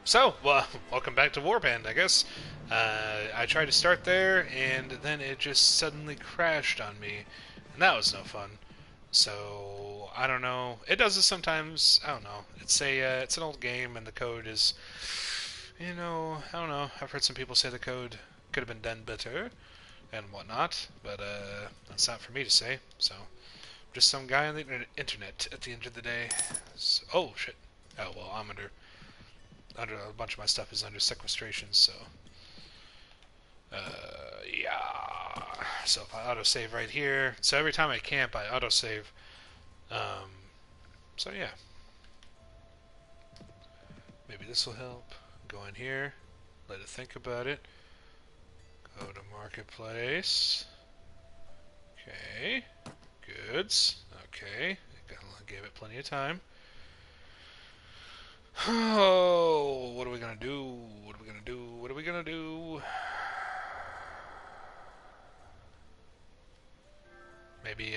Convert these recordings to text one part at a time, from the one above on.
So, well, welcome back to Warband, I guess. I tried to start there, and then it just suddenly crashed on me, and that was no fun. So, I don't know. It does this sometimes. I don't know. It's an old game, and the code is, I don't know. I've heard some people say the code could have been done better and whatnot, but that's not for me to say. So, just some guy on the internet at the end of the day. So, oh shit. Oh well, I'm under a bunch of my stuff is under sequestration, so yeah. So if I autosave right here, so every time I camp, I autosave. Um, so yeah, maybe this will help. Go in here, let it think about it. Go to marketplace. Okay, goods. Okay, gave it plenty of time. Oh, what are we gonna do? What are we gonna do? What are we gonna do? Maybe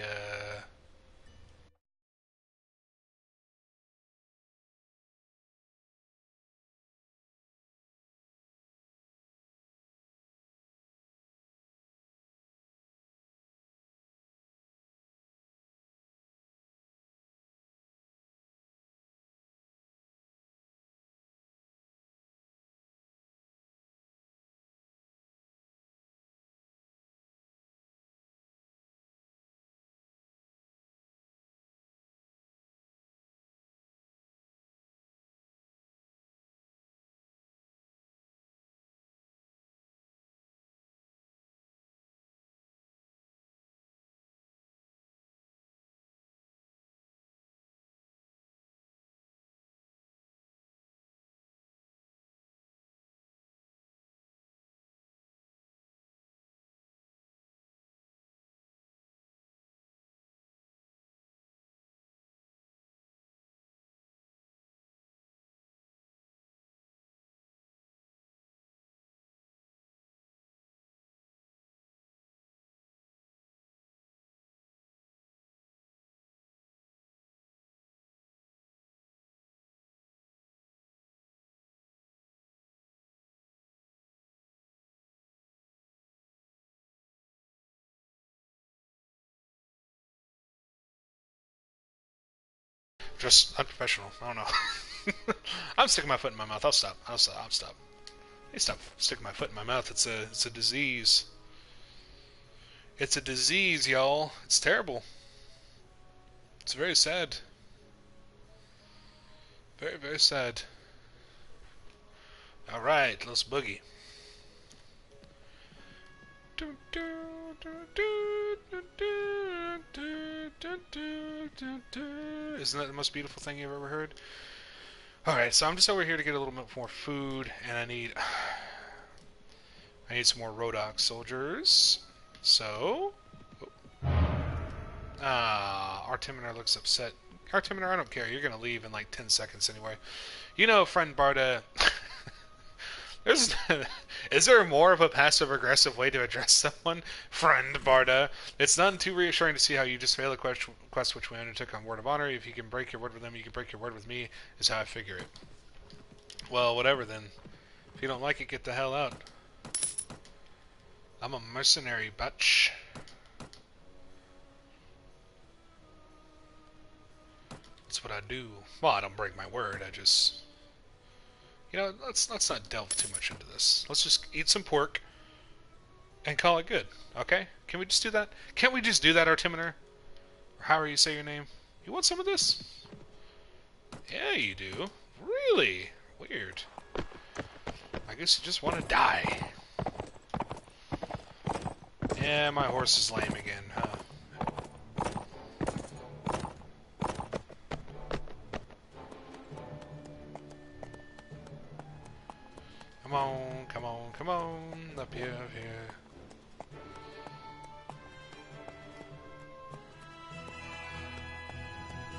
just unprofessional. I don't know. I'm sticking my foot in my mouth. I'll stop. I'll stop. I'll stop. Hey, stop sticking my foot in my mouth. It's a disease. It's a disease, y'all. It's terrible. It's very sad. Very, very sad. All right, let's boogie. Isn't that the most beautiful thing you've ever heard? All right, so I'm just over here to get a little bit more food, and I need some more Rhodoc soldiers. So, Arteminar looks upset. Arteminar, I don't care. You're gonna leave in like 10 seconds anyway. You know, friend Barda. There's, is there more of a passive-aggressive way to address someone? Friend Barda. It's none too reassuring to see how you just failed a quest which we undertook on Word of Honor. If you can break your word with them, you can break your word with me, is how I figure it. Well, whatever then. If you don't like it, get the hell out. I'm a mercenary, bitch. That's what I do. Well, I don't break my word. I just, let's not delve too much into this. Let's just eat some pork and call it good. Okay? Can we just do that? Can't we just do that, Arteminar? Or however you say your name. You want some of this? Yeah, you do. Really? Weird. I guess you just want to die. Yeah, my horse is lame again, huh? Come on, come on, come on. Up here, up here.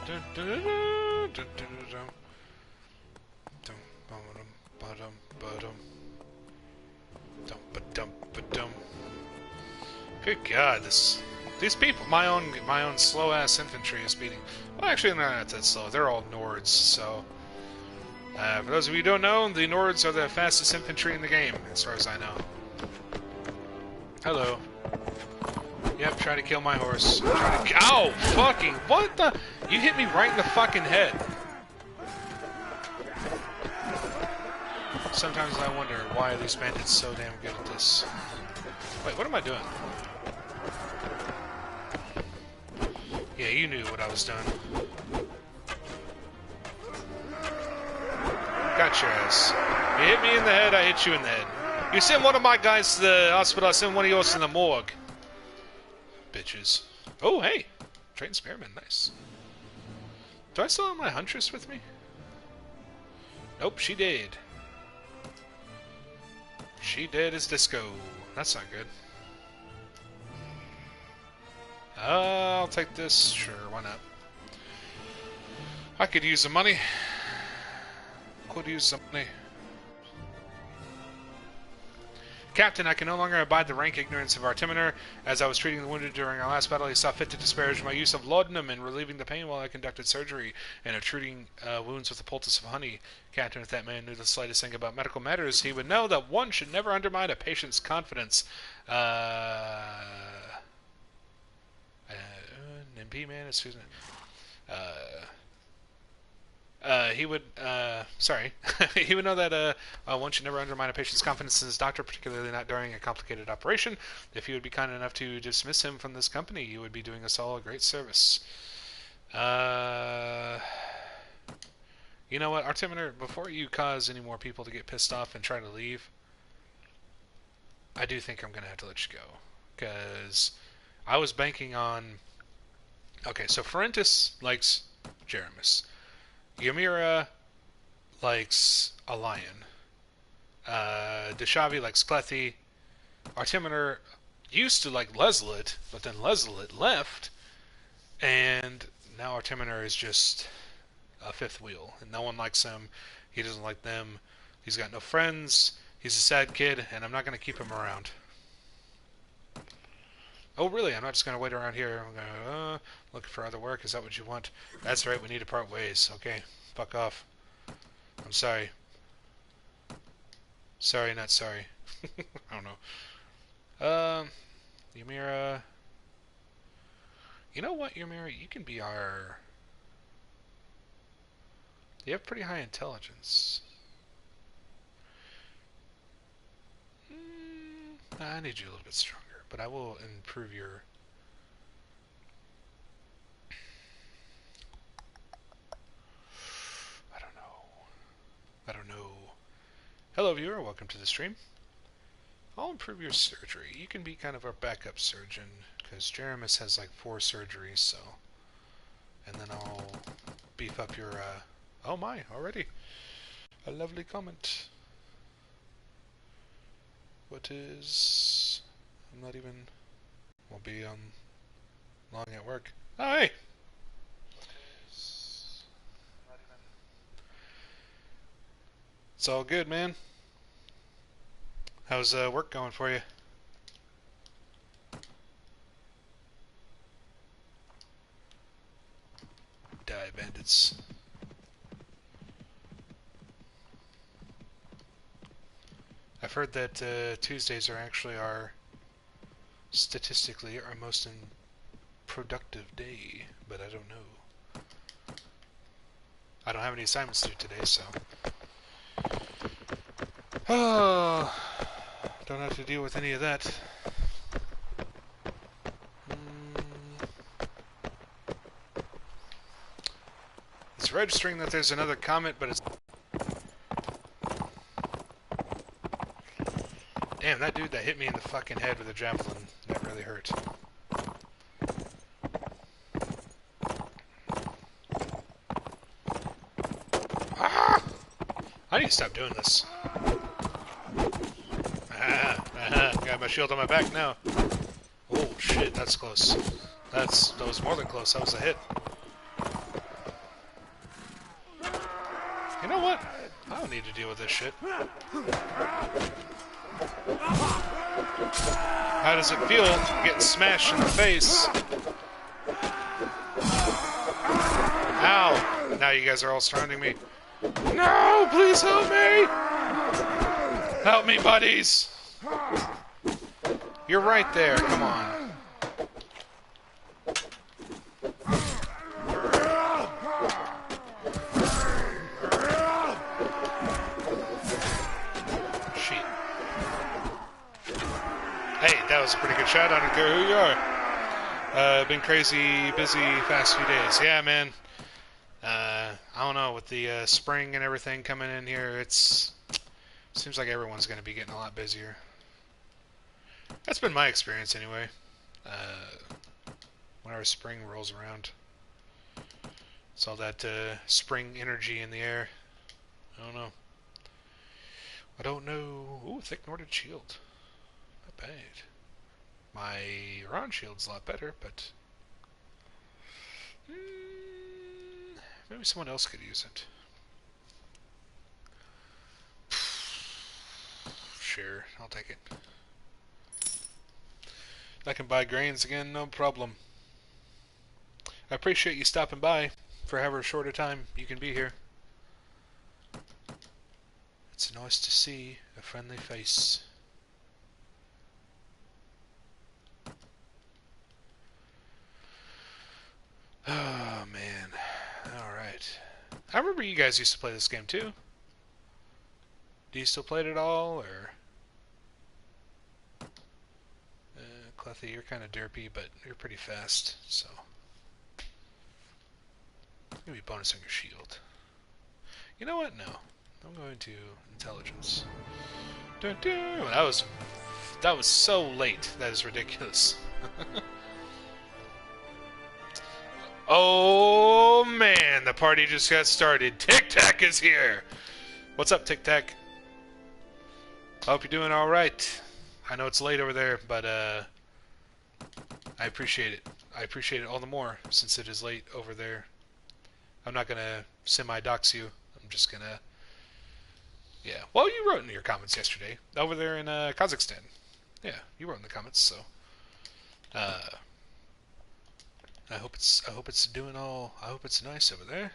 Good God, these people, my own slow-ass infantry is beating. Well, actually, they're not that slow. They're all Nords, so. Come on, come on, come on. Up here, up here. Dun, dun, dun, dun, dun, dun. Dun, dun, dun, dun, dun. Good God, these people, my own slow ass infantry is beating. Well, actually, they're not that slow. They're all Nords, so For those of you who don't know, the Nords are the fastest infantry in the game, as far as I know. Hello. Yep, try to kill my horse. Ow! Fucking... What the... You hit me right in the fucking head. Sometimes I wonder why are these bandits so damn good at this. Wait, what am I doing? Yeah, you knew what I was doing. Got your ass. You hit me in the head, I hit you in the head. You send one of my guys to the hospital, I send one of yours to the morgue. Bitches. Oh, hey! Trained spearman, nice. Do I still have my huntress with me? Nope, she did. She dead as disco. That's not good. I'll take this. Sure, why not? I could use some money. Could use some money. Captain, I can no longer abide the rank ignorance of Arteminar. As I was treating the wounded during our last battle, he saw fit to disparage my use of laudanum in relieving the pain while I conducted surgery and of treating wounds with a poultice of honey. Captain, if that man knew the slightest thing about medical matters, he would know that one should never undermine a patient's confidence. MP man, excuse me. He would, sorry, he would know that one should never undermine a patient's confidence in his doctor, particularly not during a complicated operation. If you would be kind enough to dismiss him from this company, you would be doing us all a great service. You know what, Arteminar, before you cause any more people to get pissed off and try to leave, I do think I'm going to have to let you go. Because I was banking on... Okay, so Ferentis likes Jeremis. Ymira likes a lion. Deshavi likes Clethy. Arteminar used to like Leslit, but then Leslit left, and now Arteminar is just a fifth wheel, and no one likes him. He doesn't like them. He's got no friends. He's a sad kid, and I'm not going to keep him around. Oh, really? I'm not just going to wait around here. I'm going to, looking for other work. Is that what you want? That's right. We need to part ways. Okay. Fuck off. I'm sorry. Sorry, not sorry. I don't know. Ymira. You know what, Ymira? You can be our... You have pretty high intelligence. I need you a little bit stronger. But I will improve your... I don't know. Hello viewer, welcome to the stream. I'll improve your surgery. You can be kind of our backup surgeon, because Jeremis has like 4 surgeries, so... And then I'll beef up your, Oh my, already. A lovely comment. What is... I'm not even... Won't be, long at work. Oh, hey! It's all good, man. How's, work going for you? Die, bandits. I've heard that, Tuesdays are actually statistically our most productive day, but I don't know. I don't have any assignments due today, so... Oh, don't have to deal with any of that. It's registering that there's another comment, but it's... Damn, that dude that hit me in the fucking head with a javelin, that really hurt. Ah! I need to stop doing this. Got my shield on my back now. Oh shit, that's close. That was more than close, that was a hit. You know what? I don't need to deal with this shit. How does it feel getting smashed in the face? Ow! Now you guys are all surrounding me. No, please help me! Help me, buddies! You're right there, come on. Shit. Hey, that was a pretty good shot. I don't care who you are. Been crazy, busy, fast few days. Yeah, man. I don't know, with the spring and everything coming in here, seems like everyone's going to be getting a lot busier. That's been my experience anyway. Whenever spring rolls around, it's all that spring energy in the air. I don't know. I don't know. Ooh, thick Nordic shield. Not bad. My Iran shield's a lot better, but maybe someone else could use it. Sure, I'll take it. I can buy grains again, no problem. I appreciate you stopping by for however short a time you can be here. It's nice to see a friendly face. Oh, man. Alright. I remember you guys used to play this game, too. Do you still play it at all, or... Clethy, you're kind of derpy, but you're pretty fast, so... I'm going to be bonusing your shield. You know what? No. I'm going to intelligence. Dun, dun. That was so late. That is ridiculous. Oh man, the party just got started. Tic Tac is here. What's up, Tic Tac? I hope you're doing all right. I know it's late over there, but I appreciate it. I appreciate it all the more since it is late over there. I'm not gonna semi-dox you. I'm just gonna... Yeah. Well, you wrote in your comments yesterday over there in Kazakhstan. Yeah, you wrote in the comments, so I hope it's doing all. I hope it's nice over there.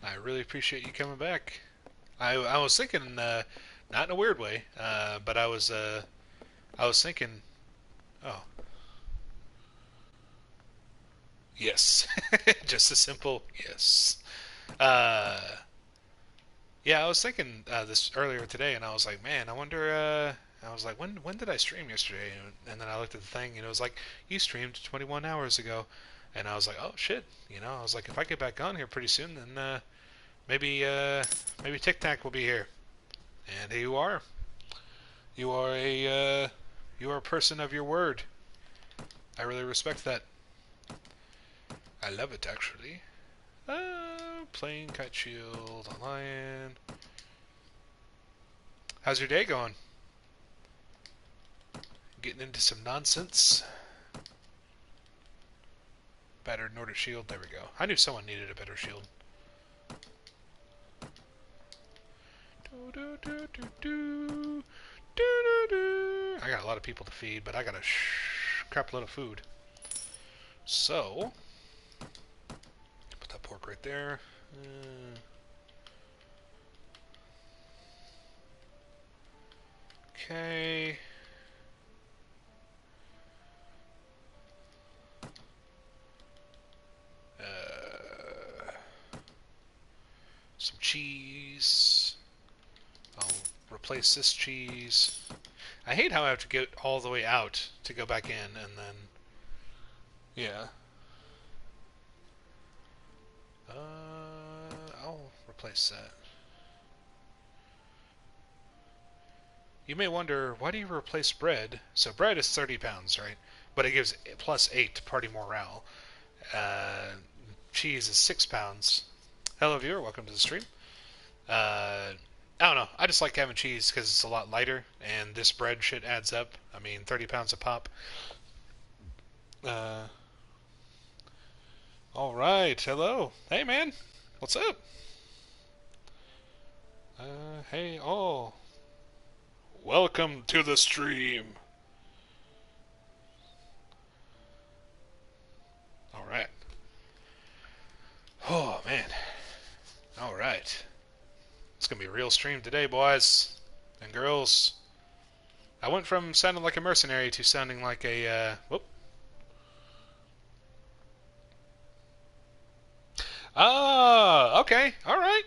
I really appreciate you coming back. I was thinking, not in a weird way, but I was thinking, oh, yes, just a simple yes. Yeah, I was thinking this earlier today, and I was like, man, I wonder. I was like, when did I stream yesterday? And then I looked at the thing, and it was like, you streamed 21 hours ago. And I was like, oh shit, I was like, if I get back on here pretty soon, then maybe Tic Tac will be here. And here you are. You are a person of your word. I really respect that. I love it, actually. Playing Kite Shield on Lion. How's your day going? Getting into some nonsense. Battered Nordic Shield. There we go. I knew someone needed a better shield. I got a lot of people to feed, but I got a crap load of food. So, put that pork right there. Okay. Some cheese. I'll replace this cheese. I hate how I have to get all the way out to go back in, and then... Yeah. I'll replace that. You may wonder, why do you replace bread? So bread is 30 pounds, right? But it gives plus 8 to party morale. Cheese is 6 pounds. Hello, viewer. Welcome to the stream. I don't know. I just like having cheese because it's a lot lighter, and this bread shit adds up. I mean, 30 pounds a pop. All right. Hello. Hey, man. What's up? Hey, all. Welcome to the stream. All right. Oh, man. It's gonna be a real stream today, boys and girls. I went from sounding like a mercenary to sounding like a, whoop. Okay, alright.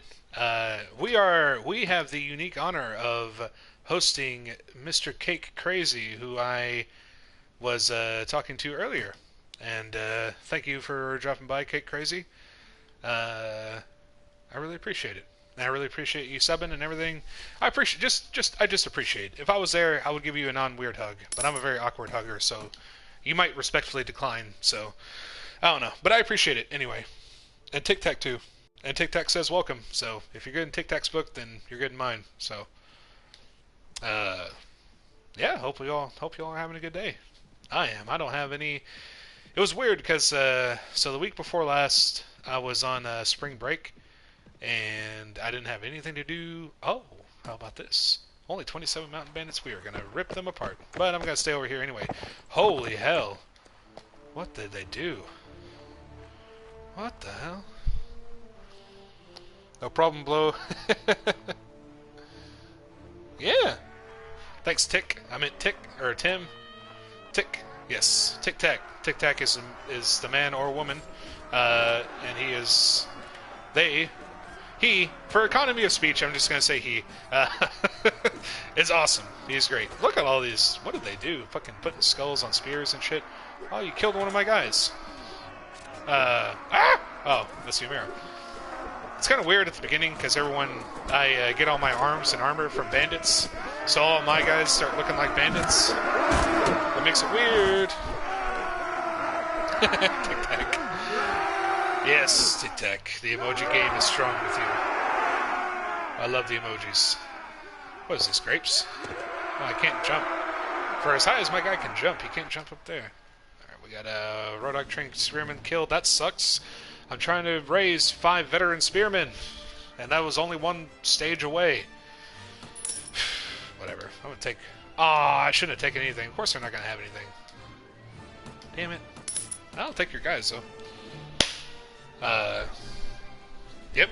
We have the unique honor of hosting Mr. Cake Crazy, who I was talking to earlier. And thank you for dropping by, Cake Crazy. I really appreciate it. And I really appreciate you subbing and everything. I appreciate I just appreciate it. If I was there, I would give you a non-weird hug, but I'm a very awkward hugger, so you might respectfully decline. So I don't know, but I appreciate it anyway. And Tic Tac too. And Tic Tac says welcome. So if you're good in Tic Tac's book, then you're good in mine. So yeah, hope you all are having a good day. I am. I don't have any. It was weird because so the week before last, I was on spring break, and I didn't have anything to do. Oh, how about this? Only 27 mountain bandits. We are gonna rip them apart, but I'm gonna stay over here anyway. Holy hell! What did they do? What the hell? No problem, Blow. Yeah. Thanks, Tick. I meant Tick or Tim. Tick. Yes, Tic Tac. Tic Tac is the man or woman, and he is he, for economy of speech, I'm just gonna say he, is awesome. He's great. Look at all these. What did they do? Fucking putting skulls on spears and shit. Oh, you killed one of my guys. Oh, that's Yumira. It's kind of weird at the beginning because I get all my arms and armor from bandits, so all my guys start looking like bandits. That makes it weird. Tic Tac. Yes, Tic Tac. The emoji game is strong with you. I love the emojis. What is this, grapes? Oh, I can't jump. For as high as my guy can jump, he can't jump up there. Alright, we got a Road Dog trained spearman killed. That sucks. I'm trying to raise 5 veteran spearmen, and that was only one stage away. Whatever. I'm gonna take... I shouldn't have taken anything. Of course they're not gonna have anything. Damn it. I'll take your guys, though. Yep.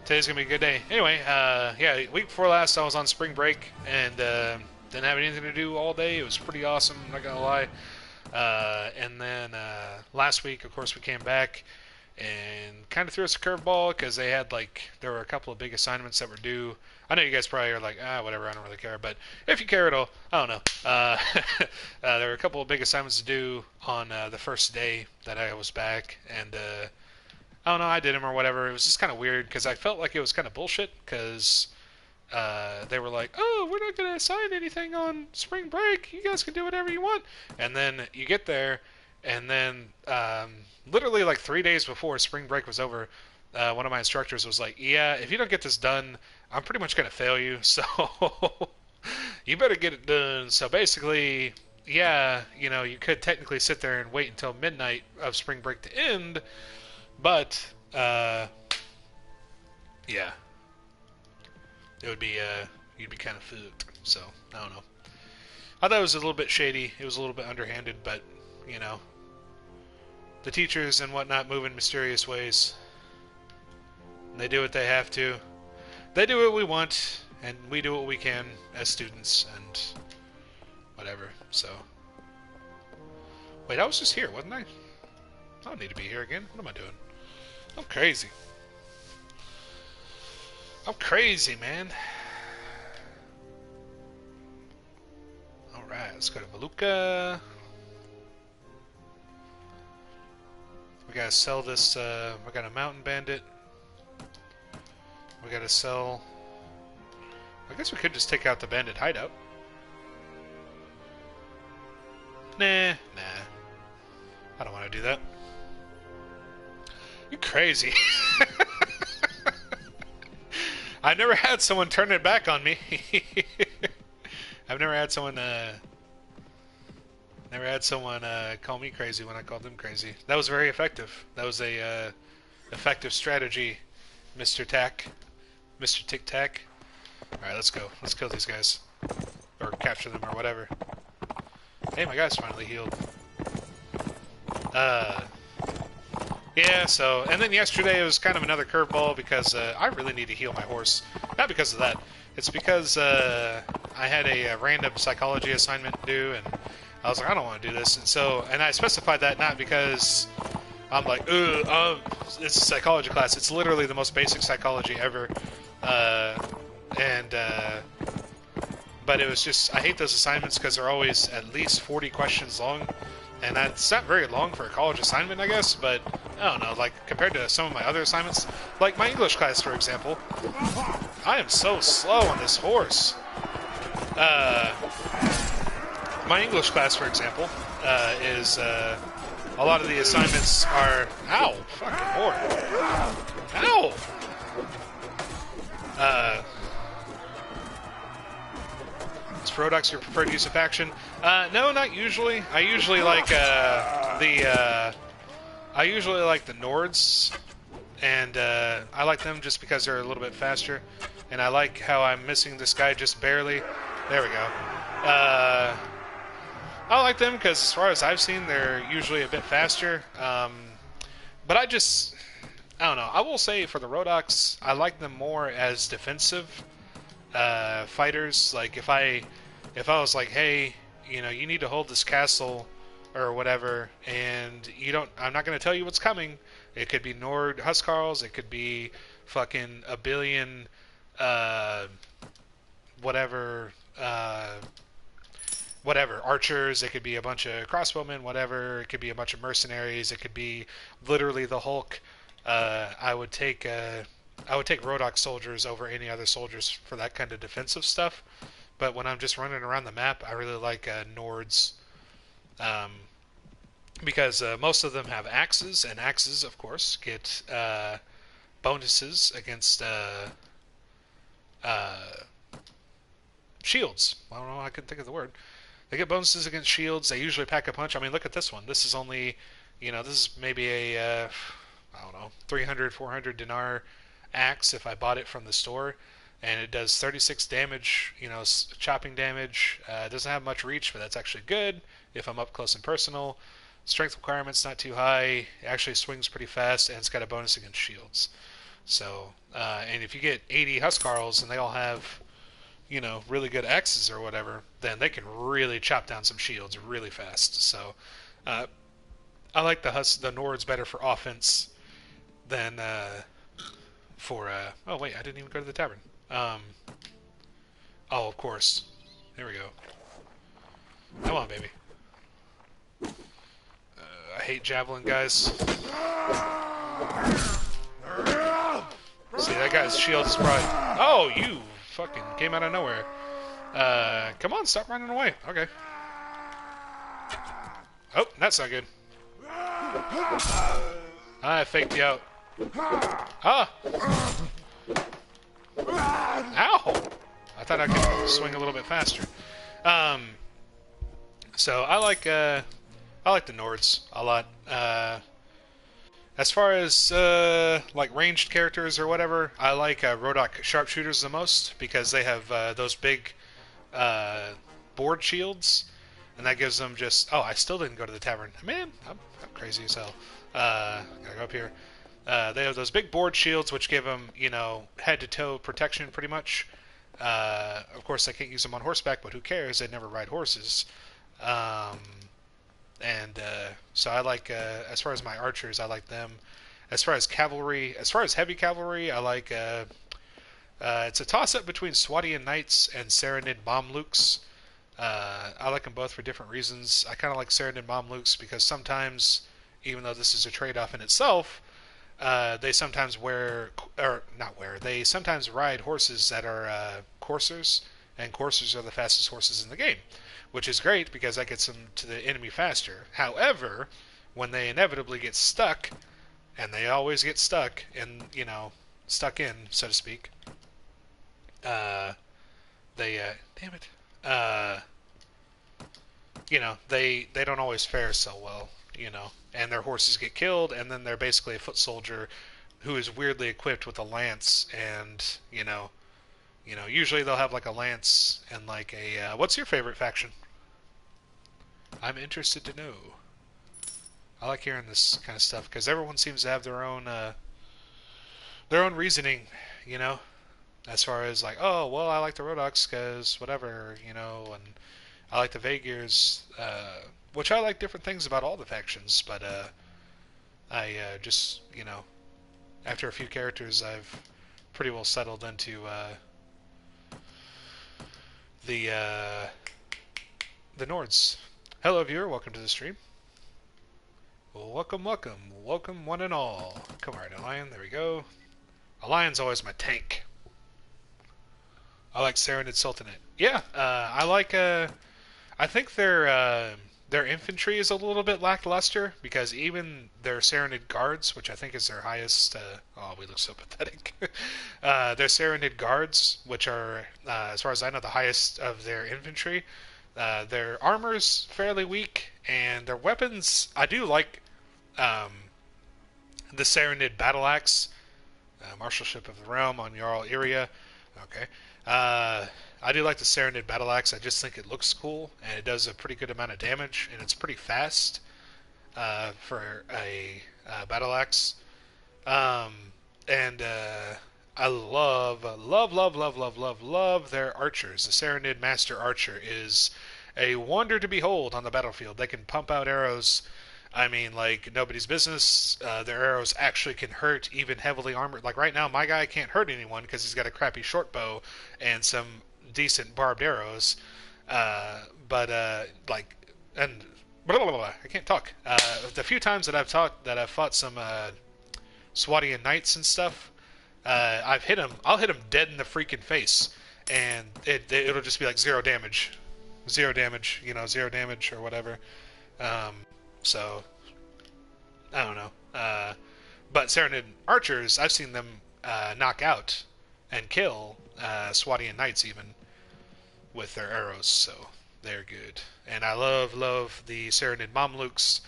Today's gonna be a good day. Anyway, yeah, week before last I was on spring break, and didn't have anything to do all day. It was pretty awesome, I'm not gonna lie. And then last week, of course, we came back and kind of threw us a curveball because there were a couple of big assignments that were due. I know you guys probably are like, whatever, I don't really care. But if you care at all, I don't know. There were a couple of big assignments to do on the first day that I was back, and I don't know, I did them or whatever. It was just kind of weird because I felt like it was kind of bullshit because they were like, oh, we're not going to assign anything on spring break. You guys can do whatever you want. And then you get there, and then literally like 3 days before spring break was over, one of my instructors was like, yeah, if you don't get this done, I'm pretty much going to fail you. So you better get it done. So basically, yeah, you could technically sit there and wait until midnight of spring break to end, but yeah. It would be, you'd be kind of fucked. So, I don't know. I thought it was a little bit shady. It was a little bit underhanded, but, the teachers and whatnot move in mysterious ways. And they do what they have to. They do what we want, and we do what we can as students, and whatever, so. Wait, I was just here, wasn't I? I don't need to be here again. What am I doing? I'm crazy. I'm crazy, man. Alright, let's go to Maluka. We gotta sell this, we got a mountain bandit. We gotta sell... I guess we could just take out the bandit hideout. Nah. I don't want to do that. You're crazy. I've never had someone turn it back on me. I've never had someone call me crazy when I called them crazy. That was very effective. That was a effective strategy, Mr. Tac, Mr. Tic Tac. All right, let's go. Let's kill these guys, or capture them, or whatever. Hey, my guy's finally healed. Yeah, so, and then yesterday it was kind of another curveball because I really need to heal my horse. Not because of that. It's because I had a random psychology assignment due, and I was like, I don't want to do this. And so, and I specified that not because I'm like, it's a psychology class. It's literally the most basic psychology ever. Uh, and, but it was just, I hate those assignments because they're always at least 40 questions long. And that's not very long for a college assignment, I guess, but I don't know, like, compared to some of my other assignments, like my English class, for example, I am so slow on this horse. My English class, for example, is, a lot of the assignments are, ow, fucking Lord, ow! Is Ferodox your preferred use of faction? No, not usually. I usually like the Nords, and I like them just because they're a little bit faster. And I like how I'm missing this guy just barely. There we go. I like them because, as far as I've seen, they're usually a bit faster. But I don't know. I will say for the Rodox, I like them more as defensive fighters. Like if I was like, hey, you need to hold this castle or whatever, and I'm not going to tell you what's coming. It could be Nord Huskarls, it could be fucking a billion whatever archers, it could be a bunch of crossbowmen, whatever, it could be a bunch of mercenaries, it could be literally the Hulk. I would take Rodox soldiers over any other soldiers for that kind of defensive stuff. But when I'm just running around the map, I really like Nords, because most of them have axes, and axes, of course, get bonuses against shields. I don't know, I couldn't think of the word. They get bonuses against shields. They usually pack a punch. I mean, look at this one. This is only, this is maybe a, I don't know, 300, 400 dinar axe if I bought it from the store. And it does 36 damage, chopping damage. It doesn't have much reach, but that's actually good if I'm up close and personal. Strength requirement's not too high. It actually swings pretty fast, and it's got a bonus against shields. So, and if you get 80 Huskarls and they all have, really good axes or whatever, then they can really chop down some shields really fast. So, I like the Nords better for offense than for. Oh wait, I didn't even go to the tavern. Oh, of course. There we go. Come on, baby. I hate javelin guys. See, that guy's shield is probably... Oh, you fucking came out of nowhere. Come on, stop running away. Okay. Oh, that's not good. I faked you out. Ah! Ow! I thought I could swing a little bit faster. So I like the Nords a lot. As far as like ranged characters or whatever, I like Rodok sharpshooters the most because they have those big board shields, and that gives them just. Oh, I still didn't go to the tavern. Man, I'm crazy as hell. Gotta go up here. They have those big board shields which give them, head-to-toe protection pretty much. Of course, I can't use them on horseback, but who cares? They never ride horses. So I like, as far as my archers, I like them. As far as cavalry, as far as heavy cavalry, I like, it's a toss-up between Swadian Knights and Saranid Mamluks. I like them both for different reasons. I kind of like Saranid Mamluks because sometimes, even though this is a trade-off in itself, they sometimes they sometimes ride horses that are coursers, and coursers are the fastest horses in the game, which is great because that gets them to the enemy faster. However, when they inevitably get stuck, and they always get stuck, and stuck in, so to speak, they damn it, they don't always fare so well, and their horses get killed, and then they're basically a foot soldier who is weirdly equipped with a lance, and usually they'll have like a lance and like a what's your favorite faction? I'm interested to know. I like hearing this kind of stuff because everyone seems to have their own reasoning, you know, as far as like, oh, well, I like the Rodox because whatever, you know, and I like the Vaegirs, which I like different things about all the factions, but I just, you know, after a few characters, I've pretty well settled into the uh, the Nords. Hello, viewer. Welcome to the stream. Welcome, welcome, welcome, one and all. Come on, Lion. There we go. A lion's always my tank. I like Serenid Sultanate. Yeah, I like. I think their infantry is a little bit lackluster because even their Serenid guards, which I think is their highest. Oh, we look so pathetic. Their Serenid guards, which are, as far as I know, the highest of their infantry. Their armor's fairly weak, and their weapons. I do like um, the Serenid battle axe, Marshalship of the Realm on Jarl Iria. Okay. I do like the Serenid battle axe. I just think it looks cool, and it does a pretty good amount of damage, and it's pretty fast for a battle axe. Um, and I love their archers. The Serenid Master Archer is a wonder to behold on the battlefield. They can pump out arrows. I mean, like nobody's business. Their arrows actually can hurt even heavily armored. Like right now, my guy can't hurt anyone because he's got a crappy short bow and some decent barbed arrows. But like, and blah, blah, blah, blah, I can't talk. The few times that I've fought some Swadian knights and stuff, I've hit him. I'll hit him dead in the freaking face, and it'll just be like zero damage, you know, zero damage or whatever. So I don't know. But Serenid archers, I've seen them knock out and kill Swadian knights even with their arrows, so they're good. And I love the Serenid Mamluks.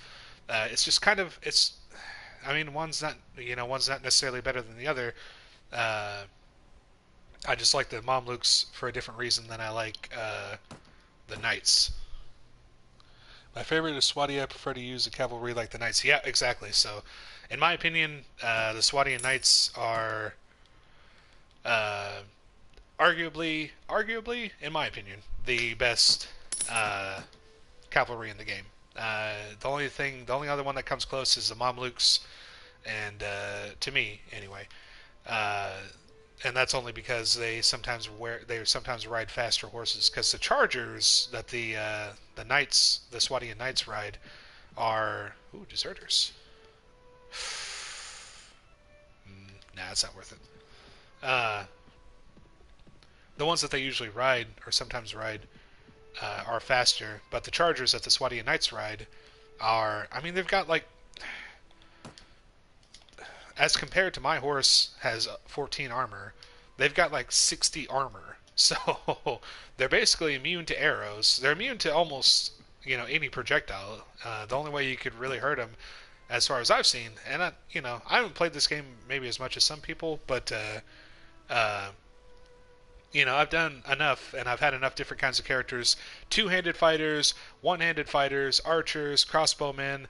It's just kind of I mean, one's not necessarily better than the other. I just like the Mamluks for a different reason than I like the knights. My favorite is Swadia. I prefer to use the cavalry like the knights. Yeah, exactly. So, in my opinion, the Swadian knights are arguably, in my opinion, the best cavalry in the game. The only other one that comes close is the Mamluks, and to me, anyway. And that's only because they sometimes ride faster horses. Because the chargers that the Swadian knights ride, are deserters. Nah, it's not worth it. The ones that they usually ride, or sometimes ride, are faster. But the chargers that the Swadian knights ride are, I mean, they've got like, as compared to my horse has 14 armor, they've got like 60 armor. So they're basically immune to arrows. They're immune to almost, you know, any projectile. The only way you could really hurt them, as far as I've seen, and I haven't played this game maybe as much as some people, but you know, I've done enough, and I've had enough different kinds of characters: two-handed fighters, one-handed fighters, archers, crossbowmen,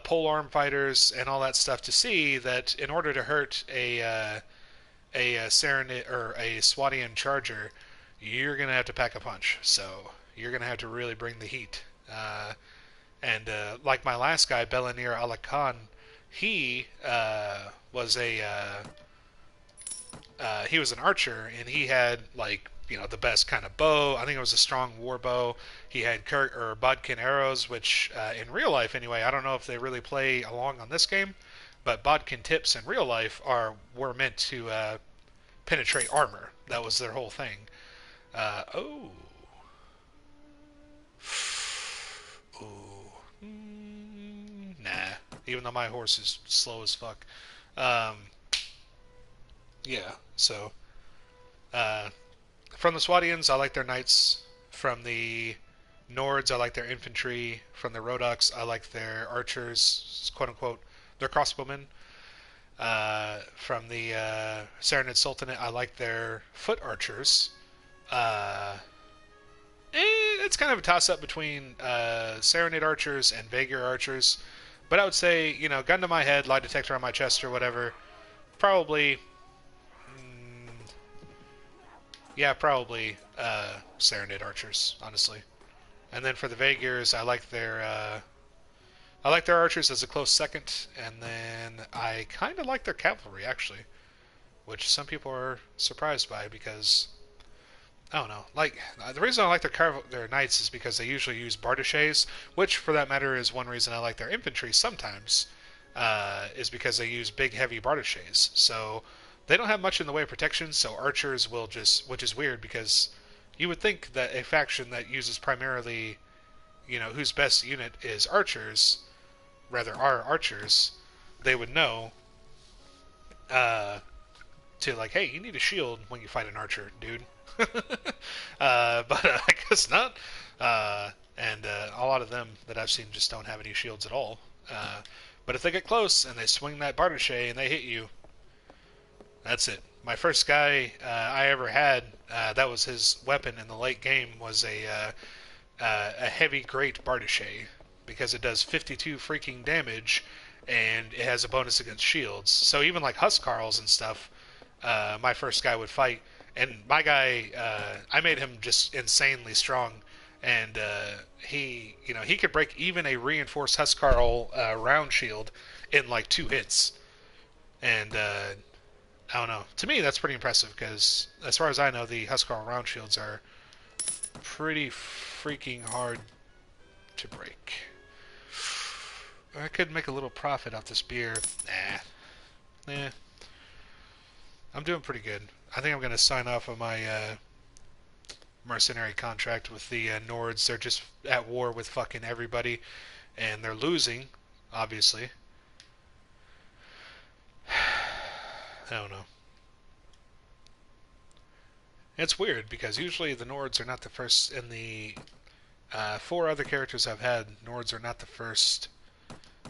polearm fighters, and all that stuff to see that in order to hurt a Serenid or a Swadian charger, you're gonna have to pack a punch. So you're gonna have to really bring the heat. And like my last guy, Belanir Alakan, he was he was an archer, and he had, like, you know, the best kind of bow. I think it was a strong war bow. He had Bodkin arrows, which in real life anyway, I don't know if they really play along on this game, but Bodkin tips in real life were meant to penetrate armor. That was their whole thing. Oh. Ooh. Nah. Even though my horse is slow as fuck. Yeah, so from the Swadians, I like their knights. From the Nords, I like their infantry. From the Rodox, I like their archers, quote unquote, their crossbowmen. From the Serenid Sultanate, I like their foot archers. It's kind of a toss-up between Serenid archers and Vaegir archers, But I would say, you know, gun to my head, lie detector on my chest or whatever, probably, yeah, probably Serenade archers, honestly. And then for the Vaegirs, I like their archers as a close second, and then I kind of like their cavalry actually, which some people are surprised by because I don't know. Like the reason I like their knights is because they usually use bardiches, which for that matter is one reason I like their infantry sometimes. Is because they use big heavy bardiches. So they don't have much in the way of protection. So archers will just, which is weird because you would think that a faction that uses primarily, you know, whose best unit is archers, rather are archers, they would know to like, hey, you need a shield when you fight an archer, dude. But I guess not. And a lot of them that I've seen just don't have any shields at all. But if they get close and they swing that bardiche and they hit you, that's it. My first guy I ever had, that was his weapon in the late game, was a heavy great bardiche because it does 52 freaking damage and it has a bonus against shields. So even like Huskarls and stuff, my first guy would fight, and my guy, I made him just insanely strong, and he, you know, he could break even a reinforced Huskarl round shield in like 2 hits, and I don't know. To me, that's pretty impressive because, as far as I know, the Huskarl round shields are pretty freaking hard to break. I could make a little profit off this beer. Nah. I'm doing pretty good. I think I'm going to sign off on my mercenary contract with the Nords. They're just at war with fucking everybody, and they're losing, obviously. I don't know. It's weird because usually the Nords are not the first in the 4 other characters I've had. Nords are not the first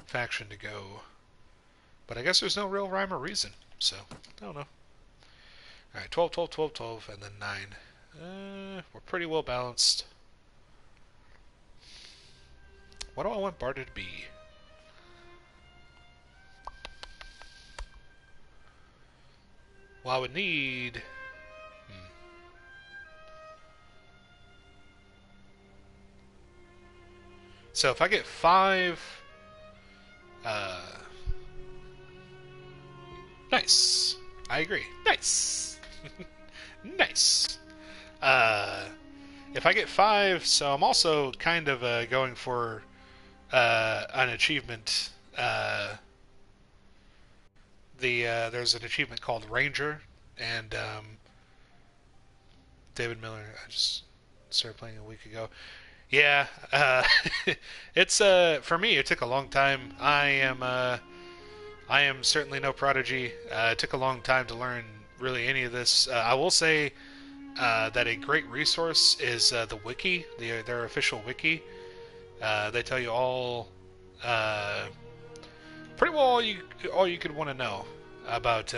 faction to go, but I guess there's no real rhyme or reason. So I don't know. Alright, 12, 12, 12, 12, and then 9. We're pretty well balanced. What do I want Barter to be? Well, I would need... So if I get 5... Nice. I agree. Nice. Nice. If I get 5, so I'm also kind of going for an achievement. There's an achievement called Ranger, and David Miller. I just started playing a week ago. Yeah, it's for me. It took a long time. I am certainly no prodigy. It took a long time to learn really any of this. I will say that a great resource is the wiki, their official wiki. They tell you all, pretty well all you could want to know about,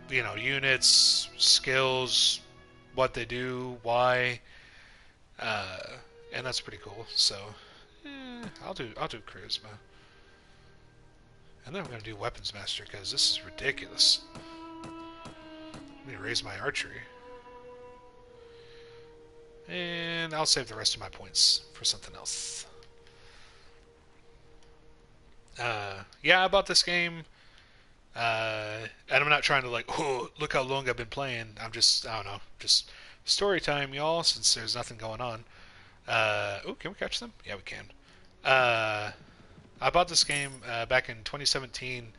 you know, units, skills, what they do, why, and that's pretty cool. So, I'll do charisma. And then I'm going to do Weapons Master, because this is ridiculous. Let me raise my archery. And I'll save the rest of my points for something else. Yeah, I bought this game. And I'm not trying to like, oh, look how long I've been playing. I'm just, I don't know, just story time, y'all, since there's nothing going on. Oh, can we catch them? Yeah, we can. I bought this game back in 2017.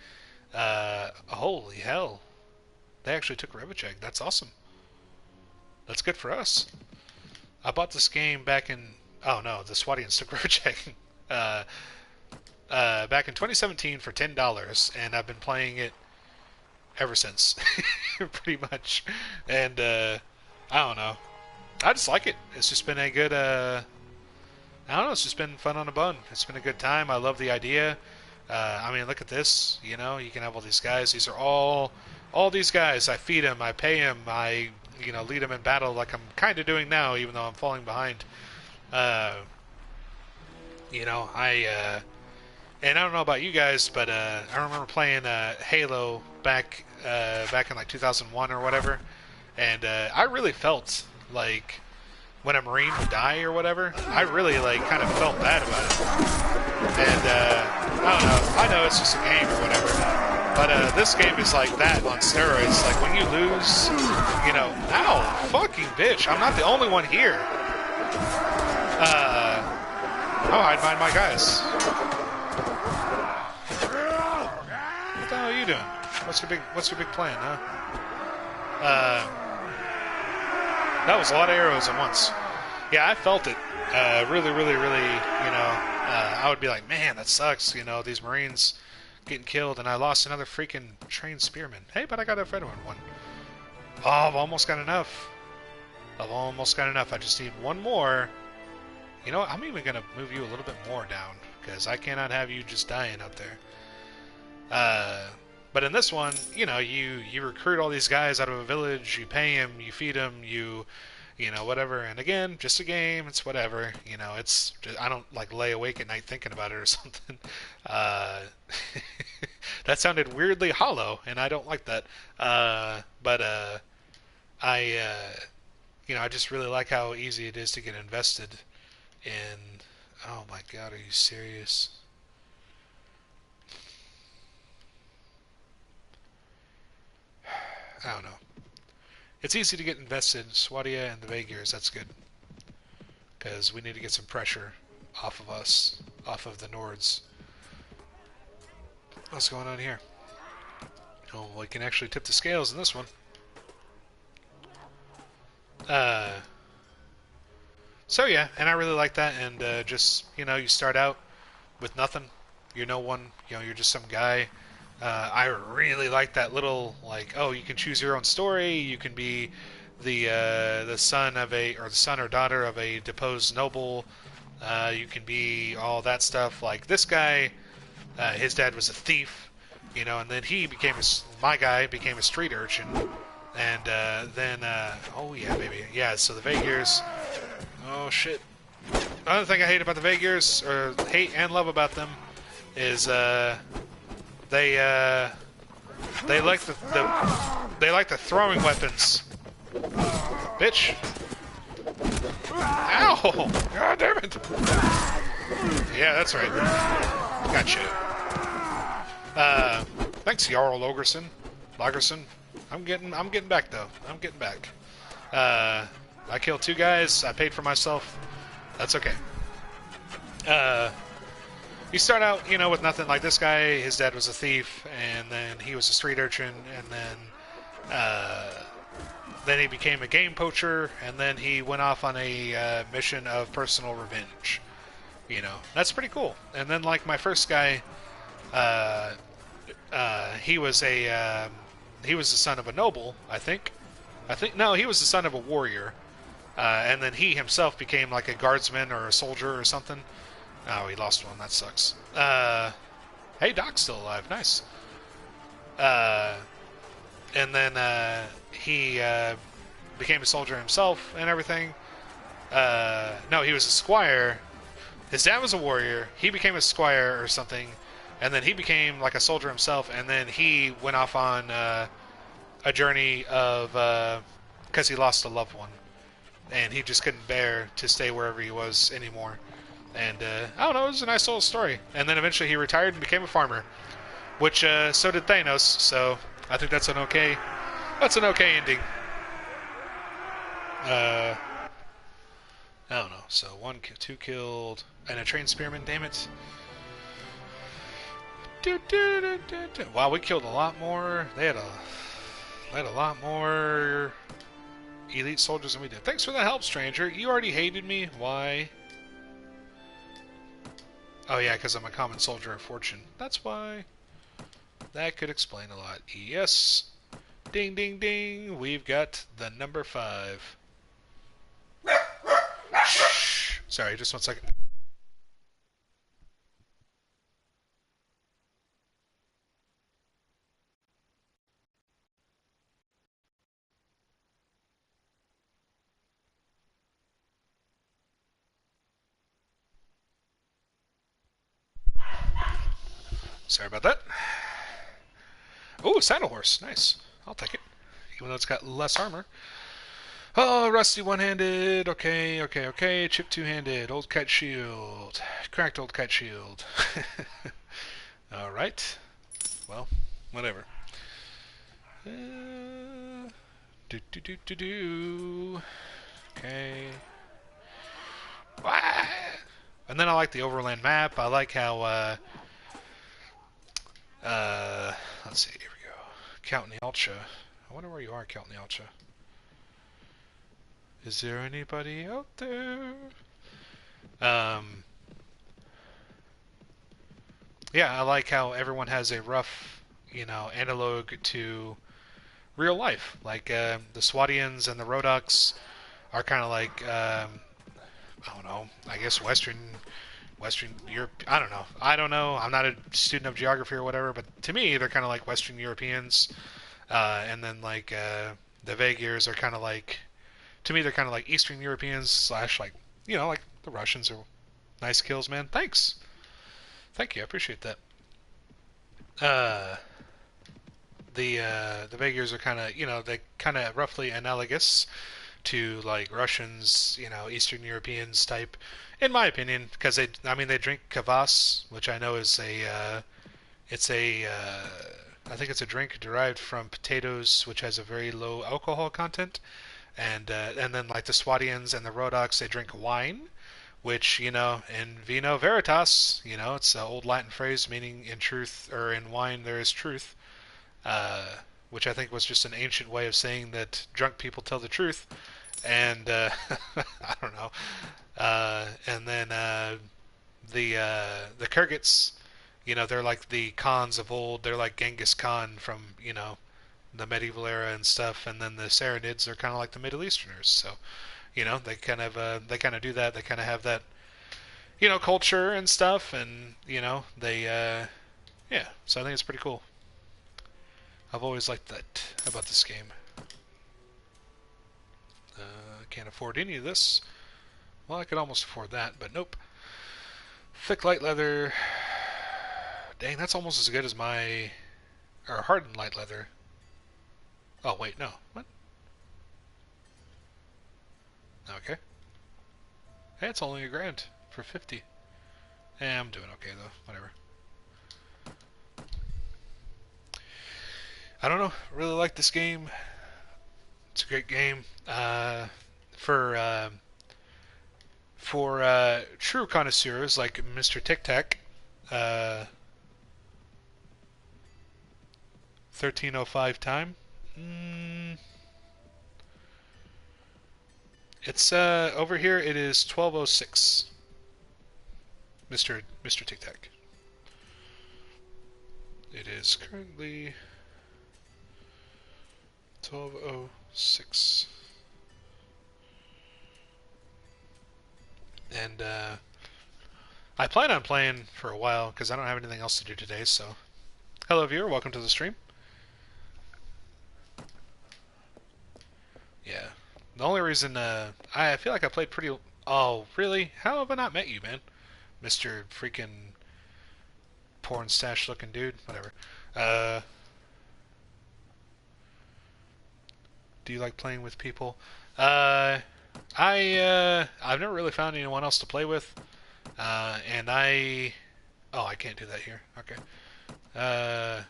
Holy hell. They actually took Revacheg. That's awesome. That's good for us. I bought this game back in... Oh no, the Swadians took Revacheg. Back in 2017 for $10, and I've been playing it ever since. Pretty much. And, I don't know. I just like it. It's just been a good... I don't know, it's just been fun on a bun. It's been a good time. I love the idea. I mean, look at this. You know, you can have all these guys. These are all these guys. I feed them. I pay them. I, you know, lead them in battle like I'm kind of doing now, even though I'm falling behind. You know, And I don't know about you guys, but I remember playing Halo back in like 2001 or whatever, and I really felt like when a Marine would die or whatever, I really like kind of felt bad about it. And I don't know. I know it's just a game or whatever, but this game is like that on steroids. Like when you lose, you know, ow, fucking bitch! I'm not the only one here. Oh, I'd mind my guys. What the hell are you doing? What's your big plan, huh? That was a lot of arrows at once. Yeah, I felt it. Really, really, really, you know, I would be like, man, that sucks, you know, these Marines getting killed, and I lost another freaking trained spearman. Hey, but I got a veteran one. Oh, I've almost got enough. I just need one more. You know what? I'm even going to move you a little bit more down, because I cannot have you just dying up there. But in this one, you know, you recruit all these guys out of a village, you pay them, you feed them, you know, whatever. And again, just a game, it's whatever. You know, it's just, I don't like lay awake at night thinking about it or something. That sounded weirdly hollow, and I don't like that. But I, you know, I just really like how easy it is to get invested in. Oh my God, are you serious? I don't know. It's easy to get invested in Swadia and the Vaegirs. That's good. Because we need to get some pressure off of us, off of the Nords. What's going on here? Oh, we can actually tip the scales in this one. So yeah, and I really like that. And just, you know, you start out with nothing. You're no one. You know, you're just some guy. I really like that little, like, oh, you can choose your own story. You can be the son of the son or daughter of a deposed noble. You can be all that stuff. Like this guy, his dad was a thief, you know, and then my guy became a street urchin, and then oh yeah, baby, yeah. So the Vaegirs, oh shit. Another thing I hate about the Vaegirs, or hate and love about them, is they like the throwing weapons. Bitch. Ow! God damn it! Yeah, that's right. Gotcha. Thanks, Jarl Lagerson. I'm getting back though. I'm getting back. I killed 2 guys. I paid for myself. That's okay. You start out, you know, with nothing. Like this guy, his dad was a thief, and then he was a street urchin, and then he became a game poacher, and then he went off on a mission of personal revenge. You know, that's pretty cool. And then, like my first guy, he was the son of a noble, I think. No, he was the son of a warrior, and then he himself became like a guardsman or a soldier or something. Oh, he lost one. That sucks. Hey, Doc's still alive. Nice. And then he became a soldier himself and everything. No, he was a squire. His dad was a warrior. He became a squire or something, and then he became like a soldier himself. And then he went off on a journey of because he lost a loved one, and he just couldn't bear to stay wherever he was anymore. And I don't know, it was a nice little story. And then eventually he retired and became a farmer, which so did Thanos. So I think that's an okay ending. I don't know. So 2 killed, and a trained spearman. Damn it! Wow, we killed a lot more. They had a lot more elite soldiers than we did. Thanks for the help, stranger. You already hated me. Why? Oh yeah, because I'm a common soldier of fortune. That's why. That could explain a lot. Yes. Ding, ding, ding. We've got the number 5. Shh. Sorry, just 1 second. Sorry about that. Oh, saddle horse. Nice. I'll take it. Even though it's got less armor. Oh, rusty one-handed. Okay, okay, okay. Chip two-handed. Old kite shield. Cracked old kite shield. Alright. Well, whatever. Do. Okay. And then I like the overland map. I like how, let's see, here we go. Count Nealcha. I wonder where you are, Count Nealcha. Is there anybody out there? Yeah, I like how everyone has a rough, analog to real life. Like, the Swadians and the Rodoks are kind of like, I don't know, I guess Western Europe. I don't know. I'm not a student of geography or whatever, but to me, they're kind of like Western Europeans. And then, like, the Vagirs are kind of like, to me, they're kind of like Eastern Europeans slash, like, like the Russians are nice kills, man. Thanks. Thank you. I appreciate that. The Vagirs are kind of, they kind of roughly analogous to like Russians, Eastern Europeans type, in my opinion, because they drink kvass, which I know is I think it's a drink derived from potatoes, which has a very low alcohol content, and then like the Swadians and the Rodoks, they drink wine, which in vino veritas, it's an old Latin phrase meaning in truth or in wine there is truth, which I think was just an ancient way of saying that drunk people tell the truth. And I don't know. And then the Kyrgyz, they're like the Khans of old. They're like Genghis Khan from the medieval era and stuff. And then the Saranids are kind of like the Middle Easterners. So they kind of do that. They kind of have that culture and stuff. And they yeah. So I think it's pretty cool. I've always liked that about this game. Can't afford any of this. Well, I could almost afford that, but nope. Thick light leather. Dang, that's almost as good as my... Or hardened light leather. Oh, wait, no. What? Okay. Hey, it's only $1,000 for 50. I'm doing okay, though. Whatever. I don't know. Really like this game. It's a great game. For true connoisseurs like Mr. Tic Tac, 13:05 time. It's over here. It is 12:06. Mr. Tic Tac. It is currently 12:06. And I plan on playing for a while because I don't have anything else to do today. So, hello viewer, welcome to the stream. Yeah, the only reason I feel like I played pretty. Oh, really? How have I not met you, man? Mr. freaking porn stash looking dude. Whatever. Do you like playing with people? I've never really found anyone else to play with, and I can't do that here. Okay. I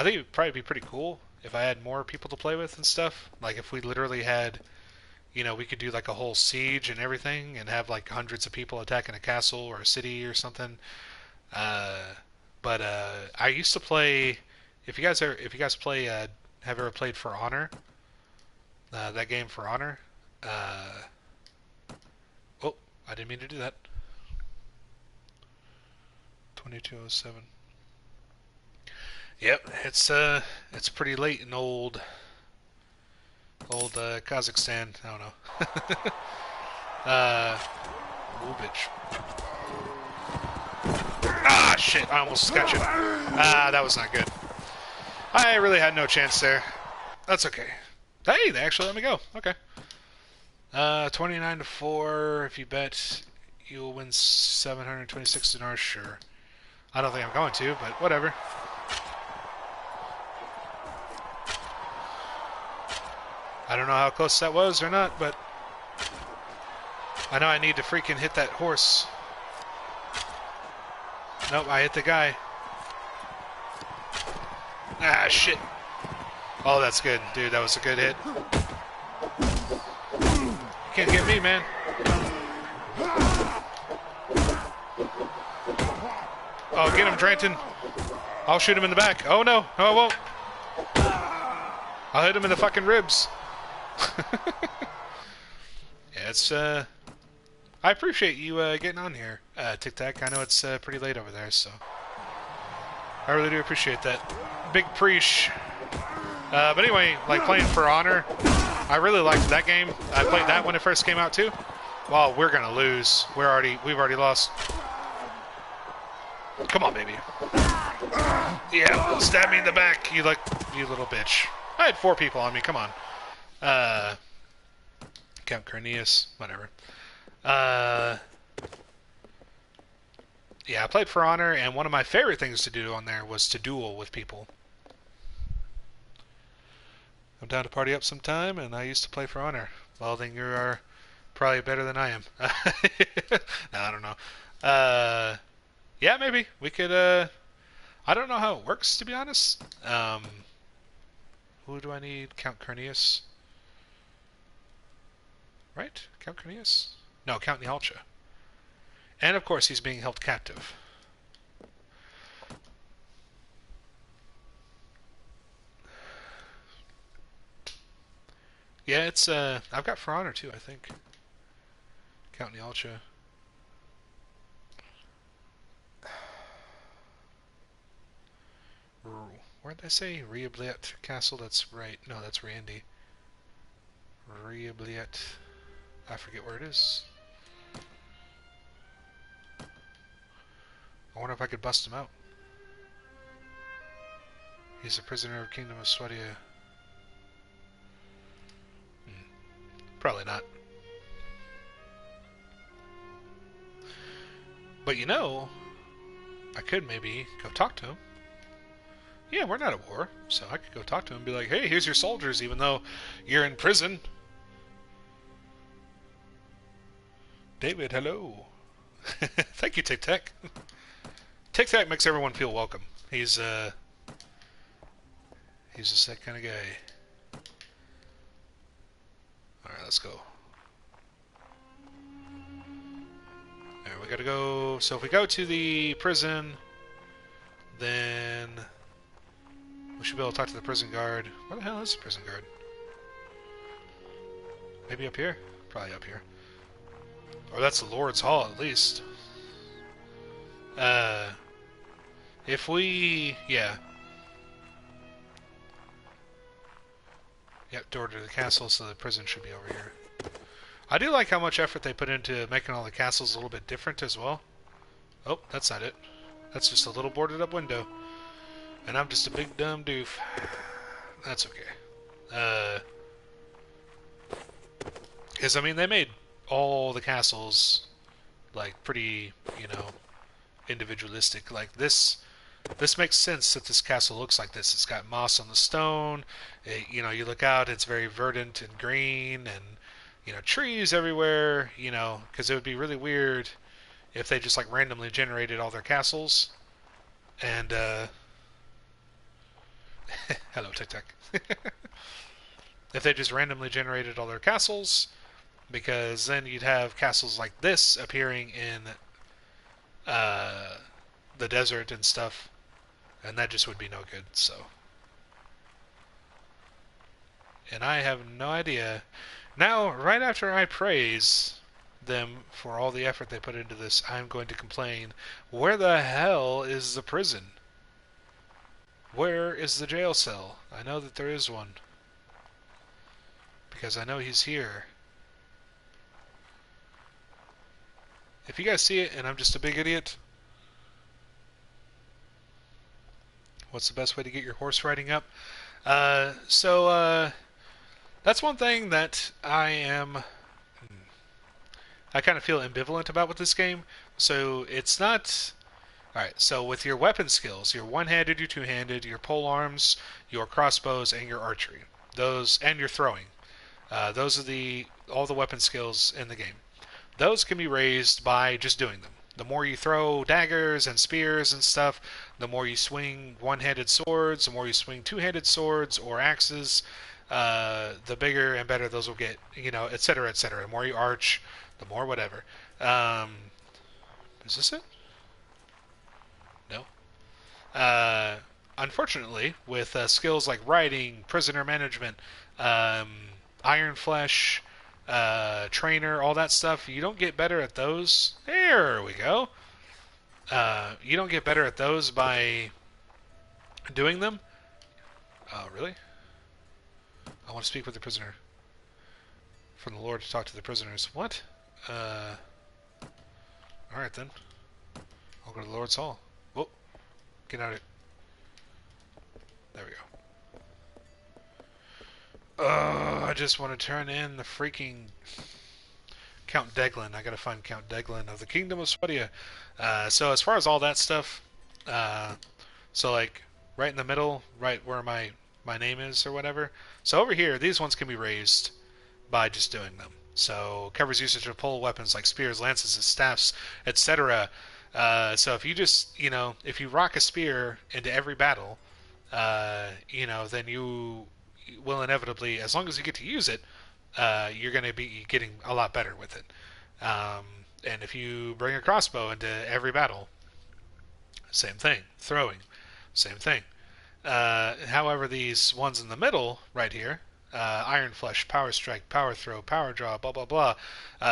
think it'd probably be pretty cool if I had more people to play with and stuff. Like if we literally had, we could do like a whole siege and everything, and have like hundreds of people attacking a castle or a city or something. But I used to play. If you guys play, have ever played For Honor? That game For Honor. Oh, I didn't mean to do that. 22:07. Yep, it's pretty late in old Kazakhstan. I don't know. Ooh, bitch. Ah, shit! I almost got you. Ah, that was not good. I really had no chance there. That's okay. Hey, they actually let me go. Okay. 29-4. If you bet, you'll win 726 dinars. Sure. I don't think I'm going to, but whatever. I don't know how close that was or not, but I know I need to freaking hit that horse. Nope, I hit the guy. Ah, shit. Oh, that's good. Dude, that was a good hit. You can't get me, man. Oh, get him, Dranton. I'll shoot him in the back. Oh, no. No, I won't. I'll hit him in the fucking ribs. Yeah, it's, I appreciate you getting on here, Tic Tac. I know it's pretty late over there, so I really do appreciate that. Big preach. But anyway, like playing For Honor, I really liked that game. I played that when it first came out too. Well, we're gonna lose. We've already lost. Come on, baby. Yeah, stab me in the back, you little bitch. I had 4 people on me. Come on. Count Cornelius, whatever. Yeah, I played For Honor, and one of my favorite things to do on there was to duel with people. I'm down to party up sometime, and I used to play For Honor. Well, then you are probably better than I am. No, I don't know. Yeah, maybe. We could, I don't know how it works, to be honest. Who do I need? Count Cornelius? Right? Count Cornelius? No, Count Nihalcha. And, of course, he's being held captive. Yeah, it's, I've got For Honor, too, I think. Count Nihalcha. Where did I say? Riabliet Castle? That's right. No, that's Randy. Riabliet. I forget where it is. I wonder if I could bust him out. He's a prisoner of Kingdom of Swadia. Probably not. But you know, I could maybe go talk to him. Yeah, we're not at war, so I could go talk to him and be like, hey, here's your soldiers, even though you're in prison. David, hello. Thank you, Tic Tac. Tic Tac makes everyone feel welcome. He's just that kind of guy. Alright, let's go. Alright, we gotta go. So if we go to the prison, then we should be able to talk to the prison guard. Where the hell is the prison guard? Maybe up here? Probably up here. Or that's the Lord's Hall, at least. If we... yeah. Yep, door to the castle, so the prison should be over here. I do like how much effort they put into making all the castles a little bit different as well. Oh, that's not it. That's just a little boarded up window. And I'm just a big dumb doof. That's okay. Because, I mean, they made all the castles, like, pretty, you know, individualistic. Like, this makes sense that this castle looks like this. It's got moss on the stone. You know, you look out, it's very verdant and green, and, you know, trees everywhere, you know, because it would be really weird if they just, like, randomly generated all their castles. And, hello, Tic Tac. If they just randomly generated all their castles, because then you'd have castles like this appearing in the desert and stuff, and that just would be no good, so. And I have no idea. Now, right after I praise them for all the effort they put into this, I'm going to complain, where the hell is the prison? Where is the jail cell? I know that there is one. Because I know he's here. If you guys see it and I'm just a big idiot, what's the best way to get your horse riding up? That's one thing that I kind of feel ambivalent about with this game. So it's not Alright, so with your weapon skills, your one-handed, your two-handed, your pole arms, your crossbows, and your archery. Those, and your throwing. Those are all the weapon skills in the game. Those can be raised by just doing them. The more you throw daggers and spears and stuff, the more you swing one-handed swords, the more you swing two-handed swords or axes, the bigger and better those will get, etc., etc. The more you arch, the more whatever. Um, is this it? No. Uh, Unfortunately, with skills like riding, prisoner management, um, iron flesh, trainer, all that stuff, you don't get better at those. There we go. You don't get better at those by doing them. Oh, really? I want to speak with the prisoner. From the Lord to talk to the prisoners. What? Alright then. I'll go to the Lord's Hall. Whoa. Get out of it. There we go. I just want to turn in the freaking Count Deglin. I gotta find Count Deglin of the Kingdom of Swedia. So as far as all that stuff, so like right in the middle, right where my name is or whatever. So over here, these ones can be raised by just doing them. So covers usage of pole weapons like spears, lances, and staffs, etc. So if you just, if you rock a spear into every battle, then you will inevitably, as long as you get to use it, you're going to be getting a lot better with it. And if you bring a crossbow into every battle, same thing. Throwing, same thing. However, these ones in the middle, right here, Iron Flesh, Power Strike, Power Throw, Power Draw, blah blah blah,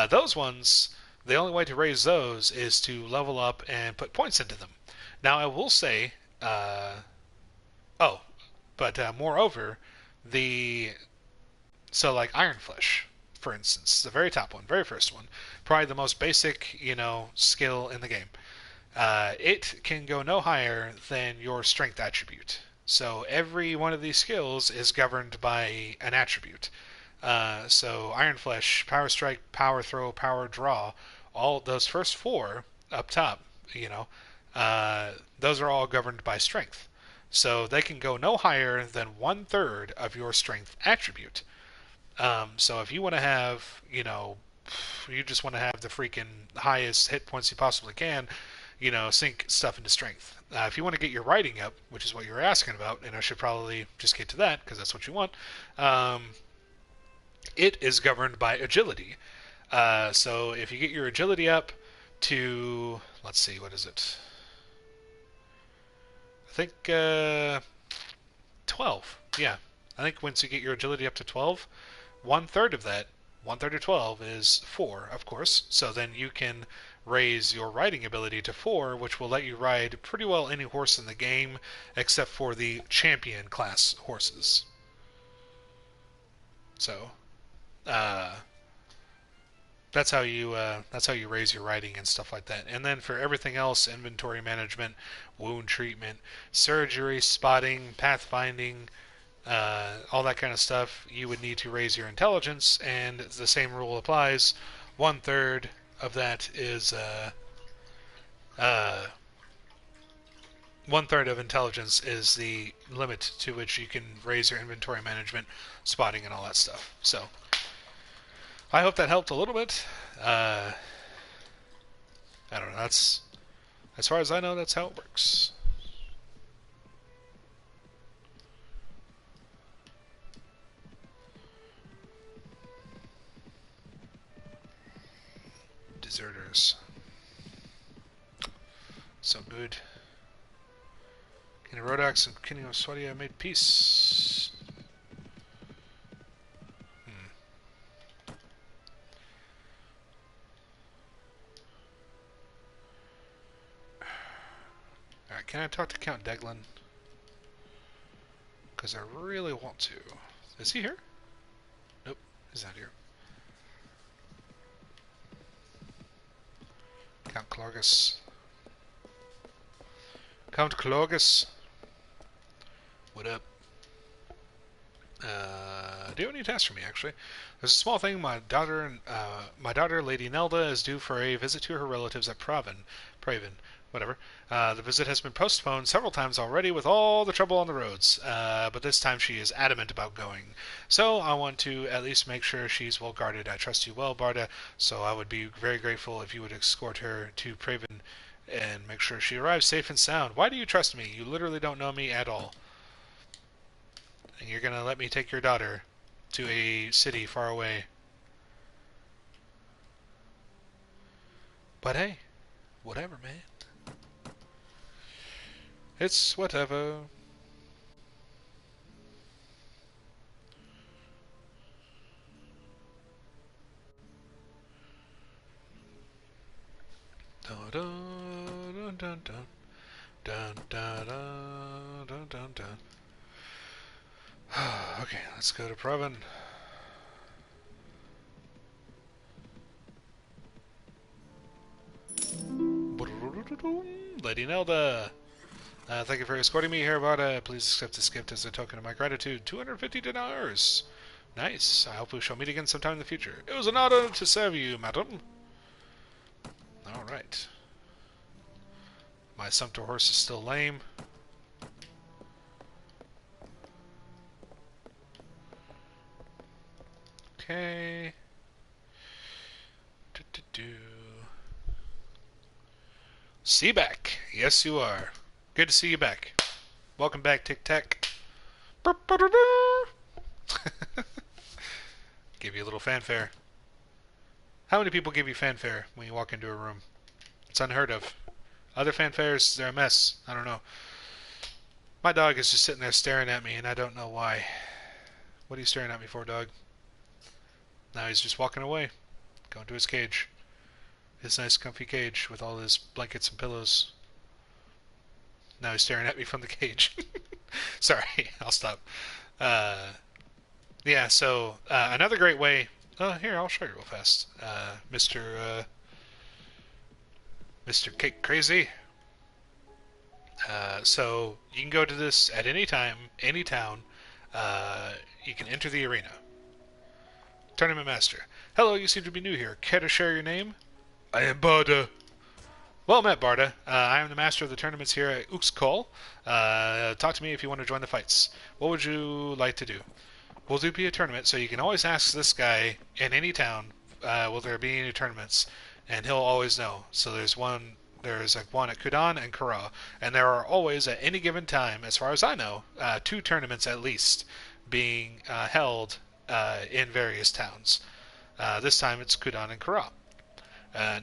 those ones, the only way to raise those is to level up and put points into them. Now, I will say, moreover, so like Iron Flesh, for instance, the very top one, very first one, probably the most basic, skill in the game. It can go no higher than your strength attribute. So every one of these skills is governed by an attribute. So Iron Flesh, Power Strike, Power Throw, Power Draw, all those first four up top, those are all governed by strength. So they can go no higher than 1/3 of your strength attribute. So if you want to have, you just want to have the freaking highest hit points you possibly can, sink stuff into strength. If you want to get your writing up, which is what you were asking about, and I should probably just get to that because that's what you want, it is governed by agility. So if you get your agility up to, let's see, what is it? I think 12. Yeah, I think once you get your agility up to 12, 1/3 of that, 1/3 of 12 is 4, of course. So then you can raise your riding ability to 4, which will let you ride pretty well any horse in the game, except for the champion class horses. So, that's how you raise your riding and stuff like that. And then for everything else, inventory management, wound treatment, surgery, spotting, pathfinding, all that kind of stuff, you would need to raise your intelligence, and the same rule applies. 1/3 of that is 1/3 of intelligence is the limit to which you can raise your inventory management, spotting, and all that stuff. So I hope that helped a little bit. I don't know. That's, as far as I know, that's how it works. Deserters. So good. King of Rodax and King of Swedia made peace. Alright, can I talk to Count Deglin? Because I really want to. Is he here? Nope, he's not here. Count Clorgus. Count Clorgus. What up? Do you have any tasks for me, actually? There's a small thing. My daughter, Lady Nelda, is due for a visit to her relatives at Praven. Whatever. The visit has been postponed several times already with all the trouble on the roads, but this time she is adamant about going. So I want to at least make sure she's well guarded. I trust you well, Barda, so I would be very grateful if you would escort her to Praven and make sure she arrives safe and sound. Why do you trust me? You literally don't know me at all. And you're gonna let me take your daughter to a city far away. But hey, whatever, man. It's whatever. Dun dun dun dun dun dun dun dun dun. Okay, let's go to Proven. Lady Nelda. Thank you for escorting me here, Vada. Please accept this gift as a token of my gratitude. 250 dinars. Nice. I hope we shall meet again sometime in the future. It was an honor to serve you, madam. Alright. My sumpter horse is still lame. Okay. Seaback. Yes, you are. Good to see you back. Welcome back, Tic Tac. Give you a little fanfare. How many people give you fanfare when you walk into a room? It's unheard of. Other fanfares, they're a mess. I don't know. My dog is just sitting there staring at me, and I don't know why. What are you staring at me for, dog? Now he's just walking away. Going to his cage. His nice comfy cage with all his blankets and pillows. Now he's staring at me from the cage. Sorry, I'll stop. Yeah, so another great way... here, I'll show you real fast. Mr. Cake Crazy. So you can go to this at any time, any town. You can enter the arena. Tournament Master. Hello, you seem to be new here. Care to share your name? I am Barda. Well met, Barda. I am the master of the tournaments here at Uxkol. Talk to me if you want to join the fights. What would you like to do? Will there be a tournament? So you can always ask this guy in any town, will there be any tournaments? And he'll always know. So there's one at Kudan and Kara. And there are always, at any given time, as far as I know, 2 tournaments at least being held in various towns. This time it's Kudan and Kara.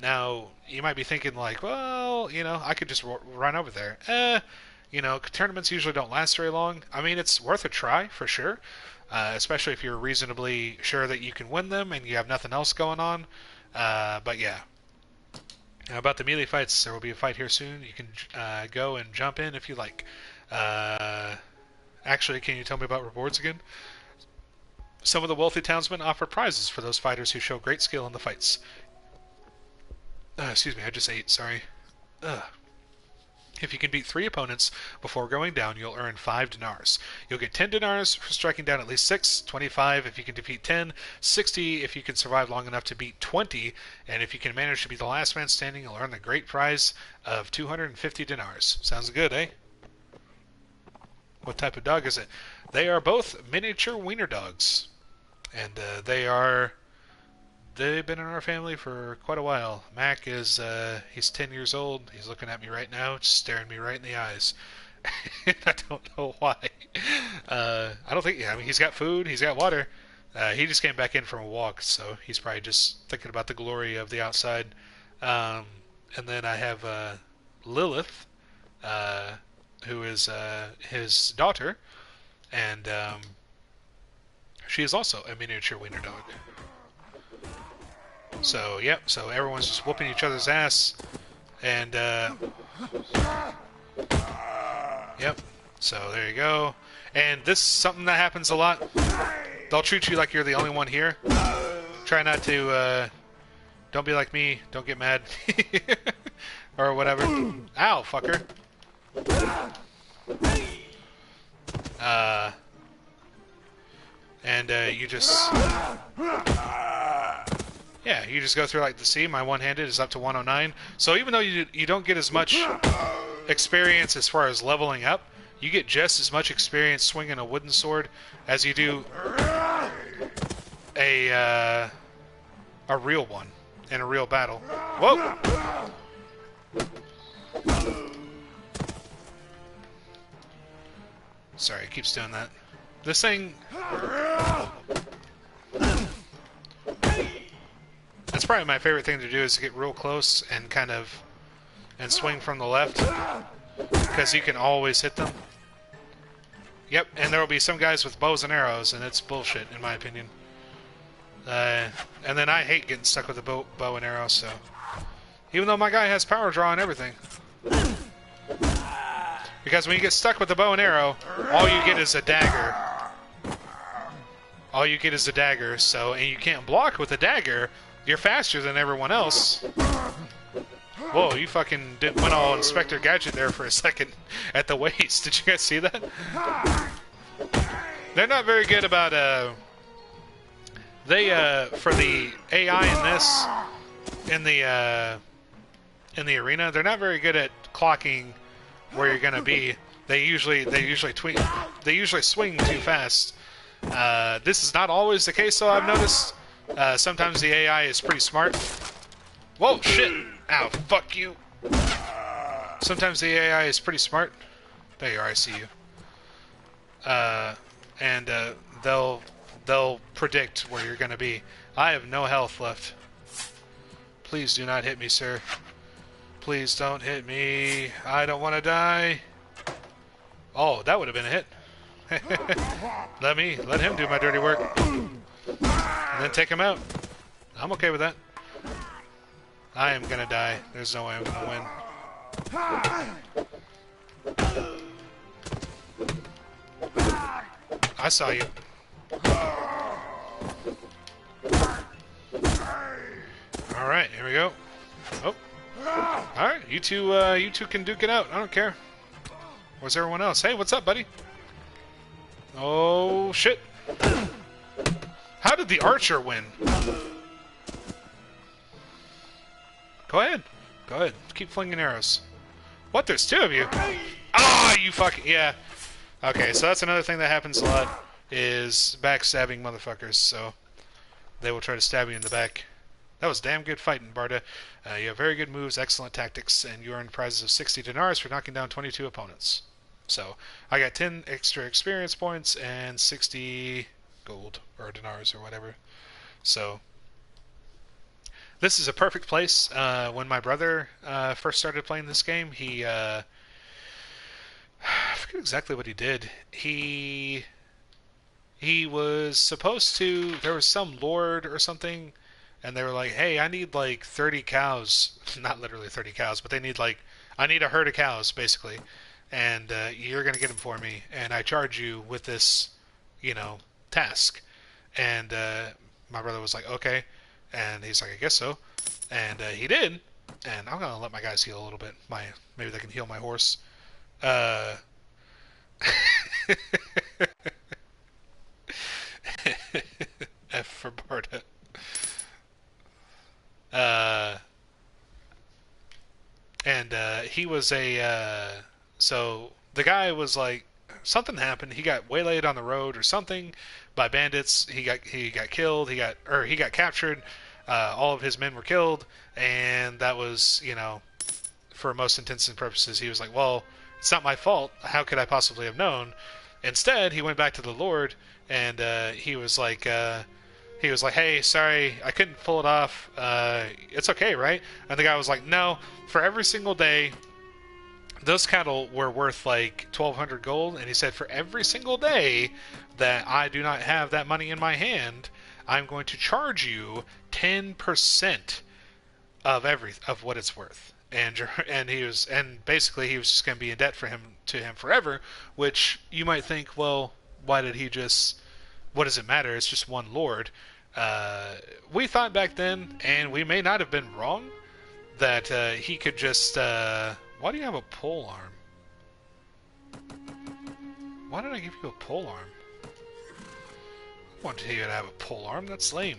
Now, you might be thinking like, well, I could just run over there. Tournaments usually don't last very long. I mean, it's worth a try, for sure. Especially if you're reasonably sure that you can win them and you have nothing else going on. But yeah. Now, about the melee fights, there will be a fight here soon. You can go and jump in if you like. Actually, can you tell me about rewards again? Some of the wealthy townsmen offer prizes for those fighters who show great skill in the fights. Excuse me, I just ate, sorry. If you can beat 3 opponents before going down, you'll earn 5 dinars. You'll get 10 dinars for striking down at least 6, 25 if you can defeat 10, 60 if you can survive long enough to beat 20, and if you can manage to be the last man standing, you'll earn the great prize of 250 dinars. Sounds good, eh? What type of dog is it? They are both miniature wiener dogs. And they've been in our family for quite a while. Mac is, he's 10 years old. He's looking at me right now, just staring me right in the eyes. I don't know why. I don't think, I mean, he's got food, he's got water. He just came back in from a walk, so he's probably just thinking about the glory of the outside. And then I have Lilith, who is his daughter, and she is also a miniature wiener dog. So, yep, so everyone's just whooping each other's ass, and, yep, so there you go. And this is something that happens a lot. They'll treat you like you're the only one here. Try not to, don't be like me, don't get mad, or whatever. Ow, fucker. And, you just... Yeah, you just go through like the sea. My one-handed is up to 109. So even though you don't get as much experience as far as leveling up, you get just as much experience swinging a wooden sword as you do a real one in a real battle. Whoa! Sorry, it keeps doing that. This thing... That's probably my favorite thing to do, is to get real close and kind of... and swing from the left. Because you can always hit them. Yep, and there will be some guys with bows and arrows, and it's bullshit, in my opinion. And then I hate getting stuck with a bow and arrow, so... Even though my guy has power draw and everything. Because when you get stuck with the bow and arrow, all you get is a dagger. All you get is a dagger, so... And you can't block with a dagger, you're faster than everyone else. Whoa, you fucking went all Inspector Gadget there for a second at the waist. Did you guys see that? They're not very good about, for the AI in this, in the arena, they're not very good at clocking where you're gonna be. They usually swing too fast. This is not always the case, though, I've noticed. Sometimes the AI is pretty smart. Whoa, shit! Ow, fuck you! Sometimes the AI is pretty smart. There you are, I see you. And they'll predict where you're gonna be. I have no health left. Please do not hit me, sir. Please don't hit me. I don't want to die. Oh, that would have been a hit. Let him do my dirty work. And then take him out. I'm okay with that. I am gonna die. There's no way I'm gonna win. I saw you. Alright, here we go. Oh. Alright, you two can duke it out. I don't care. Where's everyone else? Hey, what's up, buddy? Oh, shit. How did the archer win? Go ahead. Go ahead. Keep flinging arrows. What? There's two of you? Ah, you fucking... Yeah. Okay, so that's another thing that happens a lot, is backstabbing motherfuckers, so they will try to stab you in the back. That was damn good fighting, Barda. You have very good moves, excellent tactics, and you earned prizes of 60 dinars for knocking down 22 opponents. So, I got 10 extra experience points and 60 gold, or dinars, or whatever. So, this is a perfect place. When my brother first started playing this game, he... I forget exactly what he did. He was supposed to... There was some lord or something, and they were like, hey, I need like 30 cows. Not literally 30 cows, but they need like... I need a herd of cows, basically. And you're going to get them for me. And I charge you with this, task. And my brother was like, okay. And he's like, I guess so. And he did. And I'm going to let my guys heal a little bit. Maybe they can heal my horse. F for Barda. He was so the guy was like, something happened. He got waylaid on the road or something by bandits. He got killed. He got captured. All of his men were killed, and that was, for most intents and purposes, he was like, well, it's not my fault. How could I possibly have known? Instead, he went back to the Lord, and he was like, hey, sorry, I couldn't pull it off. It's okay, right? And the guy was like, no, for every single day, those cattle were worth like 1,200 gold, and he said, for every single day that I do not have that money in my hand, I'm going to charge you 10% of what it's worth. And basically he was just going to be in debt to him forever, which you might think, well, why did he just... What does it matter? It's just one lord. We thought back then, and we may not have been wrong, that he could just... why do you have a pole arm? Why did I give you a pole arm? I wanted you to have a pole arm. That's lame.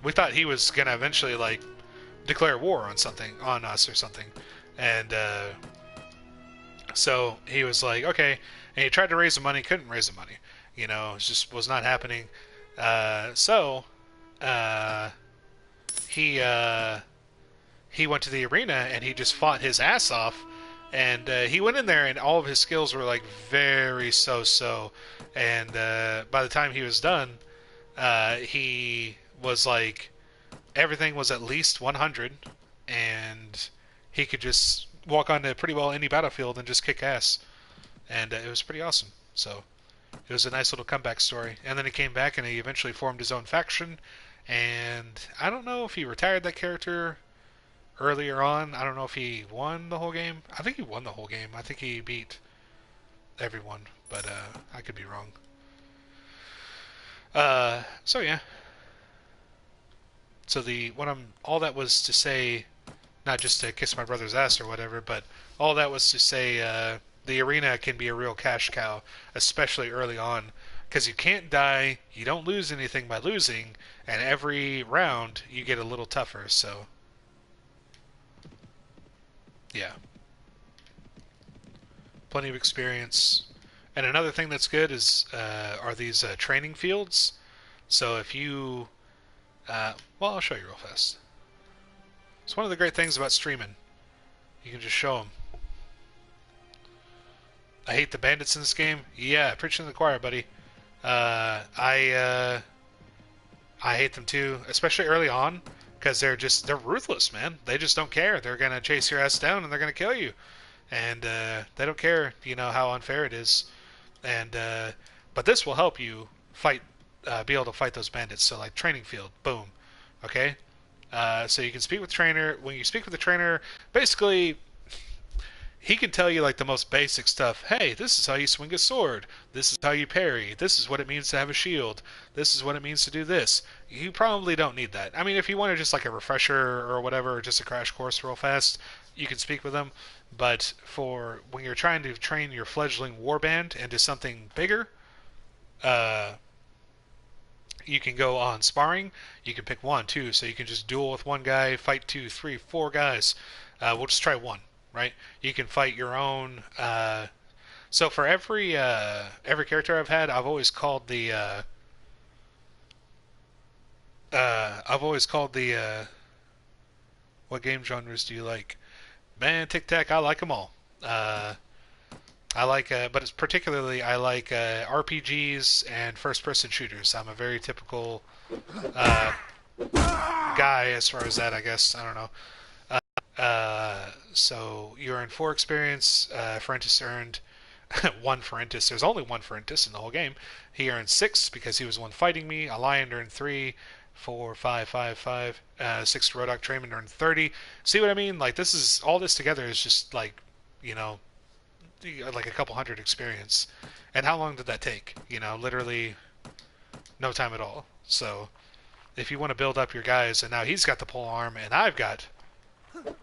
we thought he was gonna eventually like declare war on something on us or something, and so he was like, okay, and he tried to raise the money, couldn't raise the money, it just was not happening. So uh, he he went to the arena and he just fought his ass off. And he went in there, and all of his skills were like very so-so. And by the time he was done, he was like everything was at least 100, and he could just walk onto pretty well any battlefield and just kick ass. And it was pretty awesome. So it was a nice little comeback story. And then he came back and he eventually formed his own faction. And I don't know if he retired that character earlier on. I don't know if he won the whole game. I think he won the whole game. I think he beat everyone, but I could be wrong. So yeah. So the what I'm all that was to say, not just to kiss my brother's ass or whatever, but all that was to say the arena can be a real cash cow, especially early on, because you can't die, you don't lose anything by losing, and every round you get a little tougher. So yeah, plenty of experience. And another thing that's good is are these training fields. So if you, well, I'll show you real fast. It's one of the great things about streaming. You can just show them. I hate the bandits in this game. Yeah, preaching to the choir, buddy. I hate them too, especially early on, because they're ruthless, man. They just don't care. They're gonna chase your ass down and they're gonna kill you, and they don't care, how unfair it is. And but this will help you fight, be able to fight those bandits. So like training field, boom, okay. So you can speak with the trainer. When you speak with the trainer, basically he can tell you like the most basic stuff. Hey, this is how you swing a sword. This is how you parry. This is what it means to have a shield. This is what it means to do this. You probably don't need that. I mean, if you wanted just like a refresher or whatever, or just a crash course real fast, you can speak with them. But for when you're trying to train your fledgling warband into something bigger, uh, you can go on sparring. You can pick one, two, so you can just duel with one guy, fight two, three, four guys. We'll just try one, right? You can fight your own. So for every character I've had, I've always called the what game genres do you like? Man, Tic Tac, I like them all. I like, but it's particularly I like RPGs and first-person shooters. I'm a very typical uh, guy as far as that, I guess. I don't know. So you earned 4 experience. Ferentis earned 1 Ferentis. There's only 1 Ferentis in the whole game. He earned 6 because he was the one fighting me. A Lion earned 3. 4, 5, 5, 5. 6 Rodok Trayman earned 30. See what I mean? Like this is all this together is just like, like a couple hundred experience. And how long did that take? Literally no time at all. So if you want to build up your guys, and now he's got the pole arm, and I've got the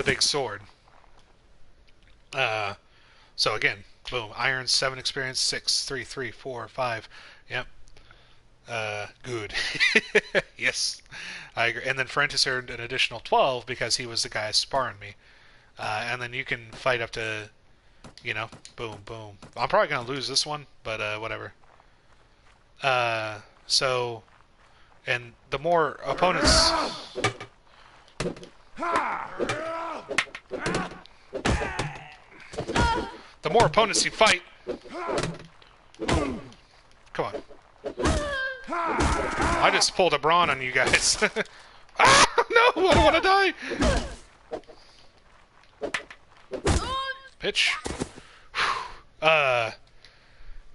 big sword. So again, boom, iron 7 experience, 6, 3, 3, 4, 5. Yep. Good. Yes, I agree. And then Ferentis earned an additional 12 because he was the guy sparring me. And then you can fight up to, boom, boom. I'm probably gonna lose this one, but whatever. So, and the more opponents, you fight, come on. I just pulled a brawn on you guys. Ah, no, I don't want to die. Pitch. Yeah,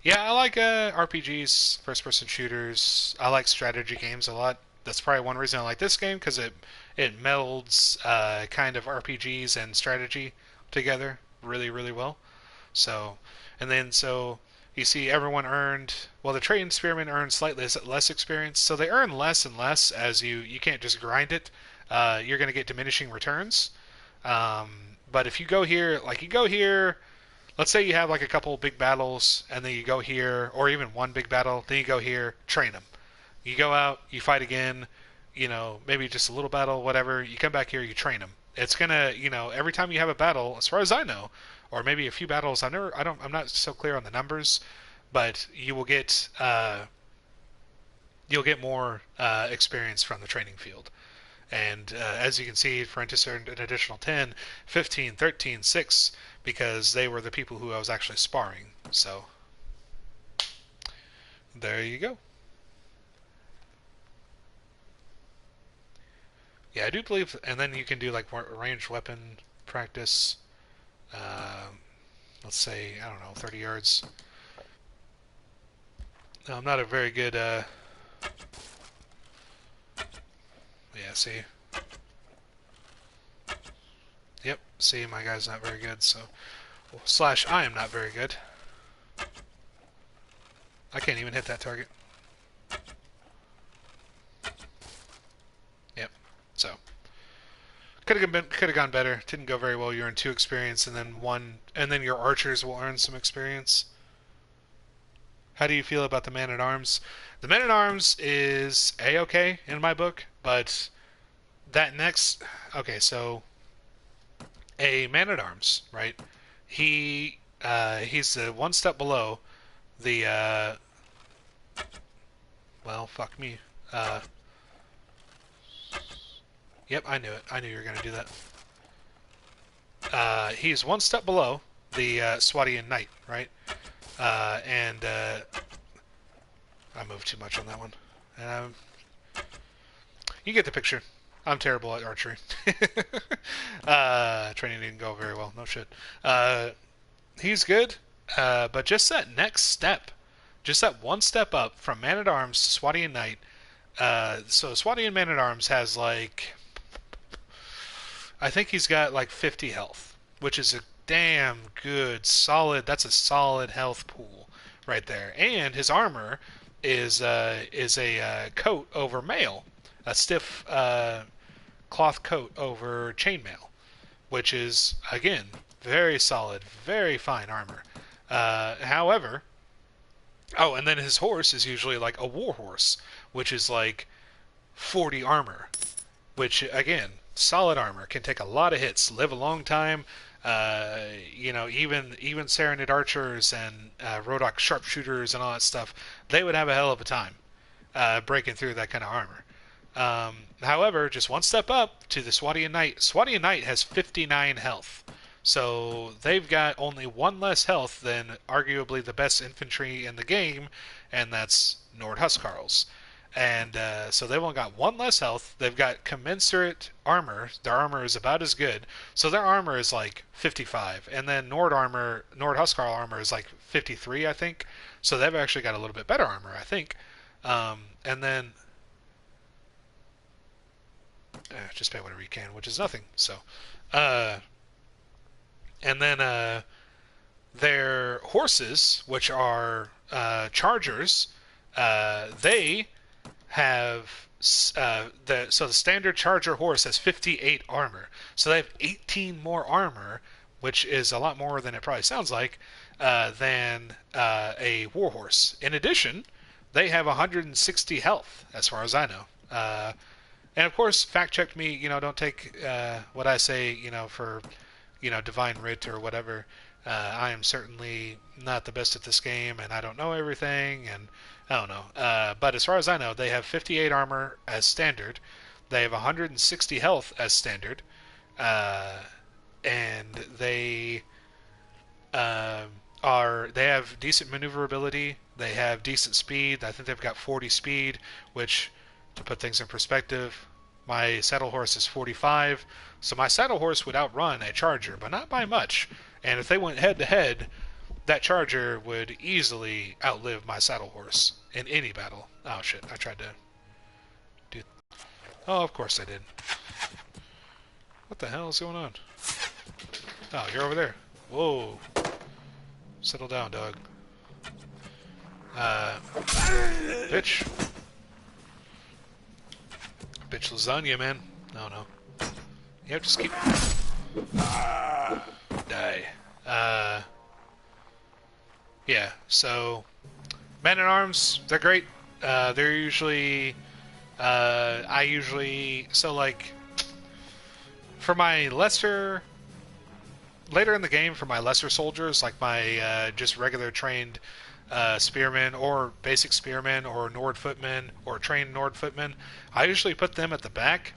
I like RPGs, first-person shooters. I like strategy games a lot. That's probably one reason I like this game, because it melds kind of RPGs and strategy together really, really well. So, and then so you see everyone earned, well, the trade spearmen earn slightly less experience, so they earn less and less as you can't just grind it. You're going to get diminishing returns. But if you go here, let's say you have like a couple big battles, and then you go here, or even one big battle, then you go here, train them. You go out, you fight again, maybe just a little battle, whatever. You come back here, you train them. It's gonna, every time you have a battle, as far as I know, or maybe a few battles. I'm not so clear on the numbers, but you'll get more experience from the training field. And as you can see, Ferentius earned an additional 10, 15, 13, 6, because they were the people who I was actually sparring. So, there you go. Yeah, I do believe, and then you can do like more ranged weapon practice. Let's say, I don't know, 30 yards. No, I'm not a very good, yeah, see. Yep, see, my guy's not very good, so. Slash, I am not very good. I can't even hit that target. Yep, so. Could have gone better. Didn't go very well. You earned 2 experience, and then your archers will earn some experience. How do you feel about the man-at-arms? The man-at-arms is A-okay in my book, but that next... Okay, so a man-at-arms, right? He's the one step below the, well, fuck me. Yep, I knew it. I knew you were going to do that. He's one step below the Swadian Knight, right? And I moved too much on that one. You get the picture. I'm terrible at archery. Training didn't go very well. No shit. He's good, but just that next step, just that one step up from Man-at-Arms to Swadian Knight. So Swadian Man-at-Arms has like... I think he's got like 50 health, which is a damn good, solid... That's a solid health pool right there. And his armor is a coat over mail. A stiff cloth coat over chainmail, which is, again, very solid, very fine armor. However, and then his horse is usually like a war horse, which is like 40 armor, which, again, solid armor, can take a lot of hits, live a long time. Even Serenade archers and Rodok sharpshooters and all that stuff, they would have a hell of a time breaking through that kind of armor. However, just one step up to the Swadian Knight. Swadian Knight has 59 health. So they've got only 1 less health than arguably the best infantry in the game, and that's Nord Huskarls. And so they've only got 1 less health. They've got commensurate armor. Their armor is about as good. So their armor is like 55. And then Nord Huskarl armor is like 53, I think. So they've actually got a little bit better armor, I think. And then... just pay whatever you can, which is nothing. So... and then their horses, which are chargers, they have the standard charger horse has 58 armor, so they have 18 more armor, which is a lot more than it probably sounds like, than a war horse. In addition, they have 160 health, as far as I know. And of course, fact check me. Don't take what I say, for divine writ or whatever. I am certainly not the best at this game, and I don't know everything, and I don't know. But as far as I know, they have 58 armor as standard. They have 160 health as standard. And they they have decent maneuverability. They have decent speed. I think they've got 40 speed, which, to put things in perspective, my saddle horse is 45, so my saddle horse would outrun a charger, but not by much. And if they went head-to-head, that charger would easily outlive my saddle horse in any battle. Oh, shit, I tried to do... Oh, of course I did. What the hell is going on? Oh, you're over there. Whoa. Settle down, dog. Bitch. Bitch lasagna, man. No. Yep, just keep... Die. Yeah, so... Men-at-Arms, they're great. They're usually, so like, for my later in the game, for my lesser soldiers, like my just regular trained spearmen or basic spearmen or Nord footmen or trained Nord footmen, I usually put them at the back,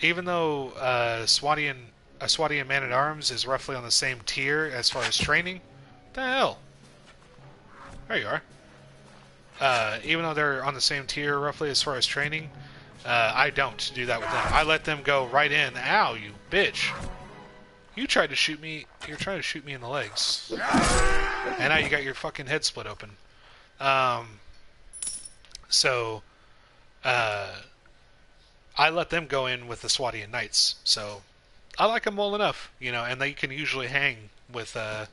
even though a Swadian man at arms is roughly on the same tier as far as training. What the hell? There you are. Even though they're on the same tier roughly as far as training, I don't do that with them. I let them go right in. Ow, you bitch! You tried to shoot me. You're trying to shoot me in the legs, and now you got your fucking head split open. Um, so, I let them go in with the Swadian Knights. So, I like them well enough, you know, and they can usually hang with the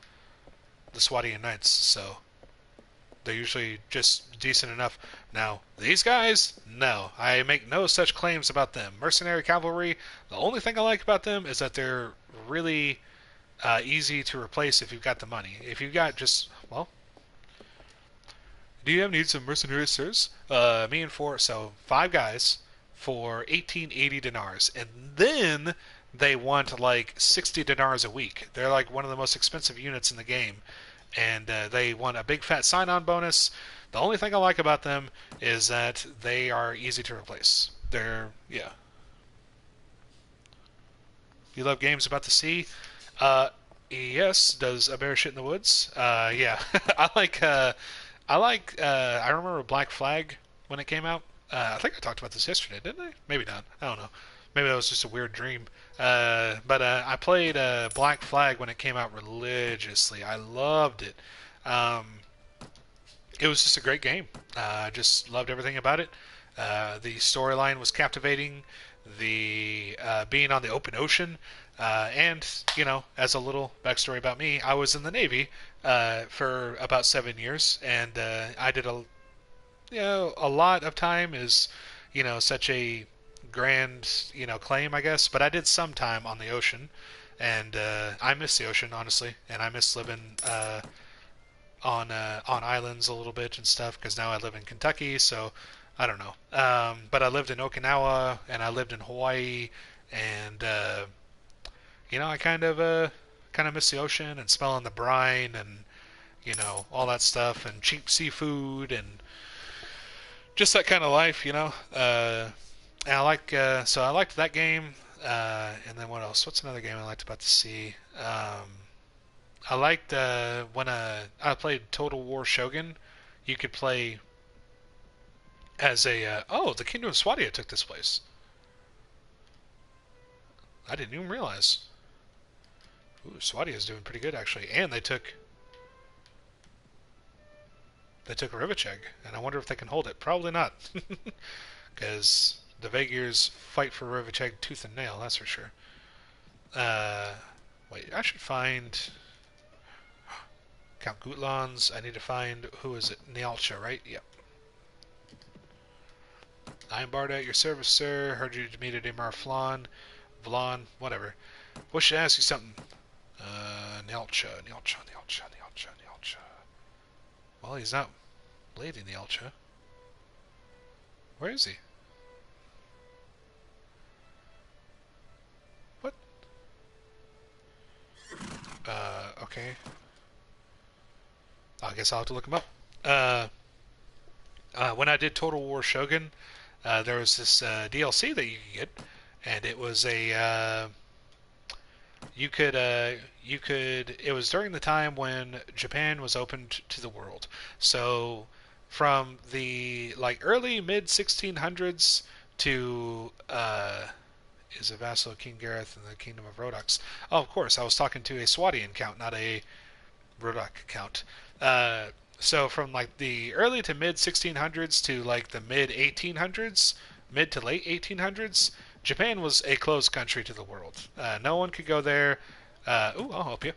Swadian Knights. So, they're usually just decent enough. Now, these guys, no. I make no such claims about them. Mercenary Cavalry, the only thing I like about them is that they're really easy to replace if you've got the money. If you've got just, well, do you have needs of mercenaries, sirs? Me and four, so 5 guys for 1880 dinars. And then they want like 60 dinars a week. They're like one of the most expensive units in the game. And they want a big fat sign-on bonus. The only thing I like about them is that they are easy to replace. They're, yeah. You love games about the sea? Yes. Does a bear shit in the woods? Yeah. I remember Black Flag when it came out. I think I talked about this yesterday, didn't I? Maybe not. I don't know. Maybe that was just a weird dream. But I played Black Flag when it came out religiously. I loved it. It was just a great game. I just loved everything about it. The storyline was captivating. The being on the open ocean, and you know, as a little backstory about me, I was in the Navy for about 7 years, and I did a lot of time is such a grand claim, I guess, but I did some time on the ocean, and I miss the ocean honestly, and I miss living on islands a little bit and stuff because now I live in Kentucky, so I don't know. But I lived in Okinawa and I lived in Hawaii, and I kind of miss the ocean and smelling the brine and all that stuff and cheap seafood and just that kind of life, and I like so I liked that game. And then what else? What's another game I liked about the sea? I liked when I played Total War Shogun. You could play as a the Kingdom of Swadia took this place. I didn't even realize. Ooh, Swadia's doing pretty good actually, and they took Rivacheg, and I wonder if they can hold it. Probably not, because the Vaegirs fight for Rivacheg tooth and nail. That's for sure. Wait, I should find Count Gutlans. I need to find, who is it? Nialcha, right? Yep. I am Barda at your service, sir. Heard you meet at Imar Vlon, whatever. Wish to ask you something. Nialcha. Well, he's not Lady Nialcha. Where is he? What? Okay. I guess I'll have to look him up. When I did Total War Shogun, there was this DLC that you could get, and it was it was during the time when Japan was opened to the world. So from the early mid 1600s to is a vassal of King Gareth in the Kingdom of Rodox. Oh, of course, I was talking to a Swadian count, not a Rodoc count. So from the early to mid 1600s to the mid 1800s, mid to late 1800s, Japan was a closed country to the world. No one could go there. I'll help you.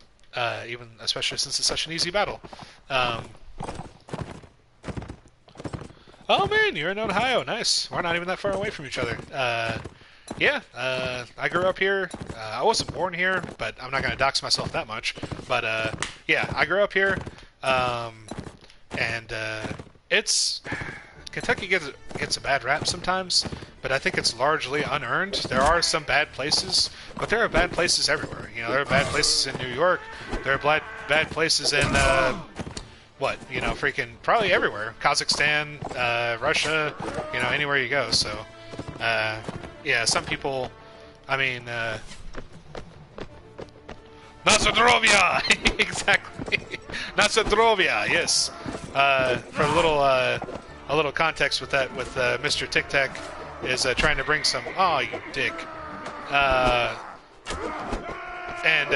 Especially since it's such an easy battle. Oh man, you're in Ohio. Nice. We're not even that far away from each other. I grew up here. I wasn't born here, but I'm not going to dox myself that much. But I grew up here. And it's Kentucky gets a bad rap sometimes, but I think it's largely unearned. There are some bad places, but there are bad places everywhere. You know, there are bad places in New York. There are bad places in freaking probably everywhere. Kazakhstan, Russia, anywhere you go. So, yeah, some people. I mean, Nazadrovia! Exactly. Nazadrovia, yes. For a little context with that, with Mr. Tic Tac is trying to bring some. Oh, you dick. And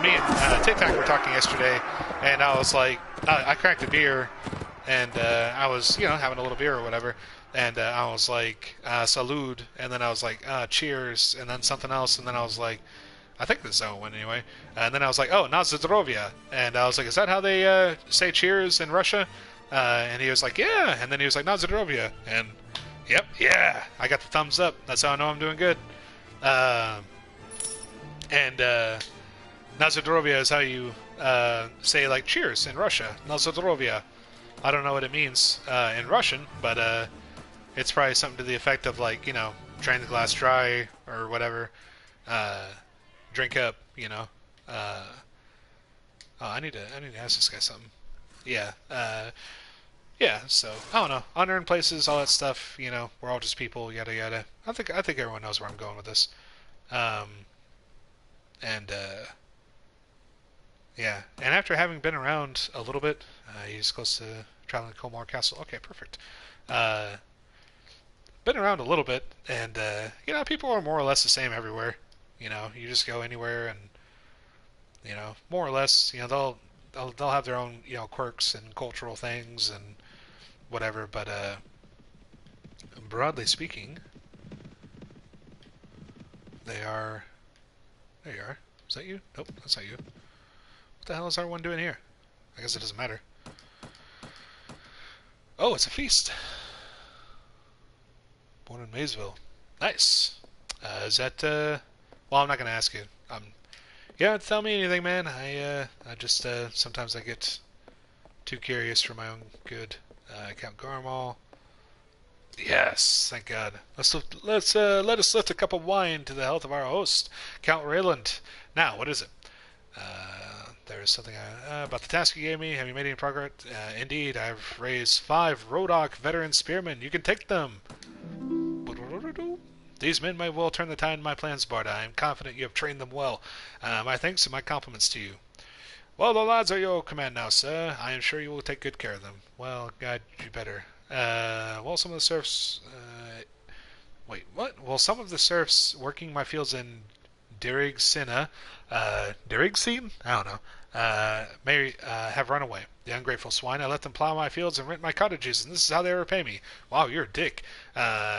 me and Tic Tac were talking yesterday, and I was like, I cracked a beer, and I was, having a little beer or whatever, and I was like, salud, and then I was like, cheers, and then something else, and then I was like, I think this is how it went anyway. And then I was like, oh, Nazadrovia. And I was like, is that how they say cheers in Russia? And he was like, yeah. And then he was like, Nazadrovia. And, yep, yeah. I got the thumbs up. That's how I know I'm doing good. And Nazadrovia is how you say, like, cheers in Russia. Nazadrovia. I don't know what it means in Russian, but it's probably something to the effect of, like, drain the glass dry or whatever. Drink up, oh, I need to ask this guy something. Yeah, yeah. So I don't know, unearned places, all that stuff. We're all just people, yada yada. I think everyone knows where I'm going with this. And yeah, and after having been around a little bit, he's close to traveling to Colmar Castle. Okay, perfect. Been around a little bit, and people are more or less the same everywhere. You just go anywhere, and more or less, they'll have their own quirks and cultural things and whatever. But broadly speaking, they are. There you are. Is that you? Nope, that's not you. What the hell is everyone doing here? I guess it doesn't matter. Oh, it's a feast. Born in Maysville. Nice. Is that? Well, I'm not gonna ask you. Yeah, tell me anything, man. I just sometimes I get too curious for my own good. Count Garmal. Yes, thank God. Let us lift a cup of wine to the health of our host, Count Rayland. Now, what is it? There is something about the task you gave me. Have you made any progress? Indeed, I've raised 5 Rodok veteran spearmen. You can take them. These men may well turn the tide in my plans, Barda. I am confident you have trained them well. My thanks and my compliments to you. Well, the lads are your command now, sir. I am sure you will take good care of them. Well, God, you better. Well, some of the serfs... wait, what? Well, some of the serfs working my fields in Dirigsinna... Dirigsin? I don't know. May have run away. The ungrateful swine. I let them plow my fields and rent my cottages, and this is how they repay me. Wow, you're a dick.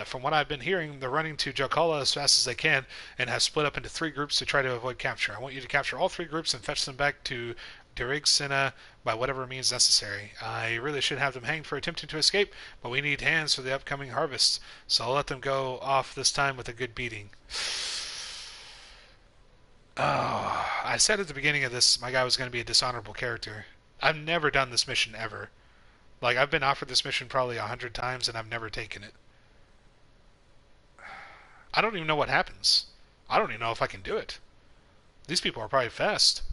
From what I've been hearing, they're running to Jokala as fast as they can and have split up into 3 groups to try to avoid capture. I want you to capture all 3 groups and fetch them back to Dirigsinna by whatever means necessary. I really should have them hanged for attempting to escape, but we need hands for the upcoming harvest, so I'll let them go off this time with a good beating. Oh, I said at the beginning of this, my guy was going to be a dishonorable character. I've never done this mission ever. Like, I've been offered this mission probably 100 times, and I've never taken it. I don't even know what happens. I don't even know if I can do it. These people are probably fast.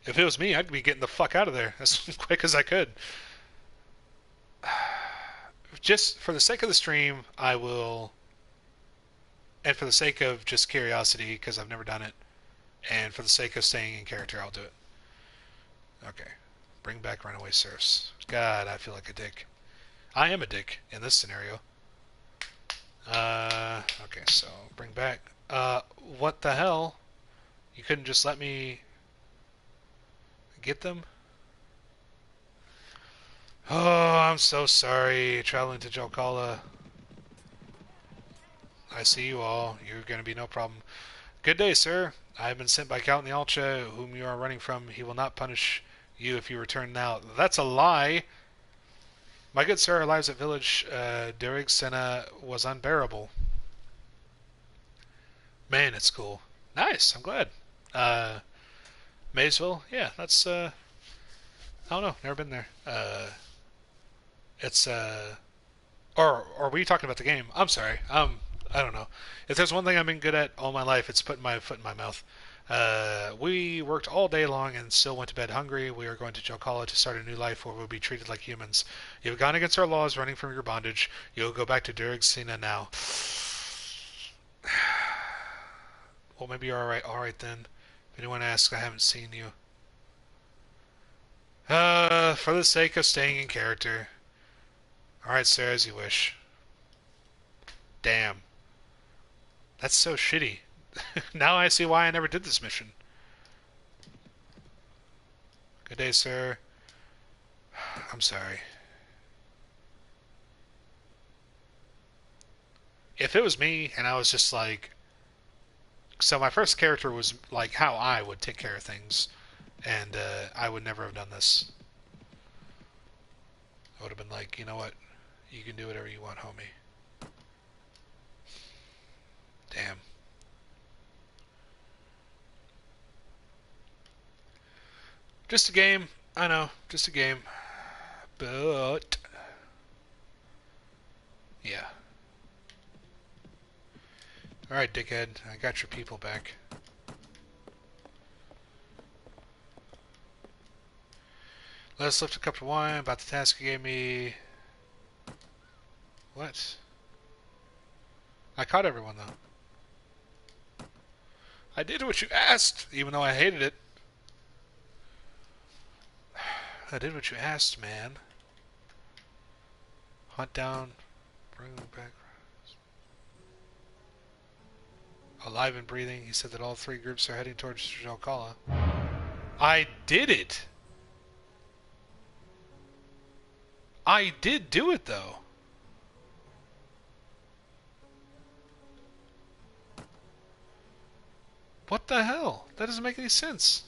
If it was me, I'd be getting the fuck out of there as quick as I could. Just for the sake of the stream, I will... And for the sake of just curiosity, because I've never done it, and for the sake of staying in character, I'll do it. Okay. Bring back runaway serfs. God, I feel like a dick. I am a dick in this scenario. Okay, so bring back... what the hell? You couldn't just let me get them? Oh, I'm so sorry. Traveling to Jokala. I see you all. You're going to be no problem. Good day, sir. I have been sent by Count Nyalcha, whom you are running from. He will not punish you if you return now. That's a lie. My good sir, our lives at village Dirigsinna was unbearable. Man, it's cool. Nice, I'm glad. Maysville? Yeah, that's, I don't know. Never been there. It's or are we talking about the game? I'm sorry. I don't know. If there's one thing I've been good at all my life, it's putting my foot in my mouth. We worked all day long and still went to bed hungry. We are going to Jokala to start a new life where we'll be treated like humans. You have gone against our laws, running from your bondage. You'll go back to Durgsina now. Well, maybe you're alright. Alright then. If anyone asks, I haven't seen you. For the sake of staying in character. Alright, sir, as you wish. Damn. That's so shitty. Now I see why I never did this mission. Good day, sir. I'm sorry. If it was me and I was just like... So my first character was like how I would take care of things. And I would never have done this. I would have been like, you know what? You can do whatever you want, homie. Damn. Just a game. I know. Just a game. But... yeah. Alright, dickhead. I got your people back. Let us lift a cup of wine about the task you gave me. What? I caught everyone, though. I did what you asked, even though I hated it. I did what you asked, man. Hunt down, bring them back. Alive and breathing, he said that all three groups are heading towards Jalkala. I did it! I did do it, though. What the hell? That doesn't make any sense.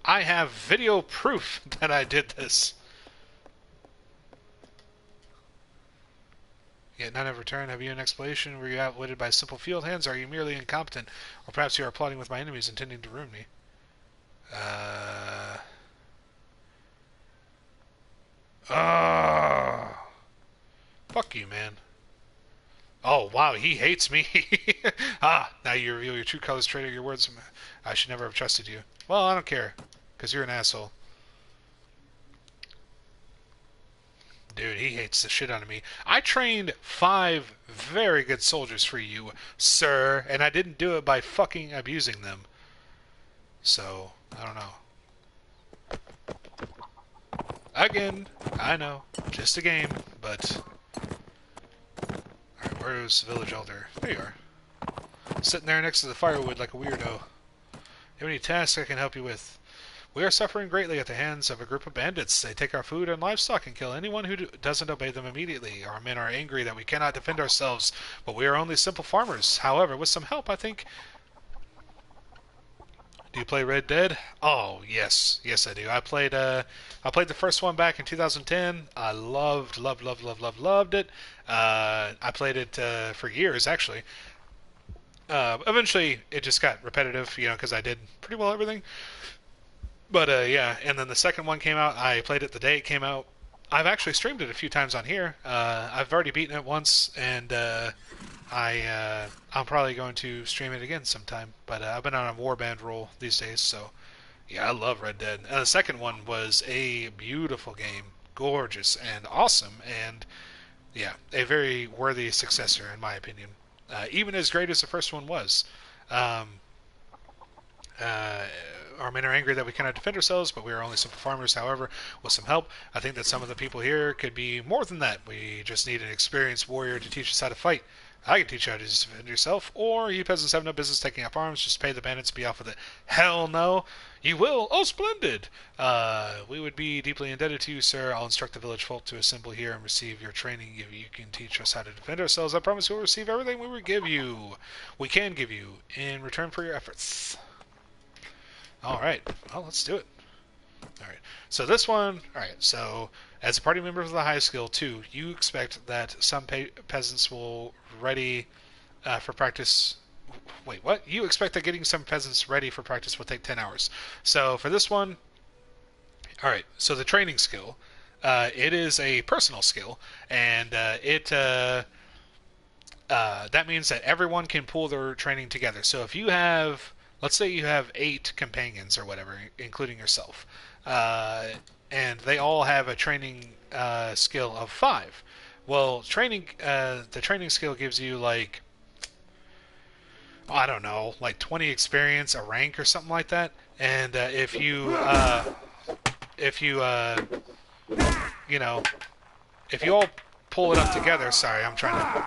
I have video proof that I did this. Yet none have returned. Have you an explanation? Were you outwitted by simple field hands? Are you merely incompetent? Or perhaps you are plotting with my enemies, intending to ruin me? Fuck you, man. Oh, wow, he hates me. Now you reveal your true colors, traitor. Your words. I should never have trusted you. Well, I don't care, because you're an asshole. Dude, he hates the shit out of me. I trained 5 very good soldiers for you, sir, and I didn't do it by fucking abusing them. So, I don't know. Again, I know, just a game, but... Alright, where's Village Elder? There you are. Sitting there next to the firewood like a weirdo. You have any tasks I can help you with? We are suffering greatly at the hands of a group of bandits. They take our food and livestock and kill anyone who doesn't obey them immediately. Our men are angry that we cannot defend ourselves, but we are only simple farmers. However, with some help, I think... Do you play Red Dead? Oh, yes. Yes, I do. I played the first one back in 2010. I loved it. I played it for years, actually. Eventually, it just got repetitive, because I did pretty well everything. But yeah, and then the second one came out. I played it the day it came out. I've actually streamed it a few times on here. I've already beaten it once, and I'm probably going to stream it again sometime. But I've been on a Warband roll these days, so yeah, I love Red Dead. And the second one was a beautiful game, gorgeous and awesome, and yeah, a very worthy successor in my opinion. Even as great as the first one was. Our men are angry that we cannot defend ourselves, but we are only simple farmers. However, with some help, I think that some of the people here could be more than that. We just need an experienced warrior to teach us how to fight. I can teach you how to defend yourself, or you peasants have no business taking up arms. Just pay the bandits to be off with it. Hell no. You will? Oh, splendid. We would be deeply indebted to you, sir. I'll instruct the village folk to assemble here and receive your training. If you can teach us how to defend ourselves, I promise you'll receive everything we will give you. We can give you in return for your efforts. Alright, well, let's do it. Alright, so this one, alright, so as a party member of the high skill 2, you expect that some peasants will ready for practice. Wait, what? You expect that getting some peasants ready for practice will take 10 hours. So for this one, All right, so the training skill, it is a personal skill, and that means that everyone can pool their training together. So if you have, let's say you have 8 companions or whatever, including yourself, uh, and they all have a training skill of 5. Well, the training skill gives you like, I don't know, like 20 experience, a rank or something like that. And if you you know, if you all pull it up together, sorry, I'm trying to.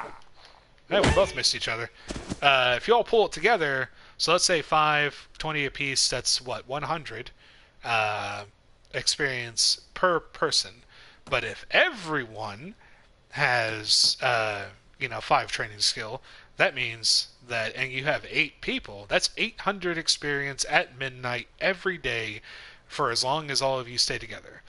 Hey, we both missed each other. If you all pull it together, so let's say 5, 20 apiece, that's what, 100 uh, experience per person. But if everyone has, 5 training skill, that means that, and you have 8 people, that's 800 experience at midnight every day for as long as all of you stay together.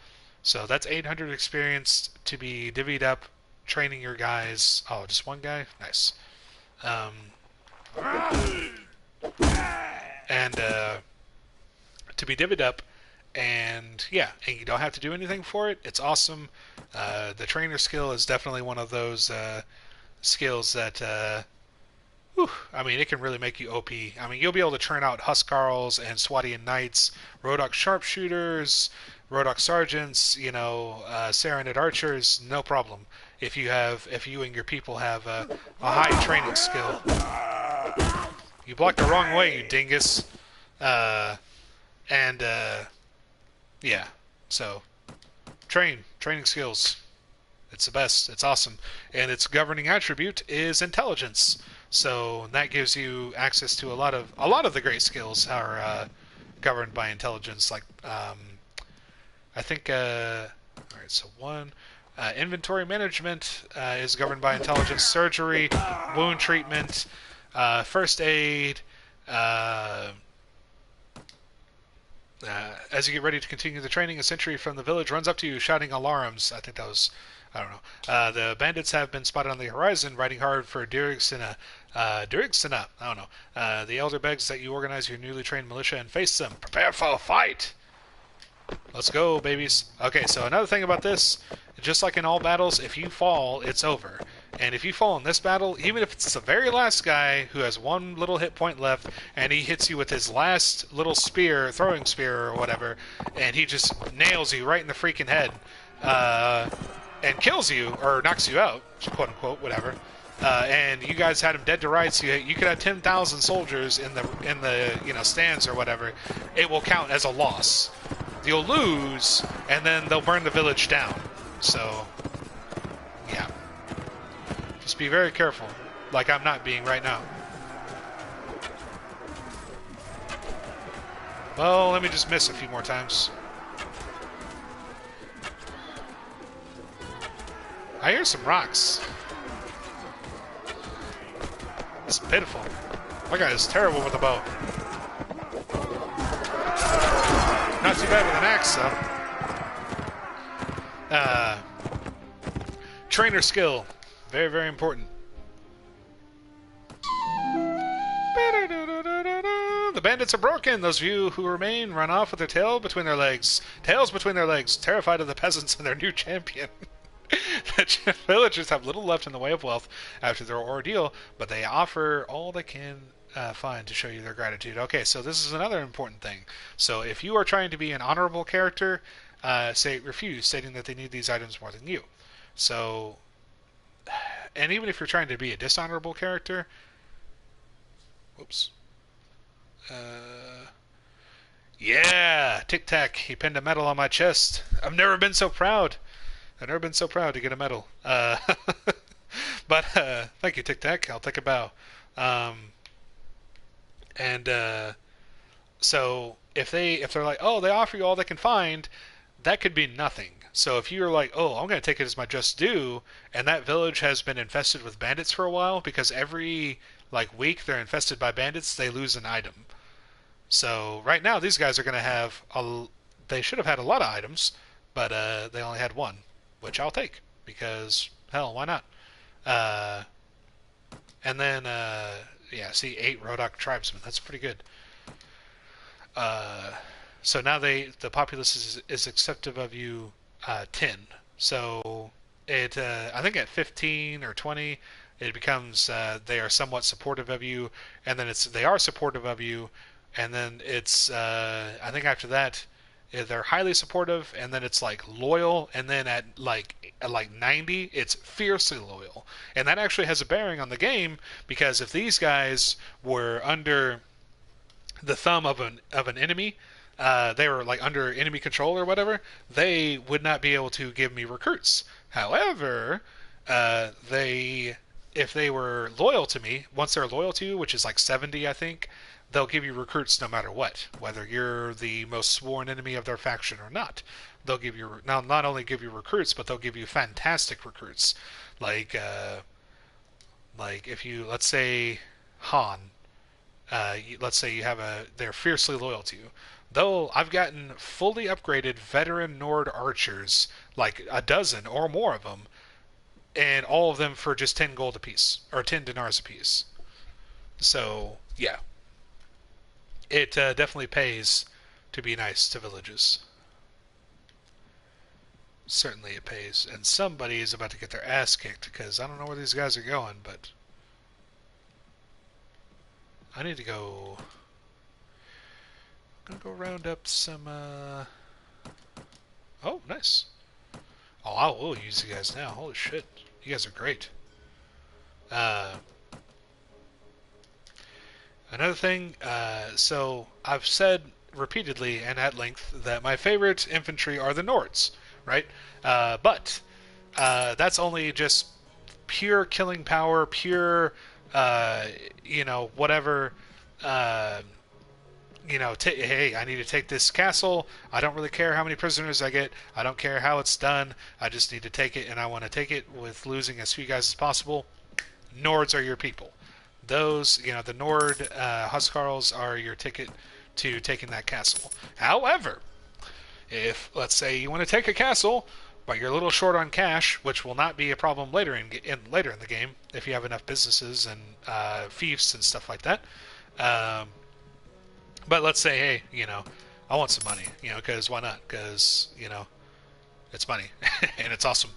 So that's 800 experience to be divvied up, training your guys. Oh, just one guy? Nice. Um, and to be divvied up, and yeah, and you don't have to do anything for it. It's awesome. The trainer skill is definitely one of those skills that, I mean, it can really make you OP. I mean, you'll be able to churn out Huskarls and Swadian Knights, Rodok Sharpshooters, Rodok Sergeants, Saranid Archers, no problem. If you and your people have a high training skill. You blocked the wrong way, you dingus. Uh, and yeah, so training skills. It's the best. It's awesome, and its governing attribute is intelligence. So that gives you access to a lot of the great skills are governed by intelligence. Like I think, all right, so one. Inventory management is governed by intelligence. Surgery, wound treatment, first aid. As you get ready to continue the training, a sentry from the village runs up to you, shouting alarms. I think that was, I don't know. The bandits have been spotted on the horizon, riding hard for Dirixina. Dirixina, I don't know. The elder begs that you organize your newly trained militia and face them. Prepare for a fight! Let's go, babies. Okay, so another thing about this, just like in all battles, if you fall, it's over. And if you fall in this battle, even if it's the very last guy who has one little hit point left, and he hits you with his last little spear, throwing spear or whatever, and he just nails you right in the freaking head, and kills you, or knocks you out, quote unquote, whatever, and you guys had him dead to rights, you could have 10,000 soldiers in the stands or whatever, it will count as a loss. You'll lose, and then they'll burn the village down. So, yeah. Just be very careful, like I'm not being right now. Well, let me just miss a few more times. I hear some rocks. It's pitiful. My guy is terrible with a bow. Not too bad with an axe, though. Trainer skill. Very, very important. The bandits are broken. Those of you who remain run off with their tails between their legs, terrified of the peasants and their new champion. The villagers have little left in the way of wealth after their ordeal, but they offer all they can find to show you their gratitude. Okay, so this is another important thing. So if you are trying to be an honorable character, say refuse, stating that they need these items more than you. So, and even if you're trying to be a dishonorable character, whoops. Yeah, Tic Tac, he pinned a medal on my chest. I've never been so proud. I've never been so proud to get a medal. But thank you, Tic Tac. I'll take a bow. So if they're like, oh, they offer you all they can find, that could be nothing. So if you're like, oh, I'm going to take it as my just due, and that village has been infested with bandits for a while, because every week they're infested by bandits, they lose an item. So right now these guys are going to have they should have had a lot of items, but they only had one, which I'll take because hell, why not? And then yeah, see 8 Rodok tribesmen. That's pretty good. So now the populace is acceptive of you 10. So it I think at 15 or 20 it becomes they are somewhat supportive of you, and then it's they are supportive of you, and then it's I think after that they're highly supportive, and then it's like loyal, and then at like 90 it's fiercely loyal, and that actually has a bearing on the game because if these guys were under the thumb of an enemy, they were like under enemy control or whatever, they would not be able to give me recruits. However, they if they were loyal to me, once they're loyal to you, which is like 70, I think, they'll give you recruits no matter what, whether you're the most sworn enemy of their faction or not. They'll give you now not only give you recruits, but they'll give you fantastic recruits, like like if you let's say Han let's say you have they're fiercely loyal to you. Though I've gotten fully upgraded veteran Nord archers, like a dozen or more of them, and all of them for just 10 gold apiece, or 10 dinars apiece. So, yeah. It definitely pays to be nice to villages. Certainly it pays. And somebody is about to get their ass kicked, because I don't know where these guys are going, but I need to go. I'm gonna go round up some. Oh, nice. Oh, I will use you guys now. Holy shit, you guys are great. Uh, Another thing. So I've said repeatedly and at length that my favorite infantry are the Nords, right? But that's only just pure killing power, pure, whatever. Uh, hey, I need to take this castle. I don't really care how many prisoners I get. I don't care how it's done. I just need to take it, and I want to take it with losing as few guys as possible. Nords are your people. Those, the Nord Huskarls are your ticket to taking that castle. However, if, let's say, you want to take a castle, but you're a little short on cash, which will not be a problem later in the game if you have enough businesses and fiefs and stuff like that. But let's say, hey, I want some money, because why not? Because, it's money and it's awesome.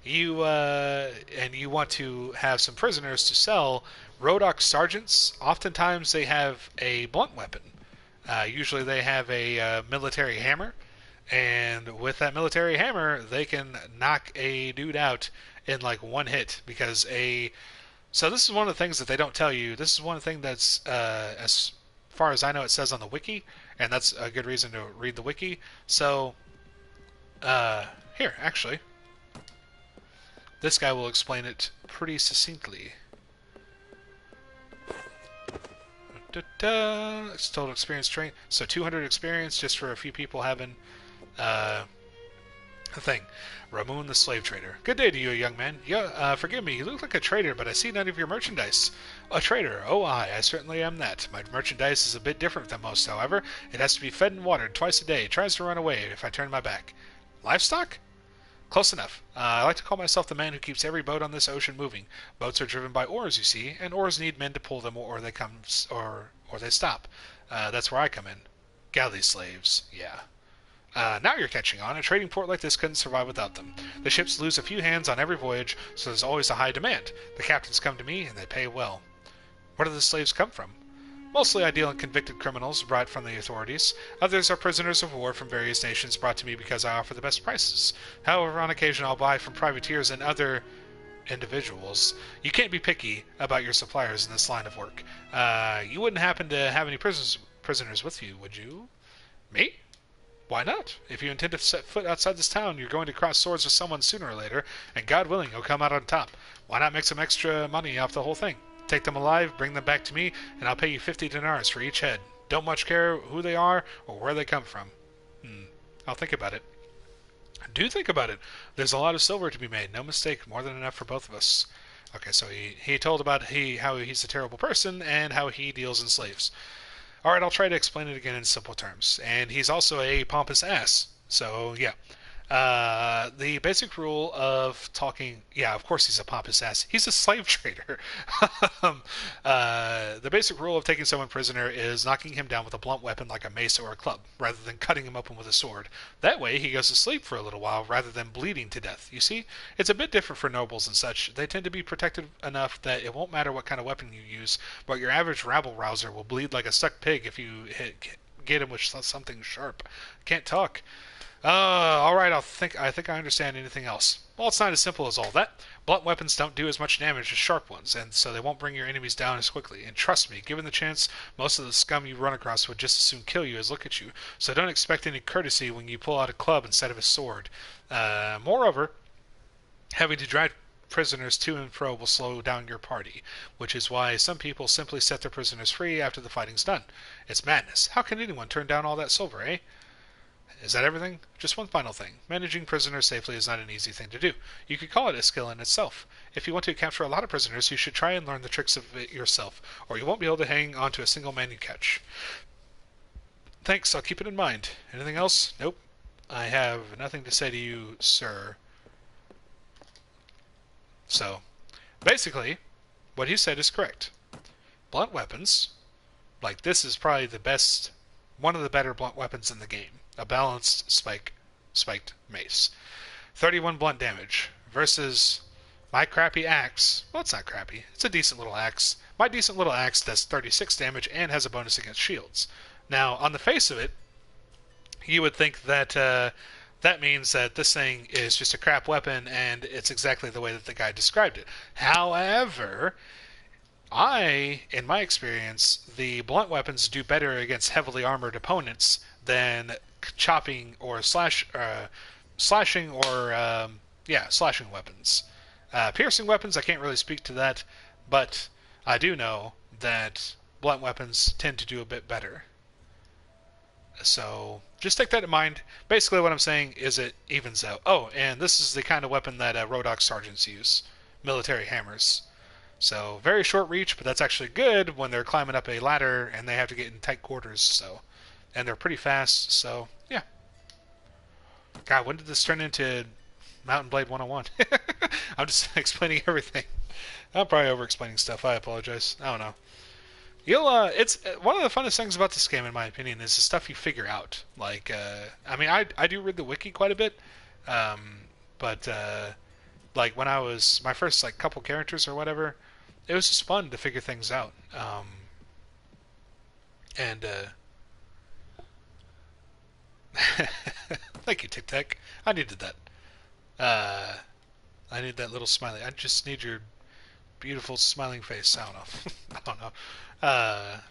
You want to have some prisoners to sell. Rodok sergeants, oftentimes they have a blunt weapon. Usually they have a military hammer, and with that military hammer, they can knock a dude out in like one hit because So this is one of the things that they don't tell you. This is one thing that's as far as I know, it says on the wiki, and that's a good reason to read the wiki. So, here, actually, this guy will explain it pretty succinctly. It's total experience train. So 200 experience just for a few people having a thing. Ramon the slave trader. Good day to you, young man. Forgive me, you look like a trader, but I see none of your merchandise. A trader? Oh, I certainly am that. My merchandise is a bit different than most, however. It has to be fed and watered twice a day. It tries to run away if I turn my back. Livestock? Close enough. I like to call myself the man who keeps every boat on this ocean moving. Boats are driven by oars, you see, and oars need men to pull them, or they stop. That's where I come in. Galley slaves. Yeah. Now you're catching on. A trading port like this couldn't survive without them. The ships lose a few hands on every voyage, so there's always a high demand. The captains come to me, and they pay well. Where do the slaves come from? Mostly ideal and convicted criminals brought from the authorities. Others are prisoners of war from various nations brought to me because I offer the best prices. However, on occasion I'll buy from privateers and other individuals. You can't be picky about your suppliers in this line of work. You wouldn't happen to have any prisoners with you, would you? Me? Why not? If you intend to set foot outside this town, you're going to cross swords with someone sooner or later, and God willing, you'll come out on top. Why not make some extra money off the whole thing? Take them alive, bring them back to me, and I'll pay you 50 dinars for each head. Don't much care who they are or where they come from. I'll think about it. Do think about it. There's a lot of silver to be made. No mistake, more than enough for both of us. Okay, so he told about how he's a terrible person and how he deals in slaves. Alright, I'll try to explain it again in simple terms. And he's also a pompous ass. So, yeah. The basic rule of talking, yeah, of course he's a pompous ass. He's a slave trader. um, the basic rule of taking someone prisoner is knocking him down with a blunt weapon like a mace or a club, rather than cutting him open with a sword. That way he goes to sleep for a little while rather than bleeding to death. You see, it's a bit different for nobles and such. They tend to be protected enough that it won't matter what kind of weapon you use, but your average rabble rouser will bleed like a stuck pig if you get him with something sharp. Can't talk. All right. I think I understand anything else. Well, it's not as simple as all that. Blunt weapons don't do as much damage as sharp ones, and so they won't bring your enemies down as quickly. And trust me, given the chance, most of the scum you run across would just as soon kill you as look at you. So don't expect any courtesy when you pull out a club instead of a sword. Moreover, having to drive prisoners to and fro will slow down your party, which is why some people simply set their prisoners free after the fighting's done. It's madness. How can anyone turn down all that silver, eh? Is that everything? Just one final thing. Managing prisoners safely is not an easy thing to do. You could call it a skill in itself. If you want to capture a lot of prisoners, you should try and learn the tricks of it yourself, or you won't be able to hang on to a single man you catch. Thanks, I'll keep it in mind. Anything else? Nope. I have nothing to say to you, sir. So, basically, what he said is correct. Blunt weapons, like this is probably the best, one of the better blunt weapons in the game. A balanced spiked mace. 31 blunt damage versus my crappy axe. Well, it's not crappy. It's a decent little axe. My decent little axe does 36 damage and has a bonus against shields. Now, on the face of it, you would think that that means that this thing is just a crap weapon and it's exactly the way that the guy described it. However, in my experience, the blunt weapons do better against heavily armored opponents than chopping or slashing or slashing weapons. Piercing weapons, I can't really speak to that, but I do know that blunt weapons tend to do a bit better. So just take that in mind. Basically, what I'm saying is it evens out. Oh, and this is the kind of weapon that Rhodoc sergeants use, military hammers. So very short reach, but that's actually good when they're climbing up a ladder and they have to get in tight quarters. So, and they're pretty fast. So yeah. God, when did this turn into Mountain Blade 101? I'm just explaining everything. I'm probably over-explaining stuff. I apologize. I don't know. It's one of the funnest things about this game, in my opinion, is the stuff you figure out. Like, I mean, I do read the wiki quite a bit, but like when I was my first like couple characters or whatever, it was just fun to figure things out. And thank you, Tic Tac. I needed that. I need that little smiley. I just need your beautiful smiling face. I don't know. I don't know.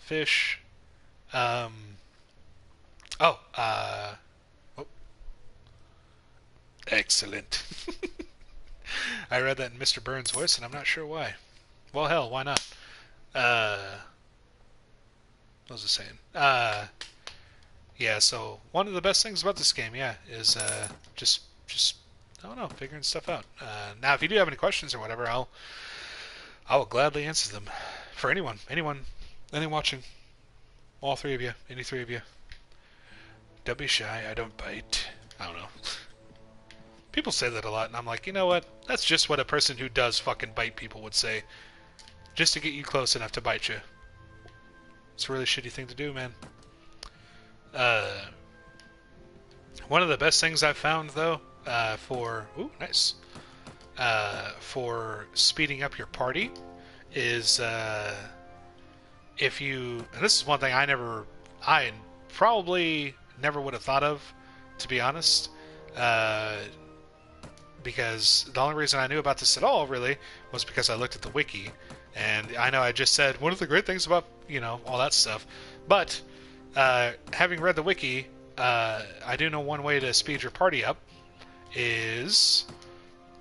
Fish. Oh, oh. Excellent. I read that in Mr. Burns' voice, and I'm not sure why. Well, hell, why not? What was I saying? Yeah, so one of the best things about this game, yeah, is just I don't know, figuring stuff out. Now, if you do have any questions or whatever, I will gladly answer them for anyone watching, all three of you, any three of you. Don't be shy. I don't bite. I don't know. People say that a lot, and I'm like, you know what? That's just what a person who does fucking bite people would say, just to get you close enough to bite you. It's a really shitty thing to do, man. One of the best things I've found, though, for speeding up your party is if you, and this is one thing I probably never would have thought of, to be honest, because the only reason I knew about this at all, really, was because I looked at the wiki, and I know I just said one of the great things about, all that stuff, but having read the wiki, I do know one way to speed your party up is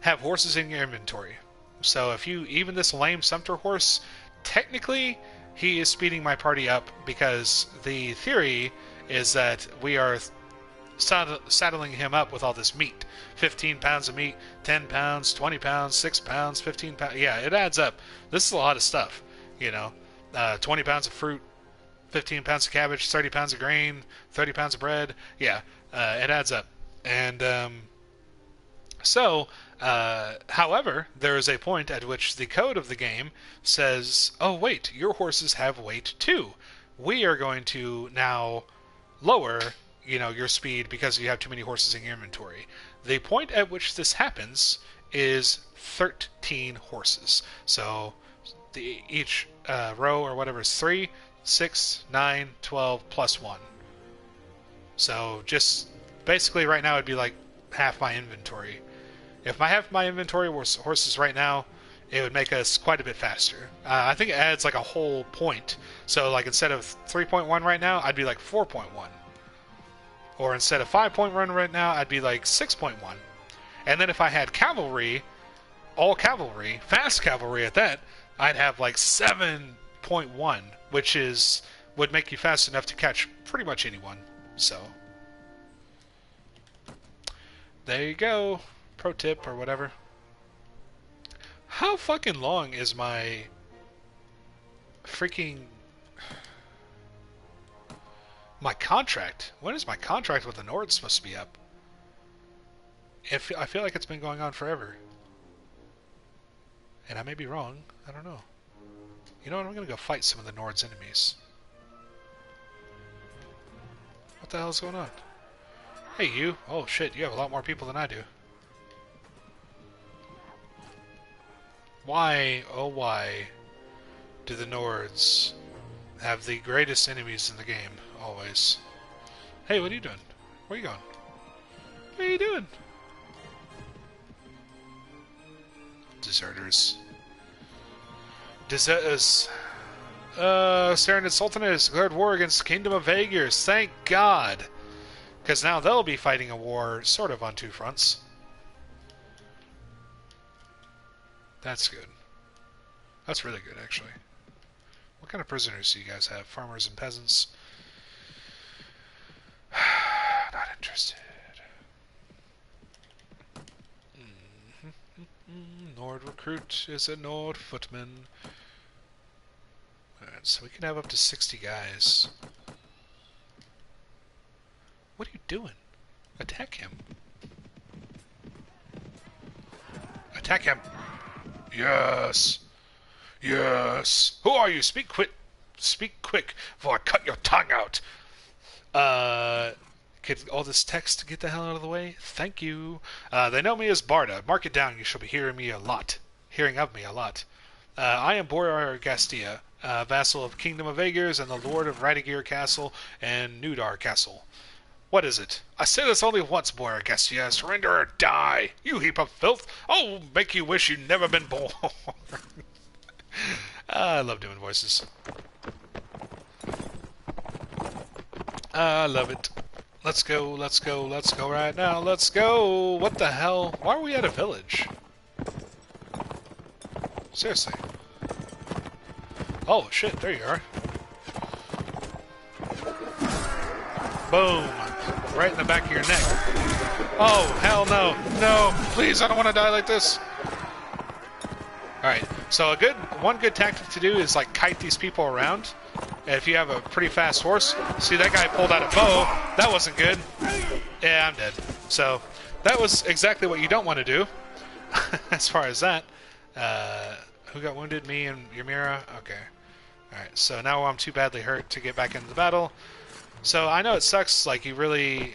have horses in your inventory. So if you, even this lame Sumpter horse, technically he is speeding my party up because the theory is that we are saddling him up with all this meat. 15 pounds of meat, 10 pounds, 20 pounds, 6 pounds, 15 pounds. Yeah, it adds up. This is a lot of stuff, 20 pounds of fruit, 15 pounds of cabbage, 30 pounds of grain, 30 pounds of bread. Yeah, it adds up. And So, however, there is a point at which the code of the game says, oh, wait, your horses have weight too. We are going to now lower, your speed because you have too many horses in your inventory. The point at which this happens is 13 horses. So, each row or whatever is 3, 6, 9, 12, plus 1. So, just basically right now it'd be like half my inventory. If I have my inventory was horses right now, it would make us quite a bit faster. I think it adds like a whole point. So like instead of 3.1 right now, I'd be like 4.1. Or instead of 5.1 right now, I'd be like 6.1. And then if I had cavalry, all cavalry, fast cavalry at that, I'd have like 7.1, which would make you fast enough to catch pretty much anyone. So there you go. Pro tip or whatever. How fucking long is my freaking contract? When is my contract with the Nord supposed to be up? I feel like it's been going on forever. And I may be wrong. I don't know. You know what? I'm gonna go fight some of the Nord's enemies. What the hell is going on? Hey, you. Oh, shit. You have a lot more people than I do. Why, oh why, do the Nords have the greatest enemies in the game, always? Hey, what are you doing? Where are you going? What are you doing? Deserters. Serenid Sultanate has declared war against the Kingdom of Vaegirs. Thank God! Because now they'll be fighting a war sort of on two fronts. That's good. That's really good, actually. What kind of prisoners do you guys have? Farmers and peasants? Not interested. Nord recruit is a Nord footman. Alright, so we can have up to 60 guys. What are you doing? Attack him. Attack him. Yes. Yes. Who are you? Speak quick. Speak quick, before I cut your tongue out. Get all this text, get the hell out of the way. Thank you. They know me as Barda. Mark it down. You shall be hearing of me a lot. I am Borar Gastia, vassal of Kingdom of Vaegirs and the Lord of Radagir Castle and Nudar Castle. What is it? I say this only once, Borar Gastia. Surrender or die, you heap of filth. I'll make you wish you'd never been born. I love doing voices. I love it. Let's go, let's go, let's go right now, let's go! What the hell? Why are we at a village? Seriously. Oh, shit, there you are. Boom! Right in the back of your neck. Oh, hell no. No, please, I don't want to die like this. Alright, so one good tactic to do is, like, kite these people around. And if you have a pretty fast horse, see that guy pulled out a bow, that wasn't good. Yeah, I'm dead. So, that was exactly what you don't want to do, as far as that. Who got wounded? Me and Ymira? Okay. Alright, so now I'm too badly hurt to get back into the battle. So, I know it sucks, like, you really,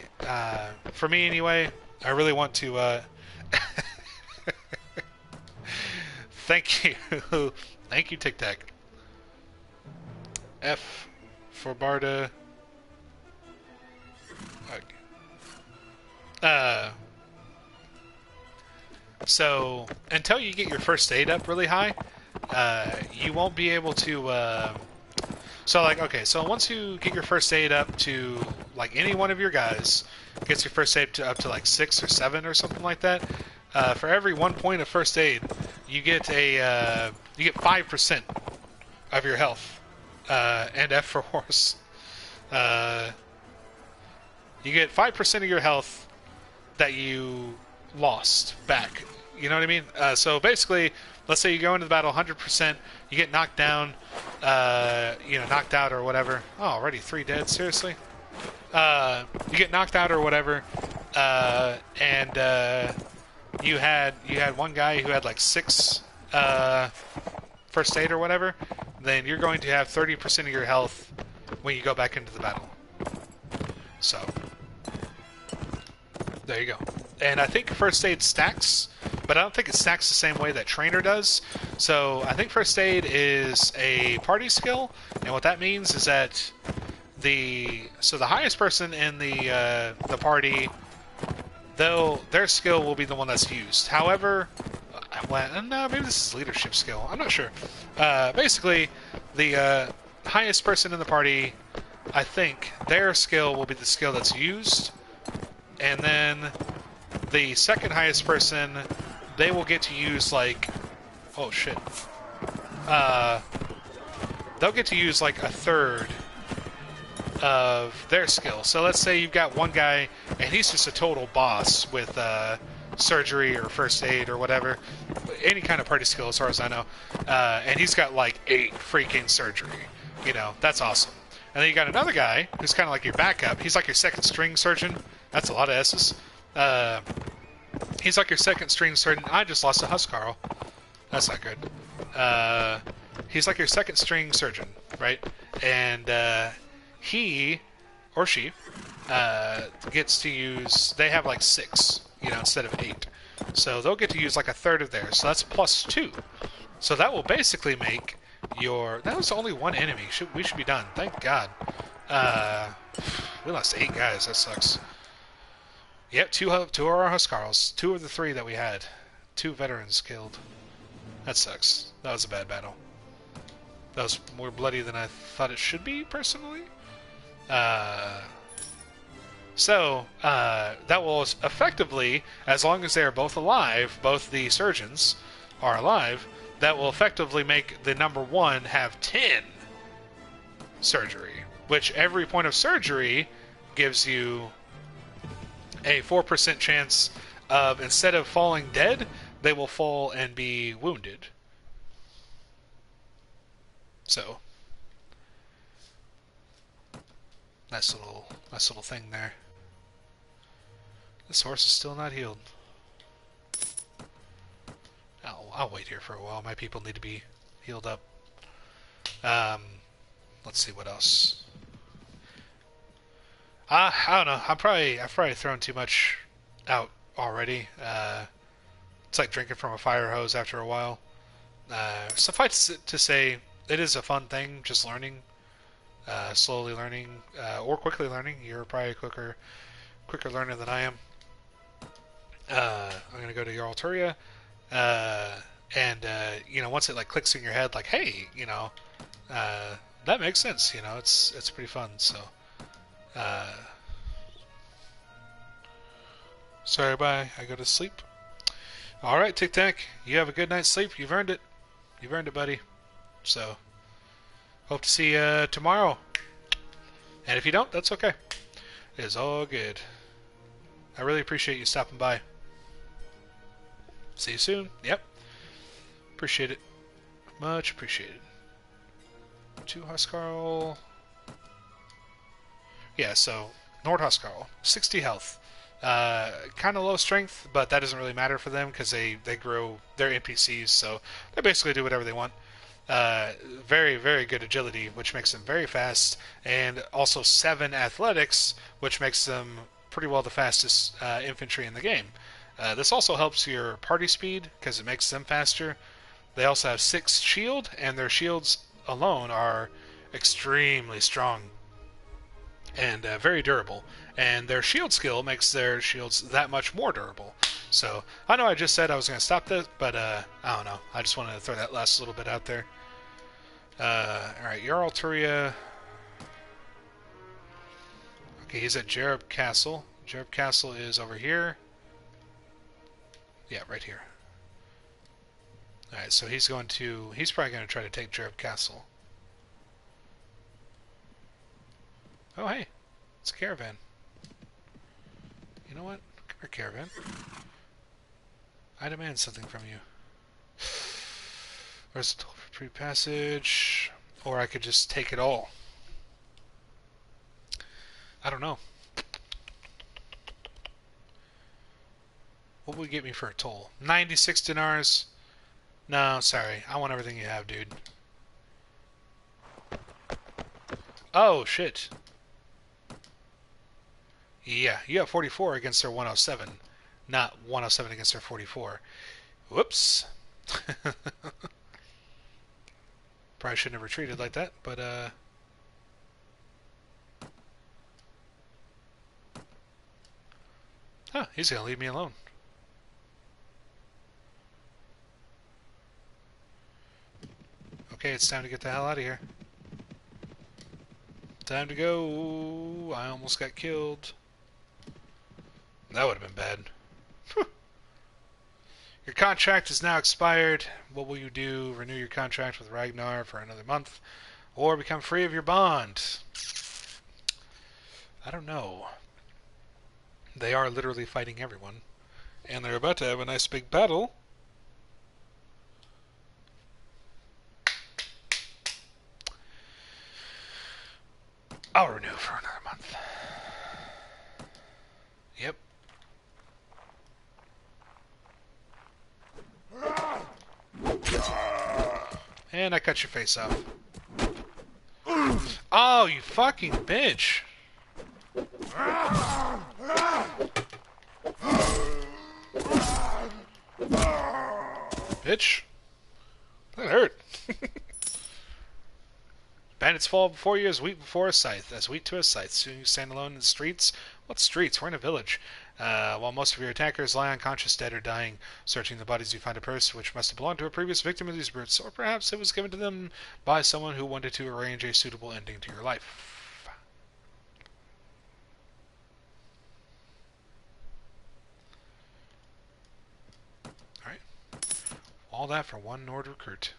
for me anyway, I really want to, Thank you. Thank you, Tic Tac. F for Barda. Okay. So, until you get your first aid up really high, you won't be able to, so like, okay, so once you get your first aid up to, like, any one of your guys gets your first aid up to like 6 or 7 or something like that, for every 1 point of first aid, you get 5% of your health. And F for horse. You get 5% of your health that you lost back. You know what I mean? So basically, let's say you go into the battle 100%, you get knocked down, knocked out or whatever. Oh, already 3 dead? Seriously? You get knocked out or whatever, and you had one guy who had like 6 uh, first aid or whatever, then you're going to have 30% of your health when you go back into the battle. So there you go. And I think first aid stacks, but I don't think it stacks the same way that trainer does. So I think first aid is a party skill, and what that means is that the highest person in the party, their skill will be the one that's used. However, well, no, maybe this is leadership skill. I'm not sure. Basically, the highest person in the party, I think their skill will be the skill that's used, and then the second highest person, they will get to use like, oh shit, they'll get to use like a third of their skill. So let's say you've got one guy and he's just a total boss with surgery or first aid or whatever, any kind of party skill as far as I know, and he's got like 8 freaking surgery. You know, that's awesome. And then you got another guy who's kind of like your backup. He's like your second string surgeon. That's a lot of S's. He's like your second string surgeon. I just lost a Huskarl. That's not good. He's like your second string surgeon, right? And he or she gets to use. They have like 6, instead of 8. So they'll get to use like a third of theirs. So that's +2. So that will basically make your. That was only one enemy. We should be done. Thank God. We lost 8 guys. That sucks. Yep, two of our Huskarls. 2 of the 3 that we had. 2 veterans killed. That sucks. That was a bad battle. That was more bloody than I thought it should be, personally. So that will effectively, as long as they are both alive, both the surgeons are alive, that will effectively make the number 1 have 10 surgery, which every point of surgery gives you a 4% chance of, instead of falling dead, they will fall and be wounded. So nice little thing there. This horse is still not healed. I'll wait here for a while. My people need to be healed up. Let's see what else. I don't know. I've probably thrown too much out already. It's like drinking from a fire hose after a while. Suffice to say, it is a fun thing, just learning, slowly learning, or quickly learning. You're probably a quicker learner than I am. I'm gonna go to Jarl Turia, and once it like clicks in your head, like, hey, that makes sense. It's pretty fun. So, sorry, bye. I go to sleep. All right, Tic Tac. You have a good night's sleep. You've earned it. You've earned it, buddy. So, hope to see you tomorrow. And if you don't, that's okay. It is all good. I really appreciate you stopping by. See you soon. Yep. Appreciate it. Much appreciated. 2 Huskarl. Yeah, so Nord Huskarl, 60 health. Kind of low strength, but that doesn't really matter for them because they grow. They're NPCs, so they basically do whatever they want. Very, very good agility, which makes them very fast, and also 7 athletics, which makes them pretty well the fastest infantry in the game. This also helps your party speed because it makes them faster. They also have 6 shield, and their shields alone are extremely strong and very durable. And their shield skill makes their shields that much more durable. So, I know I just said I was going to stop this, but I don't know. I just wanted to throw that last little bit out there. Alright, Jarl Turia. Okay, he's at Jereb Castle. Jereb Castle is over here. Yeah, right here. Alright, so he's probably going to try to take Jereb Castle. Oh, hey. It's a caravan. You know what? Come here, caravan. I demand something from you. There's a toll for free passage. Or I could just take it all. I don't know. What will you get me for a toll? 96 dinars? No, sorry. I want everything you have, dude. Oh, shit. Yeah, you have 44 against their 107. Not 107 against their 44. Whoops. Probably shouldn't have retreated like that, but, Huh, he's gonna leave me alone. Okay, it's time to get the hell out of here. Time to go. I almost got killed. That would have been bad. Your contract is now expired. What will you do? Renew your contract with Ragnar for another month, or become free of your bond? I don't know. They are literally fighting everyone, and they're about to have a nice big battle. I'll renew for another month. Yep. And I cut your face off. Oh, you fucking bitch. Bitch. That hurt. Bandits fall before you as wheat before a scythe, as wheat to a scythe. Soon you stand alone in the streets. What streets? We're in a village. While most of your attackers lie unconscious, dead, or dying. Searching the bodies, you find a purse which must have belonged to a previous victim of these brutes, or perhaps it was given to them by someone who wanted to arrange a suitable ending to your life. Alright. All that for one Nord recruit.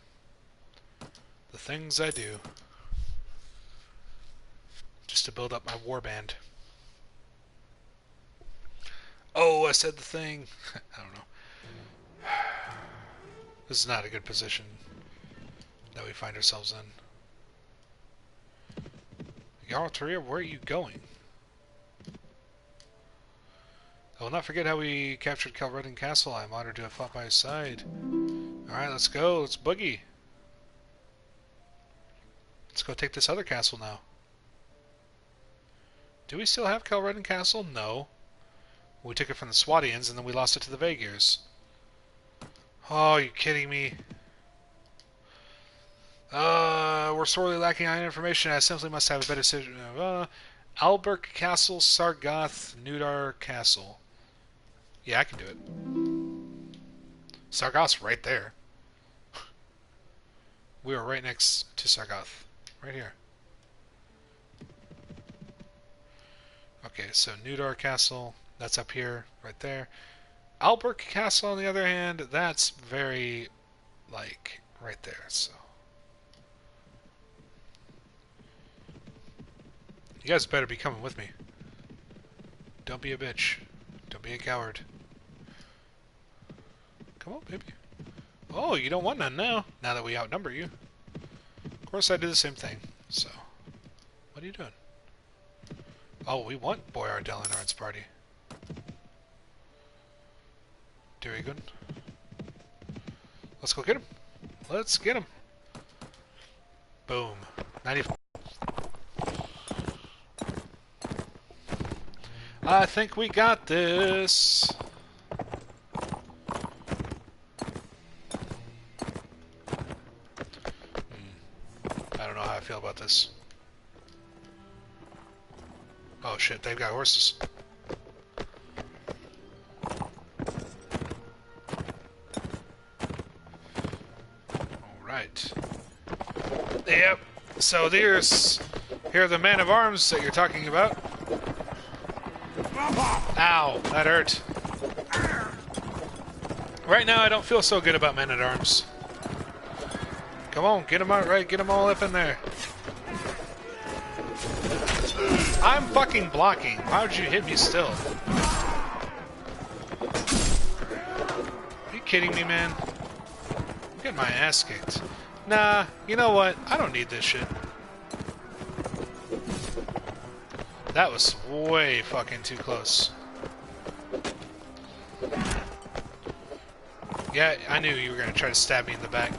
The things I do. Just to build up my warband. Oh, I said the thing. I don't know. This is not a good position that we find ourselves in. Jarl Tyria, where are you going? I will not forget how we captured Calredden Castle. I am honored to have fought by his side. Alright, let's go. Let's boogie. Let's go take this other castle now. Do we still have Calredden Castle? No. We took it from the Swadians and then we lost it to the Vaegirs. Oh, are you kidding me? We're sorely lacking on information. I simply must have a better decision. Alberk Castle, Sargoth, Nudar Castle. Yeah, I can do it. Sargoth's right there. We are right next to Sargoth. Right here. Okay, so Nudar Castle, that's up here, right there. Alberk Castle, on the other hand, that's very, like, right there, so. You guys better be coming with me. Don't be a bitch. Don't be a coward. Come on, baby. Oh, you don't want none now, now that we outnumber you. Of course I do the same thing, so. What are you doing? Oh, we want Boyar Delinard's party. Durigun. Let's go get him. Let's get him. Boom. 95. I think we got this. I don't know how I feel about this. Oh shit, they've got horses. Alright. Yep. So here are the men of arms that you're talking about. Ow, that hurt. Right now I don't feel so good about men at arms. Come on, get them out right, get them all up in there. I'm fucking blocking. Why would you hit me still? Are you kidding me, man? I'm getting my ass kicked. Nah, you know what? I don't need this shit. That was way fucking too close. Yeah, I knew you were going to try to stab me in the back.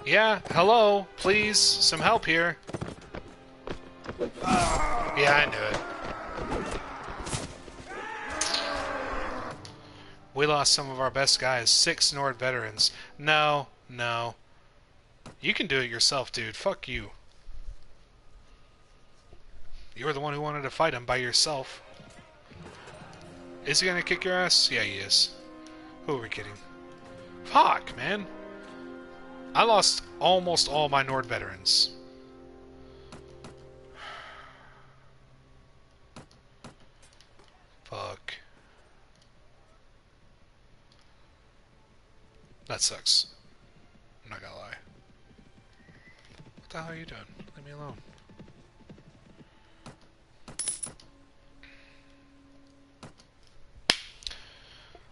Yeah, hello, please, some help here. Yeah, I knew it. We lost some of our best guys, 6 Nord veterans. No, no. You can do it yourself, dude. Fuck you. You were the one who wanted to fight him by yourself. Is he gonna kick your ass? Yeah, he is. Who are we kidding? Fuck, man. I lost almost all my Nord veterans. Fuck. That sucks. I'm not gonna lie. What the hell are you doing? Leave me alone.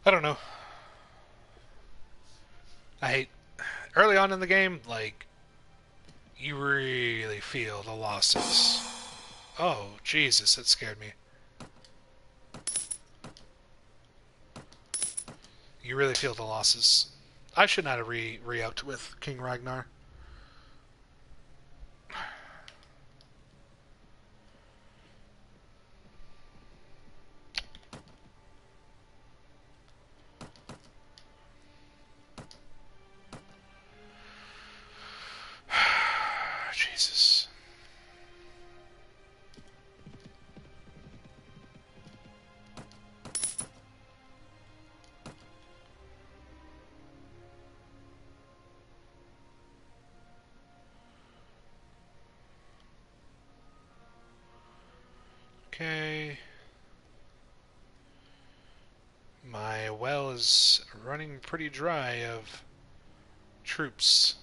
I don't know. I hate... Early on in the game, like, you really feel the losses. Oh, Jesus, that scared me. You really feel the losses. I should not have re-upped with King Ragnar. Jesus. Okay. My well is running pretty dry of troops.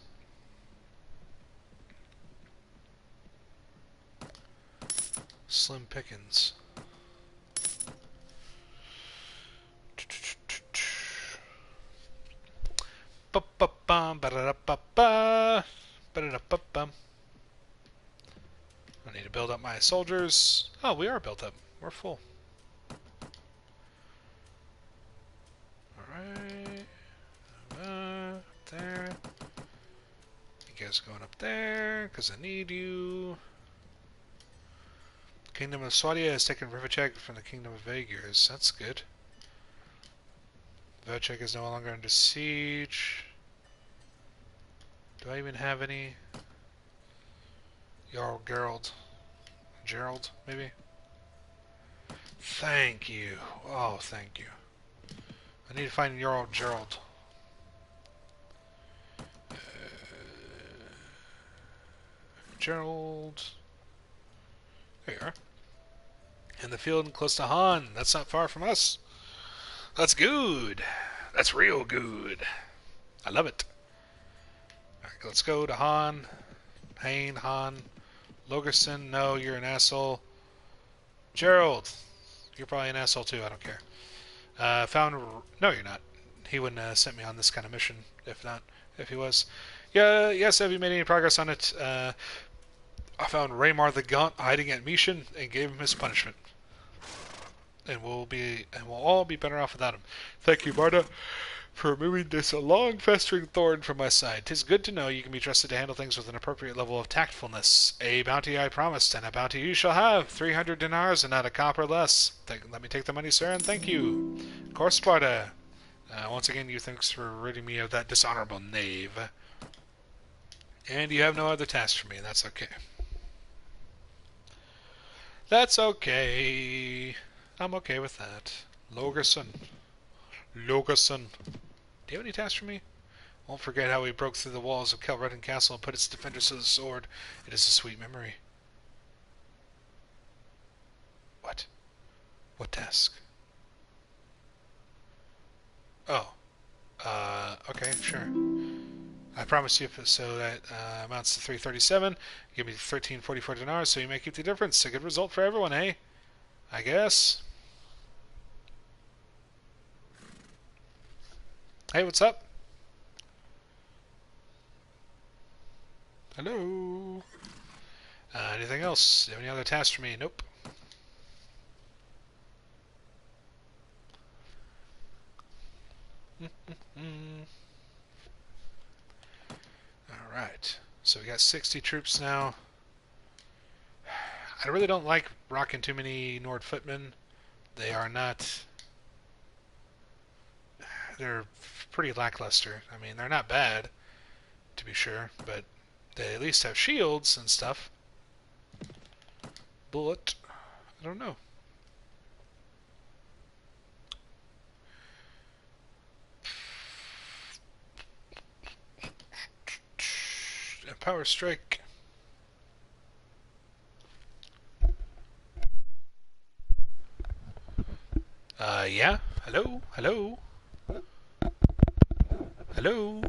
Slim pickings. I need to build up my soldiers. Oh, we are built up. We're full. Alright. There. You guys going up there, because I need you. Kingdom of Swadia has taken Rivachek from the Kingdom of Vaegirs. That's good. Rivachek is no longer under siege. Do I even have any? Jarl Gerald. Gerald, maybe? Thank you. Oh, thank you. I need to find Jarl Gerald. Gerald. There you are. In the field close to Han. That's not far from us. That's good. That's real good. I love it. Alright, let's go to Han. Hain, Han. Logerson, no, you're an asshole. Gerald. You're probably an asshole too, I don't care. Found... No, you're not. He wouldn't have sent me on this kind of mission, if he was. Yeah, yes, have you made any progress on it? I found Raymar the Gaunt hiding at Mishan and gave him his punishment. And we'll all be better off without him. Thank you, Marta, for removing this long festering thorn from my side. 'Tis good to know you can be trusted to handle things with an appropriate level of tactfulness. A bounty I promised, and a bounty you shall have. 300 dinars and not a copper less. Let me take the money, sir, and thank you. Of course, Sparta. Once again, you thanks for ridding me of that dishonorable knave. And you have no other task for me, and that's okay. That's okay. I'm okay with that. Logerson. Logerson. Do you have any tasks for me? Won't forget how we broke through the walls of Kelredden Castle and put its defenders to the sword. It is a sweet memory. What? What task? Oh. Okay, sure. I promise you, so that amounts to 337. Give me 1344 dinars, so you may keep the difference. A good result for everyone, eh? I guess. Hey, what's up? Hello? Anything else? Do you have any other tasks for me? Nope. Mm. Alright. So we got 60 troops now. I really don't like rocking too many Nord footmen. They are not... They're pretty lackluster. I mean, they're not bad, to be sure, but they at least have shields and stuff. Bullet. I don't know. Power strike. Yeah. Hello? Hello? Hello?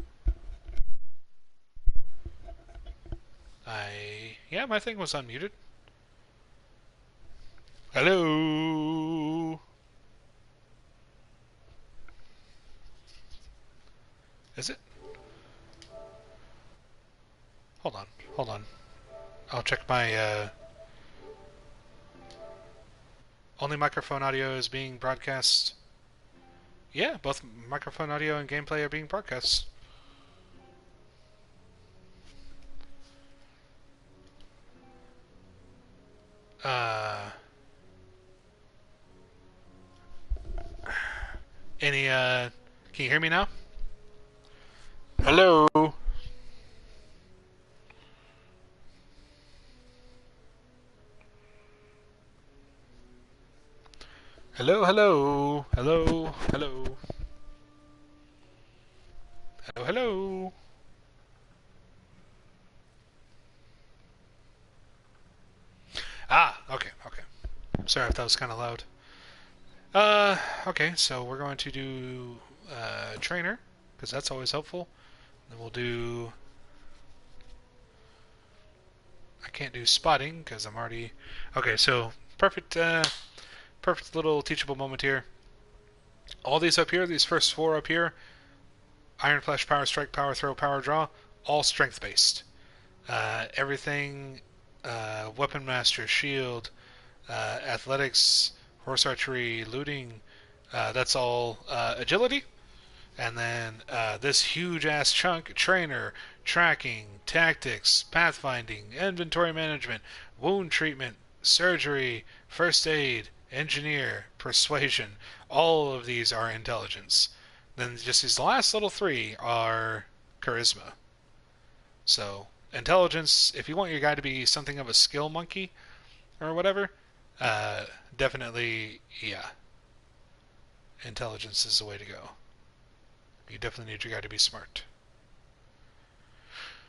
Yeah, my thing was unmuted. Hello? Is it? Hold on. Hold on. I'll check my, only microphone audio is being broadcast. Yeah, both microphone audio and gameplay are being broadcast. Uh... Any, can you hear me now? Hello? Hello, hello, hello, hello, hello, hello. Ah, okay, okay. Sorry if that was kind of loud. Okay, so we're going to do trainer, because that's always helpful. Then we'll do... I can't do spotting, because I'm already... Okay, so perfect, perfect little teachable moment here. All these up here, these first four up here, Iron Flash, Power Strike, Power Throw, Power Draw, all strength-based. Everything, Weapon Master, Shield, Athletics, Horse Archery, Looting, that's all agility. And then this huge ass chunk, Trainer, Tracking, Tactics, Pathfinding, Inventory Management, Wound Treatment, Surgery, First Aid, Engineer, Persuasion. All of these are intelligence. Then just these last little three are charisma. So, intelligence, if you want your guy to be something of a skill monkey or whatever, uh, definitely, yeah, intelligence is the way to go. You definitely need your guy to be smart.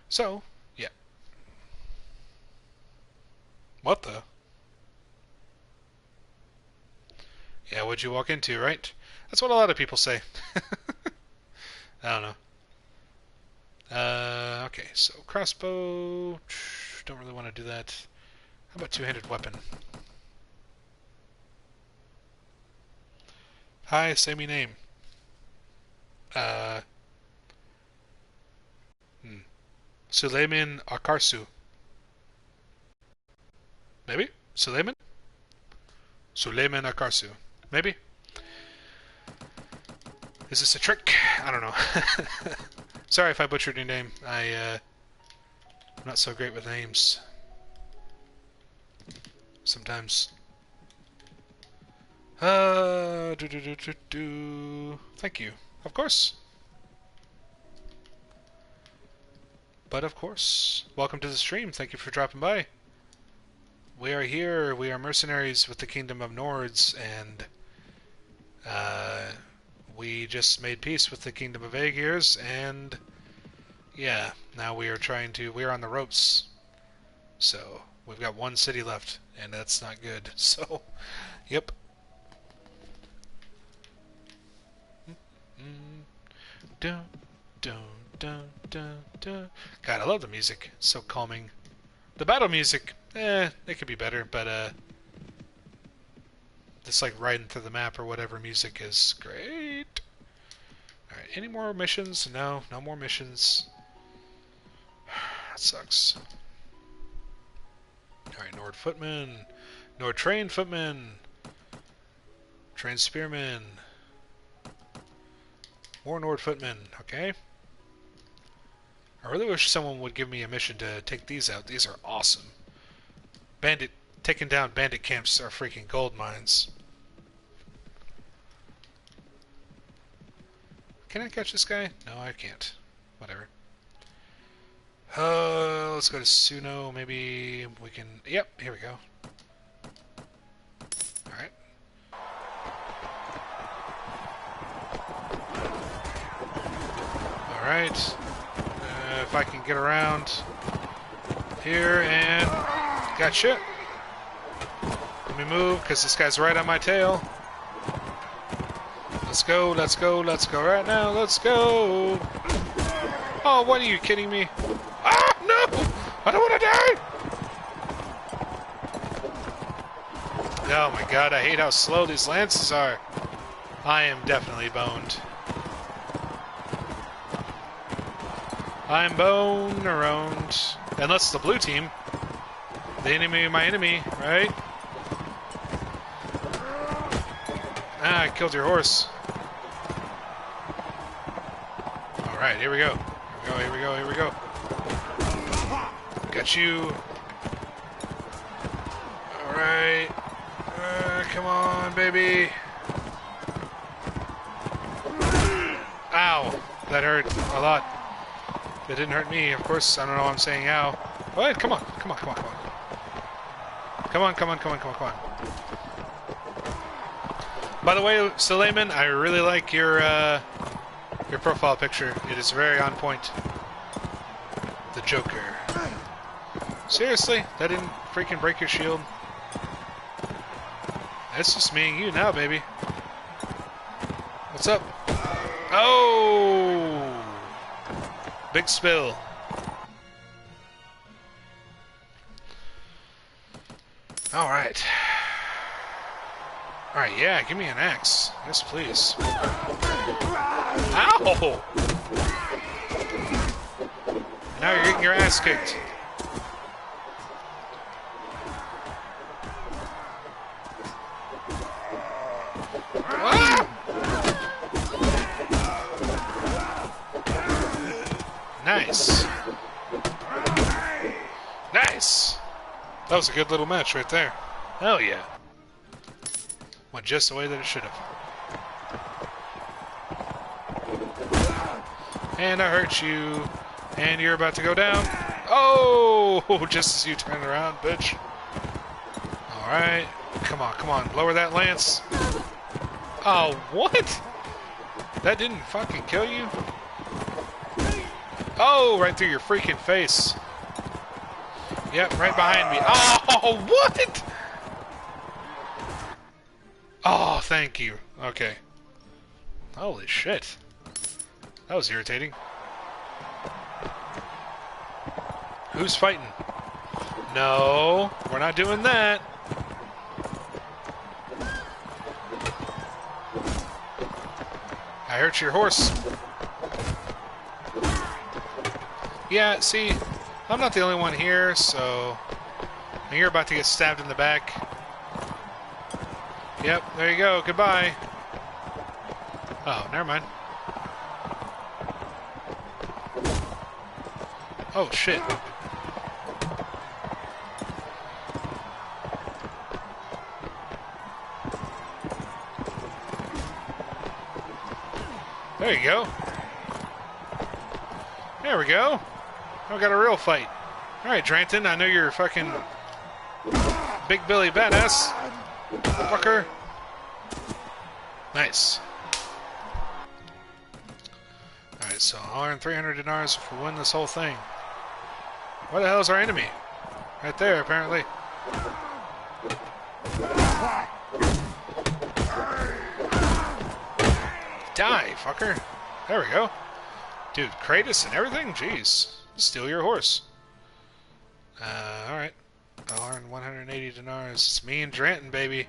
So, yeah. What the? Yeah, what'd you walk into, right? That's what a lot of people say. I don't know. Okay, so crossbow. Don't really want to do that. How about two-handed weapon? Hi, say me name. Uh, Suleiman Akarsu. Maybe? Suleiman? Suleiman Akarsu. Maybe? Is this a trick? I don't know. Sorry if I butchered your name. I'm not so great with names. Sometimes. Thank you. Of course. But of course. Welcome to the stream. Thank you for dropping by. We are here. We are mercenaries with the Kingdom of Nords, and we just made peace with the Kingdom of Aegir's, and yeah, now we are trying to... We are on the ropes. So, we've got one city left, and that's not good. So, yep. Dun, dun, dun, dun, dun. God, I love the music. It's so calming. The battle music, it could be better, but it's like riding through the map or whatever music is great. Alright, any more missions? No, no more missions. That sucks. Alright, Nord Footman. Nord Train Footman. Train Spearman. Warlord Footmen, okay. I really wish someone would give me a mission to take these out. These are awesome. Taking down bandit camps are freaking gold mines. Can I catch this guy? No, I can't. Whatever. Let's go to Suno. Maybe we can... Yep, here we go. Alright. Alright. If I can get around here and... Gotcha. Let me move, because this guy's right on my tail. Let's go, let's go, let's go right now, let's go! Oh, what are you kidding me? Ah, no! I don't want to die! Oh my god, I hate how slow these lances are. I am definitely boned. I'm bone-around. Unless it's the blue team. The enemy of my enemy, right? Ah, I killed your horse. Alright, here we go. Here we go, here we go, here we go. Got you. Alright. Come on, baby. Ow. That hurt a lot. That didn't hurt me, of course. I don't know why I'm saying ow. What? Come on, come on, come on, come on. Come on, come on, come on, come on, come on. By the way, Suleiman, I really like your profile picture. It is very on point. The Joker. Seriously? That didn't freaking break your shield? It's just me and you now, baby. What's up? Oh! Big spill. Alright. Alright, yeah, give me an axe. Yes, please. Ow! Now you're getting your ass kicked. Ah! Nice. Nice. That was a good little match right there. Hell yeah. Went just the way that it should have. And I hurt you. And you're about to go down. Oh! Just as you turn around, bitch. Alright. Come on, come on. Lower that lance. Oh, what? That didn't fucking kill you? Oh, right through your freaking face. Yep, right behind me. Oh, what? Oh, thank you. Okay. Holy shit. That was irritating. Who's fighting? No, we're not doing that. I hurt your horse. Yeah, see, I'm not the only one here, so... And you're about to get stabbed in the back. Yep, there you go. Goodbye. Oh, never mind. Oh, shit. There you go. There we go. Now we got a real fight. Alright, Dranton, I know you're a fucking big Billy badass. Fucker. Nice. Alright, so I'll earn 300 dinars if we win this whole thing. Where the hell is our enemy? Right there, apparently. Die, fucker. There we go. Dude, Kratos and everything? Jeez. Steal your horse. Alright. I'll earn 180 dinars. It's me and Dranton, baby.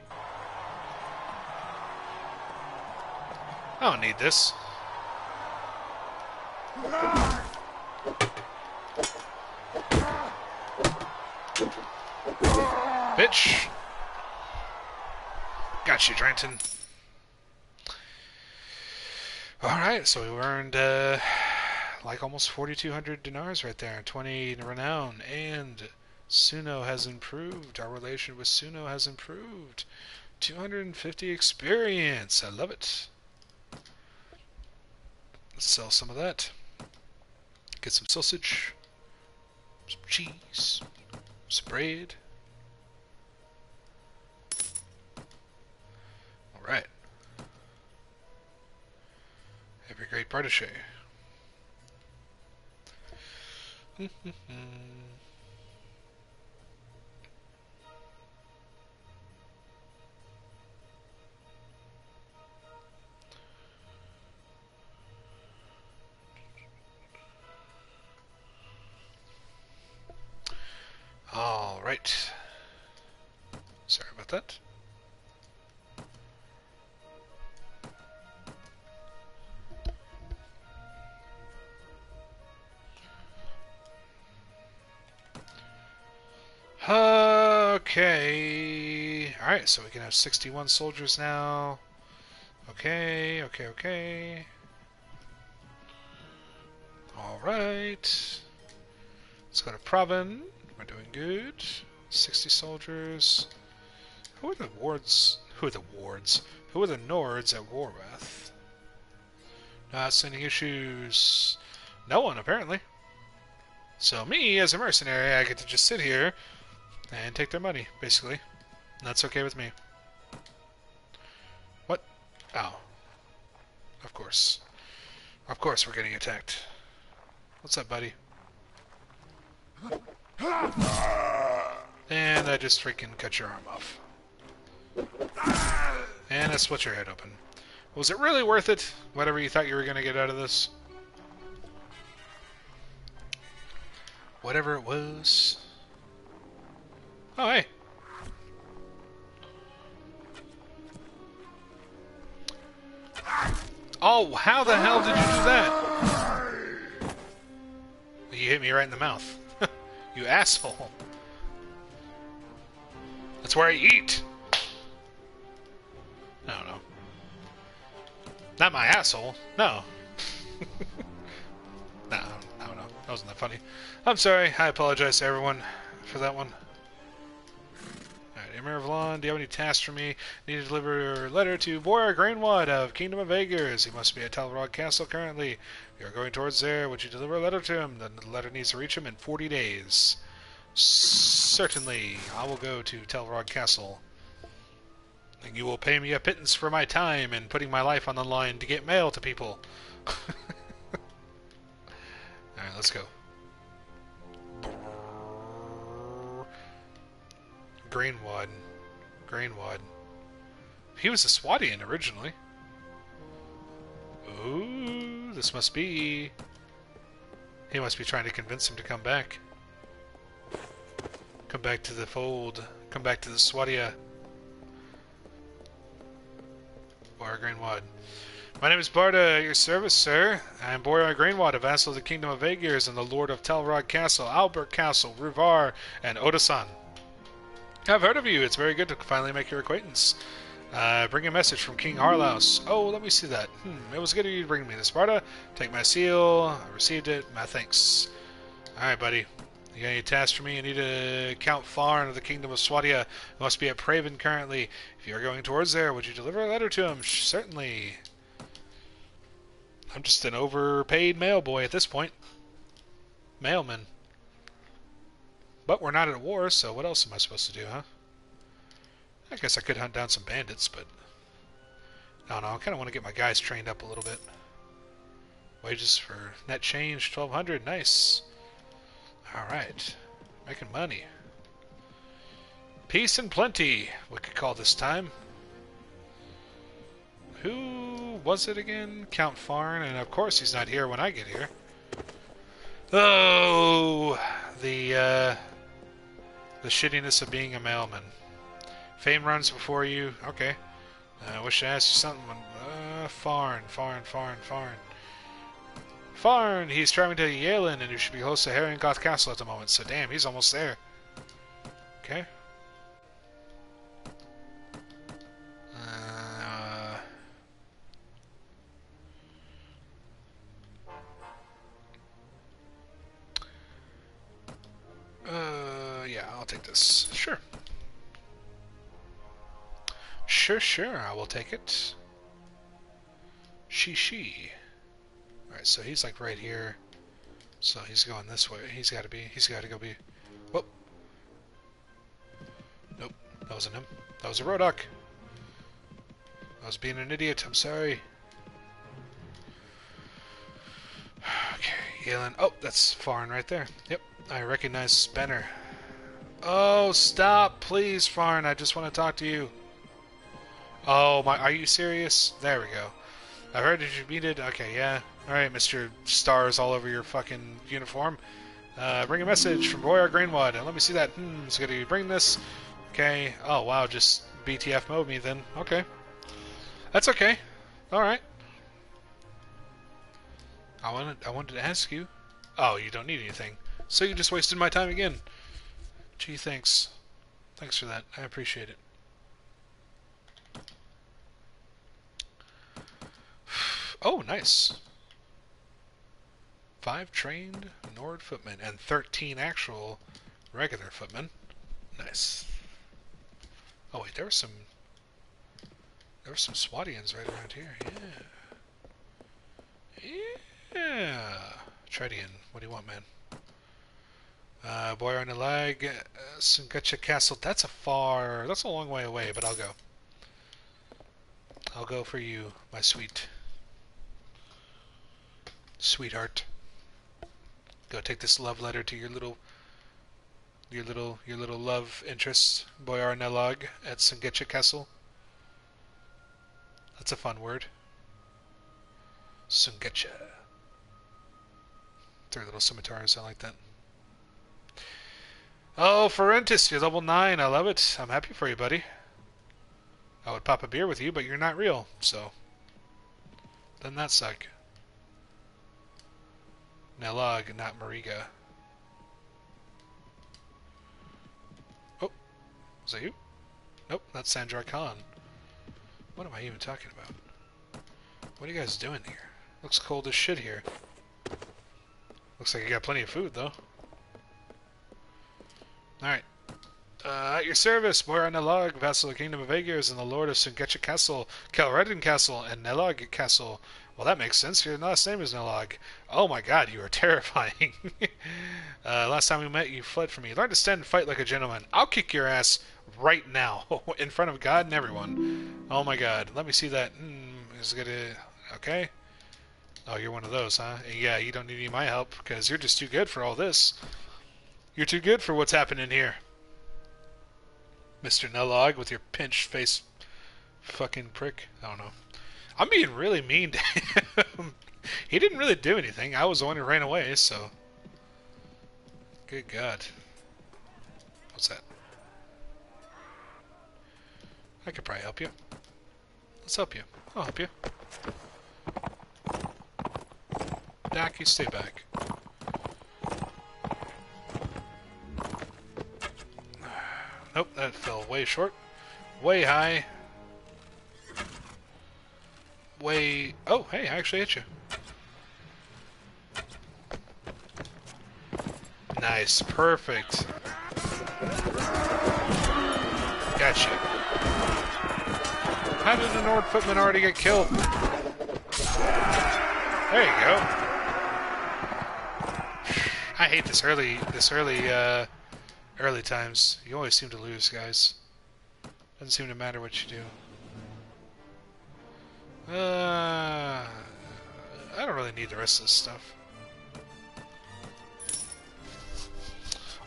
I don't need this. Bitch. Got you, Dranton. Alright, so we earned like almost 4,200 dinars right there, 20 renown, and Suno has improved. Our relation with Suno has improved. 250 experience. I love it. Let's sell some of that. Get some sausage, some cheese, some bread. Alright. Have a great protege. Alright. Sorry about that. Okay. Alright, so we can have 61 soldiers now. Okay. Alright. Let's go to Provin. We're doing good. 60 soldiers. Who are the wards? Who are the wards? Who are the Nords at Warbath? Not sending issues. No one, apparently. So me, as a mercenary, I get to just sit here and take their money, basically. And that's okay with me. What? Oh. Of course. Of course we're getting attacked. What's up, buddy? And I just freaking cut your arm off. And I split your head open. Was it really worth it? Whatever you thought you were going to get out of this? Whatever it was. Oh, hey. Oh, how the hell did you do that? You hit me right in the mouth. You asshole. That's where I eat. I don't know. Not my asshole. No. No, I don't know. That wasn't that funny. I'm sorry. I apologize to everyone for that one. Alright, Emir of Lon, do you have any tasks for me? Need to deliver a letter to Boyar Grainwood of Kingdom of Aegers. He must be at Talrod Castle currently. If you're going towards there, would you deliver a letter to him? Then the letter needs to reach him in 40 days. Certainly. I will go to Talrod Castle. And you will pay me a pittance for my time and putting my life on the line to get mail to people. Alright, let's go. Grainwood. He was a Swadian originally. Ooh, this must be... He must be trying to convince him to come back. Come back to the fold. Come back to the Swadia. Boyar Grainwood. My name is Barda, at your service, sir. I am Boyar Grainwood, a vassal of the Kingdom of Aegers and the Lord of Talrod Castle, Albert Castle, Ruvar, and Odasan. I've heard of you. It's very good to finally make your acquaintance. Bring a message from King Harlaus. Oh, let me see that. It was good of you to bring me this, Barda. Take my seal. I received it. My thanks. Alright, buddy. You got any tasks for me? I need to Count Farn of the Kingdom of Swadia. He must be at Praven currently. If you are going towards there, would you deliver a letter to him? Certainly. I'm just an overpaid mail boy at this point. Mailman. But we're not at war, so what else am I supposed to do, huh? I guess I could hunt down some bandits, but... I don't know, I kind of want to get my guys trained up a little bit. Wages for net change, 1,200, nice. Alright, making money. Peace and plenty, we could call this time. Who was it again? Count Farn, and of course he's not here when I get here. Oh, the shittiness of being a mailman. Fame runs before you. Okay. I wish I asked you something. Farn. Farn! He's traveling to Yalen, and he should be close to Herringoth Castle at the moment, so damn, he's almost there. Okay. get this. Sure. Sure, I will take it. She. Alright, so he's like right here. So he's going this way. He's got to go be... Whoop. Nope, that wasn't him. That was a Rodok. I was being an idiot, I'm sorry. Okay, Yalen. Oh, that's Farn right there. Yep, I recognize this banner. Oh, stop, please, Farn. I just want to talk to you. Oh, my, are you serious? There we go. I heard that you needed... Okay, yeah. Alright, Mr. Stars all over your fucking uniform. Bring a message from Boyar Greenwood. And let me see that. So gonna bring this. Okay. Oh, wow, just BTF mode me then. Okay. That's okay. Alright. I wanted to ask you. Oh, you don't need anything. So you just wasted my time again. Gee, thanks. Thanks for that. I appreciate it. Oh, nice. 5 trained Nord footmen and 13 actual regular footmen. Nice. Oh wait, there were some Swatians right around here. Yeah. Tredian, what do you want, man? Boyar on the lag, Sungacha Castle. That's a long way away, but I'll go. I'll go for you, my sweetheart. Go take this love letter to your little love interest, Boyar Nelag at Sungacha Castle. That's a fun word. Sungacha. 3 little scimitars, I like that. Oh, Ferentis, you're level 9. I love it. I'm happy for you, buddy. I would pop a beer with you, but you're not real, so... Doesn't that suck? Nelag, not Mariga. Oh, is that you? Nope, that's Sandra Khan. What am I even talking about? What are you guys doing here? Looks cold as shit here. Looks like you got plenty of food, though. Alright. At your service, Boyar Nelag, vassal of the Kingdom of Aegir, and the Lord of Sungacha Castle, Kelredin Castle, and Nelag Castle. Well, that makes sense. Your last name is Nelag. Oh my god, you are terrifying. Last time we met, you fled from me. Learn to stand and fight like a gentleman. I'll kick your ass right now, in front of God and everyone. Oh my god, let me see that. Is it gonna... Okay. Oh, you're one of those, huh? Yeah, you don't need any of my help, because you're just too good for all this. You're too good for what's happening here. Mr. Nelag with your pinched face fucking prick. I don't know. I'm being really mean to him. He didn't really do anything. I was the one who ran away, so... Good God. What's that? I could probably help you. Let's help you. I'll help you. Dak, you stay back. Nope, that fell way short. Way high. Way... Oh, hey, I actually hit you. Nice, perfect. Gotcha. How did the Nord footman already get killed? There you go. I hate this early times. You always seem to lose, guys. Doesn't seem to matter what you do. I don't really need the rest of this stuff.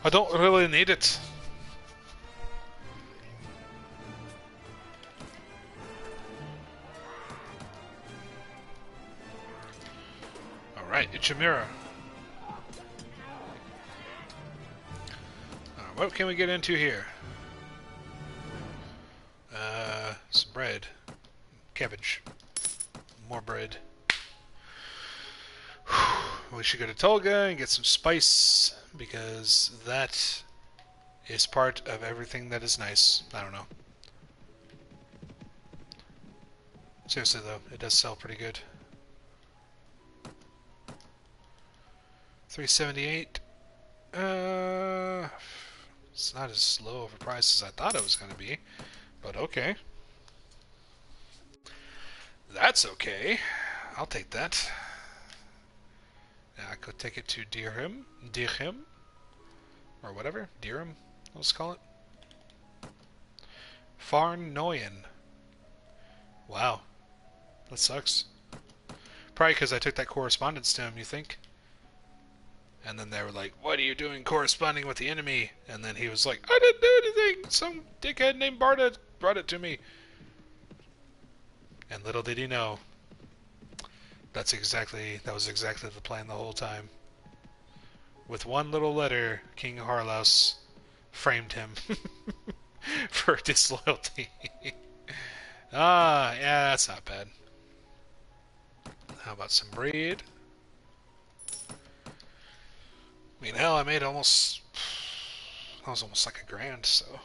I don't really need it. Alright, Ichimura. What can we get into here? Some bread. Cabbage. More bread. We should go to Tolga and get some spice, because that is part of everything that is nice. I don't know. Seriously though, it does sell pretty good. 378. It's not as low of a price as I thought it was going to be, but okay. That's okay. I'll take that. I could take it to Dirham, or whatever, Dirham, let's call it. Farnoyen. Wow, that sucks. Probably because I took that correspondence to him, you think? And then they were like, "What are you doing corresponding with the enemy?" And then he was like, "I didn't do anything. Some dickhead named Barta brought it to me." And little did he know, that was exactly the plan the whole time. With one little letter, King Harlaus framed him for disloyalty. Yeah, that's not bad. How about some breed? I mean, hell, I made almost... That was almost like $1,000, so...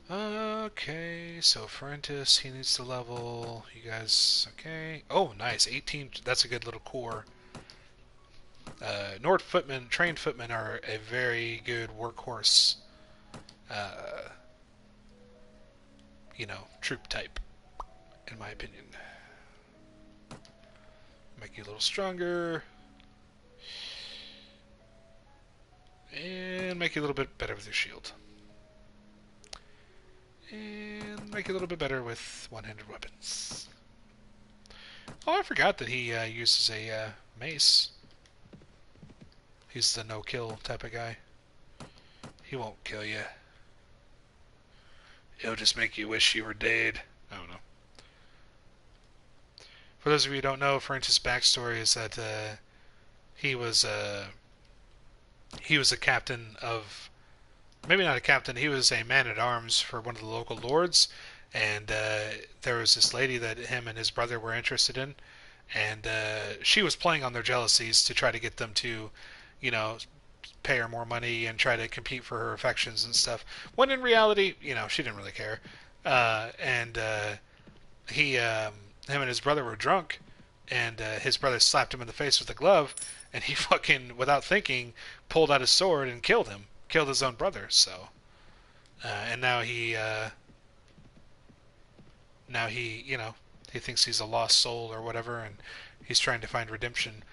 Okay, so Ferrentis, he needs to level. You guys, okay. Oh, nice, 18, that's a good little core. Nord footmen, trained footmen are a very good workhorse, troop type, in my opinion. Make you a little stronger. And make you a little bit better with your shield. And make you a little bit better with one-handed weapons. Oh, I forgot that he uses a mace. He's the no-kill type of guy. He won't kill you. He'll just make you wish you were dead. I don't know. For those of you who don't know, Francis' backstory is that he was a captain of... Maybe not a captain, he was a man-at-arms for one of the local lords, and there was this lady that him and his brother were interested in, and she was playing on their jealousies to try to get them to, pay her more money and try to compete for her affections and stuff, when in reality, she didn't really care. Him and his brother were drunk, and his brother slapped him in the face with a glove, and he fucking, without thinking, pulled out his sword and killed him. Killed his own brother, so... and now he, he thinks he's a lost soul or whatever, and he's trying to find redemption.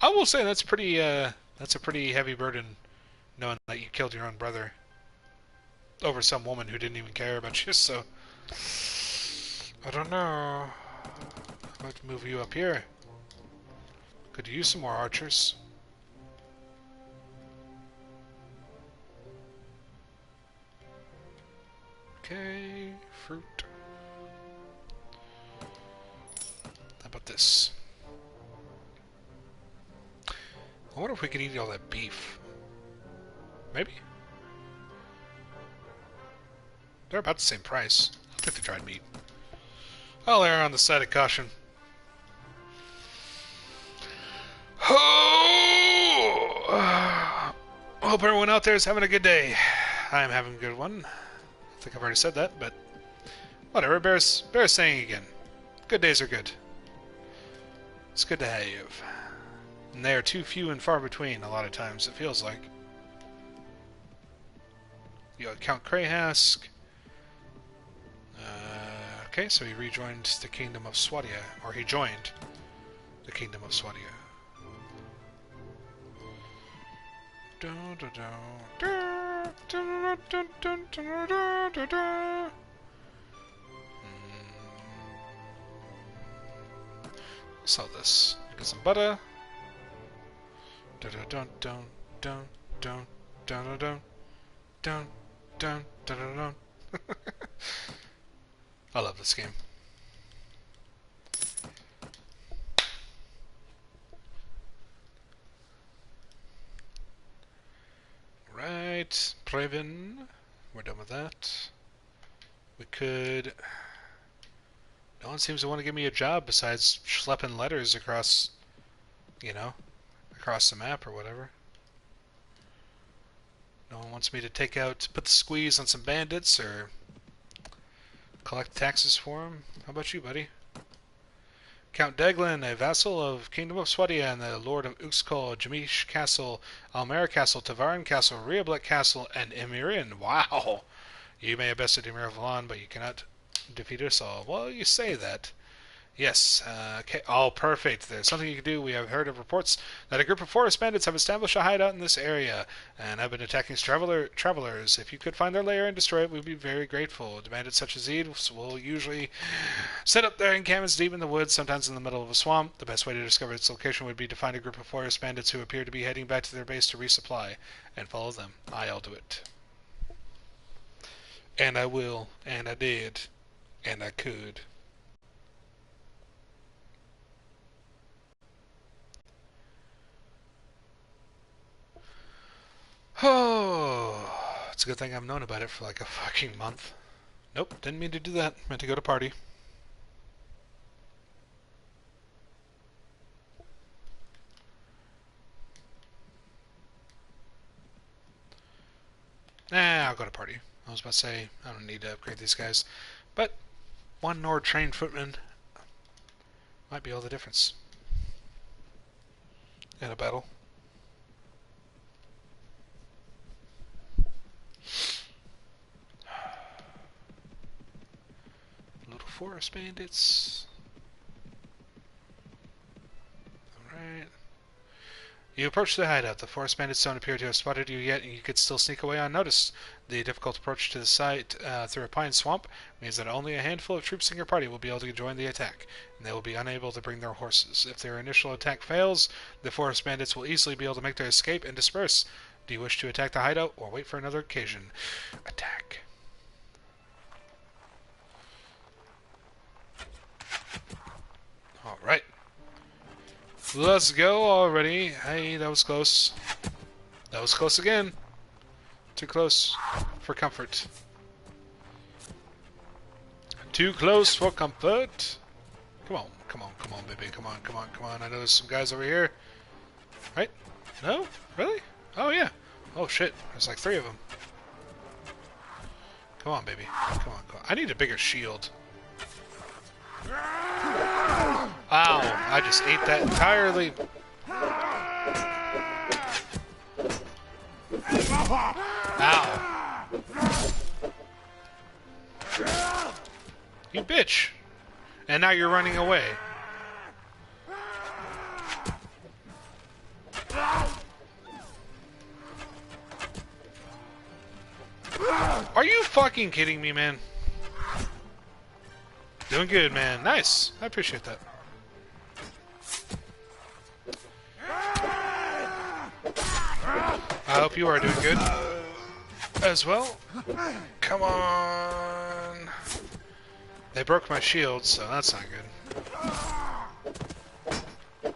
I will say that's a pretty heavy burden, knowing that you killed your own brother over some woman who didn't even care about you, so... I don't know. I'd like to move you up here. Could use some more archers. Okay, fruit. How about this? I wonder if we could eat all that beef. Maybe? They're about the same price. I'll take the dried meat. I'll err on the side of caution. Oh! Hope everyone out there is having a good day. I'm having a good one. I think I've already said that, but whatever. Bears saying again. Good days are good. It's good to have. And they are too few and far between a lot of times, it feels like. You got Count Crayhask. Okay, so he rejoined the Kingdom of Swadia, or he joined the Kingdom of Swadia. Sell this. Get some butter. I love this game. Right, Previn. We're done with that. We could... No one seems to want to give me a job besides schlepping letters across, across the map or whatever. No one wants me to put the squeeze on some bandits or collect taxes for them. How about you, buddy? Count Deglin, a vassal of Kingdom of Swadia and the Lord of Uxkhol, Jamish Castle, Almera Castle, Tavaran Castle, Riablek Castle, and Emirin. Wow! You may have bested Emir of Milan, but you cannot defeat us all. Well, you say that. Yes. Okay. Oh, perfect. There's something you can do. We have heard of reports that a group of forest bandits have established a hideout in this area and have been attacking travelers. If you could find their lair and destroy it, we'd be very grateful. Bandits such as these will usually set up their encampments deep in the woods, sometimes in the middle of a swamp. The best way to discover its location would be to find a group of forest bandits who appear to be heading back to their base to resupply and follow them. I'll do it. And I will. And I did. And I could. Oh, it's a good thing I've known about it for like a fucking month. Nope, didn't mean to do that. Meant to go to party. Nah, I'll go to party. I was about to say, I don't need to upgrade these guys. But one Nord trained footman might be all the difference in a battle. Little forest bandits. Alright. You approach the hideout. The forest bandits don't appear to have spotted you yet, and you could still sneak away unnoticed. The difficult approach to the site through a pine swamp means that only a handful of troops in your party will be able to join the attack, and they will be unable to bring their horses. If their initial attack fails, the forest bandits will easily be able to make their escape and disperse. Do you wish to attack the hideout, or wait for another occasion? Attack. Alright. Let's go already. Hey, that was close. That was close again. Too close for comfort. Too close for comfort. Come on, come on, come on, baby. Come on, come on, come on. I know there's some guys over here. Right? No? Really? Oh, yeah. Oh, shit. There's like 3 of them. Come on, baby. Come on, come on. I need a bigger shield. Ow, I just ate that entirely. Ow. You bitch. And now you're running away. Are you fucking kidding me, man? Doing good, man. Nice. I appreciate that. I hope you are doing good as well. Come on. They broke my shield, so that's not good.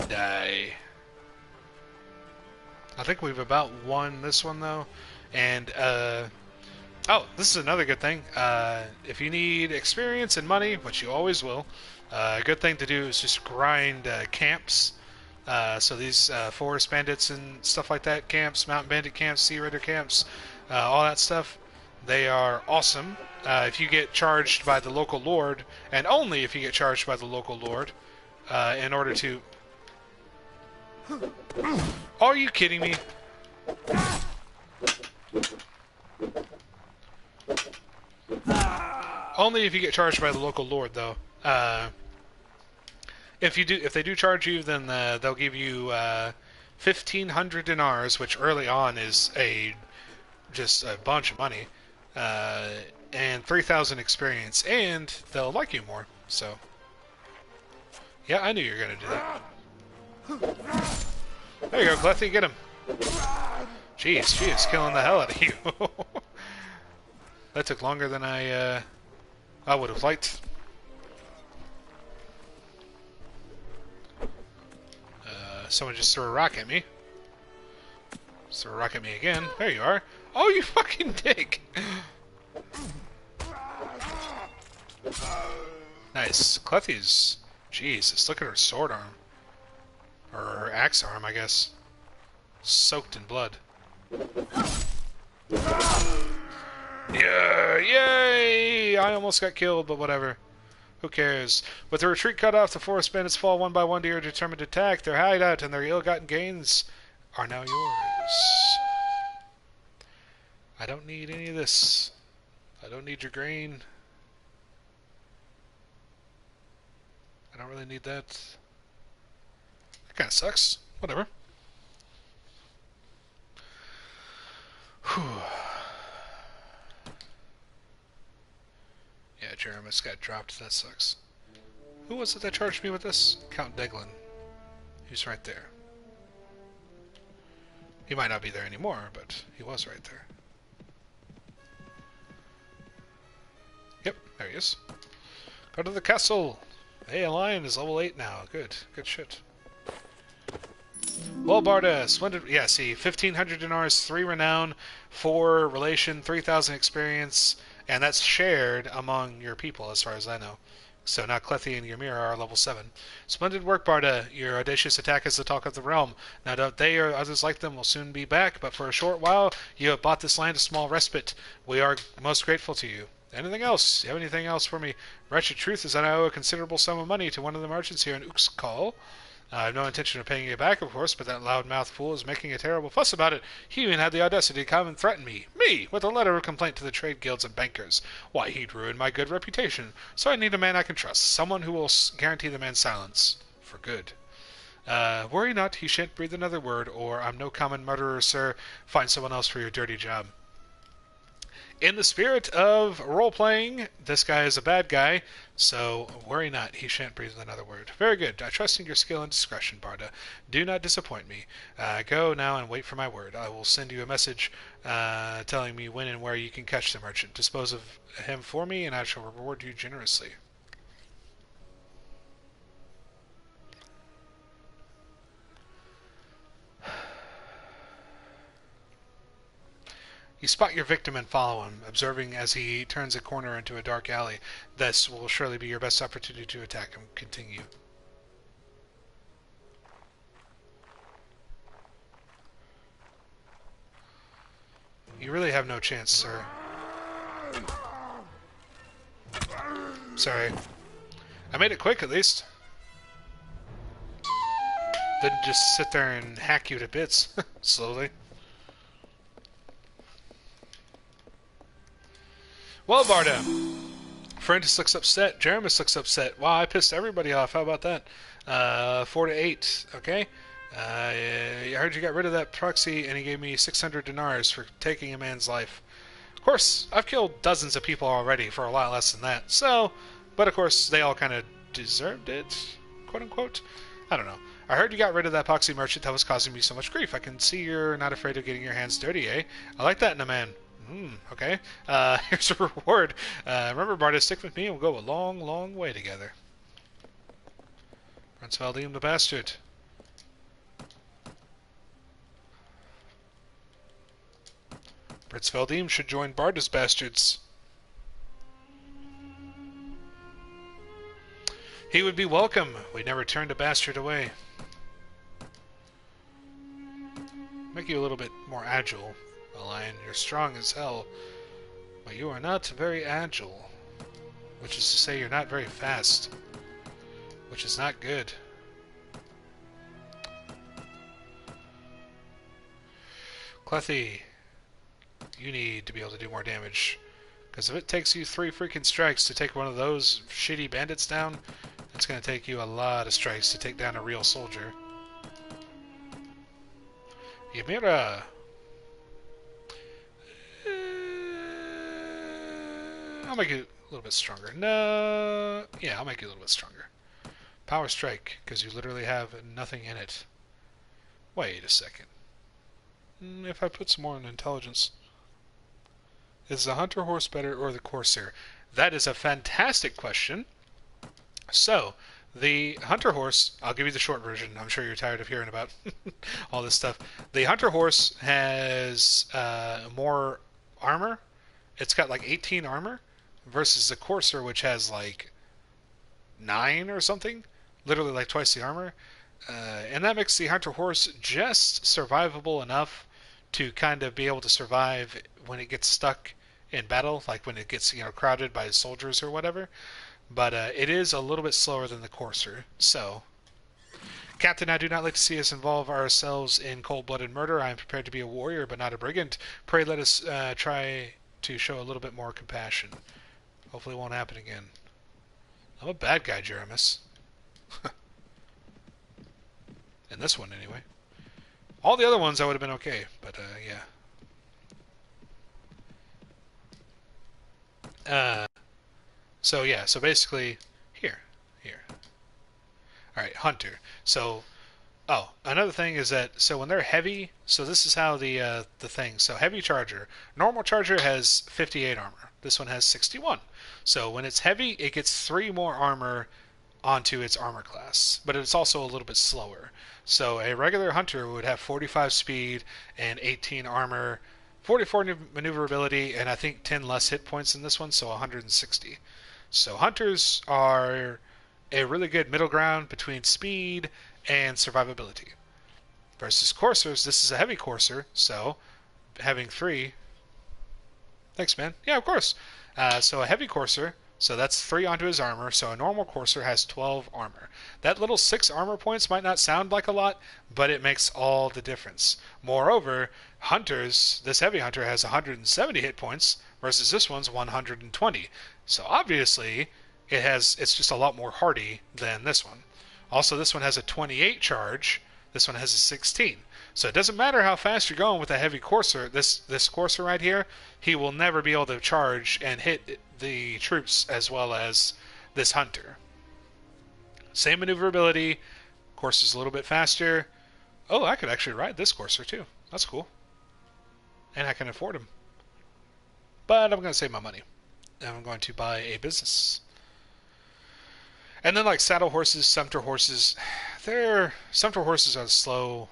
Die. I think we've about won this one, though. And, oh, this is another good thing. If you need experience and money, which you always will, a good thing to do is just grind camps. So these forest bandits and stuff like that, camps, mountain bandit camps, sea raider camps, all that stuff, they are awesome. If you get charged by the local lord, and only if you get charged by the local lord, in order to... Are you kidding me? Only if you get charged by the local lord, though. If they do charge you, then they'll give you 1,500 dinars, which early on is just a bunch of money, and 3,000 experience, and they'll like you more. So, yeah, I knew you were gonna do that. There you go, Clethy, get him. Jeez, she is killing the hell out of you. That took longer than I would have liked. Someone just threw a rock at me. Just threw a rock at me again. There you are. Oh, you fucking dick! Nice. Clethy's... Jesus, look at her sword arm. Or her axe arm, I guess. Soaked in blood. Yeah, yay! I almost got killed, but whatever. Who cares? With the retreat cut off, the forest bandits fall one by one to your determined attack. Their hideout and their ill-gotten gains are now yours. I don't need any of this. I don't need your grain. I don't really need that. That kind of sucks. Whatever. Whew. Yeah, Jeremus got dropped. That sucks. Who was it that charged me with this? Count Deglin. He's right there. He might not be there anymore, but he was right there. Yep, there he is. Go to the castle. Hey, a lion is level 8 now. Good. Good shit. Well, Bardas, when did... Yeah, see, 1,500 dinars, 3 renown, 4 relation, 3,000 experience, and that's shared among your people, as far as I know. So now Clethy and Ymir are level 7. Splendid work, Barda. Your audacious attack is the talk of the realm. No doubt they or others like them will soon be back, but for a short while, you have bought this land a small respite. We are most grateful to you. Anything else? You have anything else for me? Wretched truth is that I owe a considerable sum of money to one of the merchants here in Uxkhal. I have no intention of paying you back, of course, but that loud-mouthed fool is making a terrible fuss about it. He even had the audacity to come and threaten me, with a letter of complaint to the trade guilds and bankers. Why, he'd ruin my good reputation. So I need a man I can trust, someone who will guarantee the man's silence. For good. Worry not, he shan't breathe another word, or I'm no common murderer, sir. Find someone else for your dirty job. In the spirit of role-playing, this guy is a bad guy, so worry not, he shan't breathe another word. Very good. I trust in your skill and discretion, Barda. Do not disappoint me. Go now and wait for my word. I will send you a message telling me when and where you can catch the merchant. Dispose of him for me, and I shall reward you generously. You spot your victim and follow him, observing as he turns a corner into a dark alley. This will surely be your best opportunity to attack him. Continue. You really have no chance, sir. Sorry. I made it quick, at least. Didn't just sit there and hack you to bits, slowly. Well, Barda. Frantis looks upset. Jeremus looks upset. Wow, I pissed everybody off. How about that? 4 to 8. Okay. I heard you got rid of that proxy, and he gave me 600 dinars for taking a man's life. Of course, I've killed dozens of people already for a lot less than that. So, but of course, they all kind of deserved it, quote unquote. I don't know. I heard you got rid of that poxy merchant that was causing me so much grief. I can see you're not afraid of getting your hands dirty, eh? I like that in a man. Okay. Here's a reward. Remember, Barda, stick with me and we'll go a long, long way together. Prince Valdim the Bastard. Prince Valdim should join Barda's Bastards. He would be welcome. We never turned a bastard away. Make you a little bit more agile. Lion, you're strong as hell, but you are not very agile, which is to say you're not very fast, which is not good. Clethy, you need to be able to do more damage, because if it takes you 3 freaking strikes to take one of those shitty bandits down, it's going to take you a lot of strikes to take down a real soldier. Ymira. I'll make it a little bit stronger. No, yeah, I'll make it a little bit stronger. Power strike, because you literally have nothing in it. Wait a second. If I put some more in intelligence, is the hunter horse better or the corsair? That is a fantastic question. So, the hunter horse, I'll give you the short version. I'm sure you're tired of hearing about all this stuff. The hunter horse has more armor. It's got like 18 armor. Versus the Courser, which has like 9 or something, literally like twice the armor, and that makes the Hunter Horse just survivable enough to kind of be able to survive when it gets stuck in battle, like when it gets crowded by soldiers or whatever. but it is a little bit slower than the courser. So, Captain, I do not like to see us involve ourselves in cold-blooded murder. I am prepared to be a warrior, but not a brigand. Pray let us try to show a little bit more compassion. Hopefully it won't happen again. I'm a bad guy, Jeremus. In this one, anyway. All the other ones I would have been okay, but yeah. So yeah, so basically, here. All right, hunter. So, oh, another thing is that so when they're heavy, so this is how the thing. So heavy charger, normal charger has 58 armor. This one has 61. So when it's heavy, it gets 3 more armor onto its armor class, but it's also a little bit slower. So a regular hunter would have 45 speed and 18 armor, 44 maneuverability, and I think 10 less hit points in this one, so 160. So hunters are a really good middle ground between speed and survivability. Versus coursers, this is a heavy courser, so having 3. Thanks, man. Yeah, of course. So a heavy courser, so that's 3 onto his armor, so a normal courser has 12 armor. That little 6 armor points might not sound like a lot, but it makes all the difference. Moreover, hunters, this heavy hunter has 170 hit points versus this one's 120. So obviously, it's just a lot more hardy than this one. Also, this one has a 28 charge, this one has a 16. So it doesn't matter how fast you're going with a heavy courser, this courser right here, he will never be able to charge and hit the troops as well as this hunter. Same maneuverability, courser's a little bit faster. Oh, I could actually ride this courser too. That's cool. And I can afford him. But I'm going to save my money. And I'm going to buy a business. And then like saddle horses, sumpter horses, sumpter horses are slow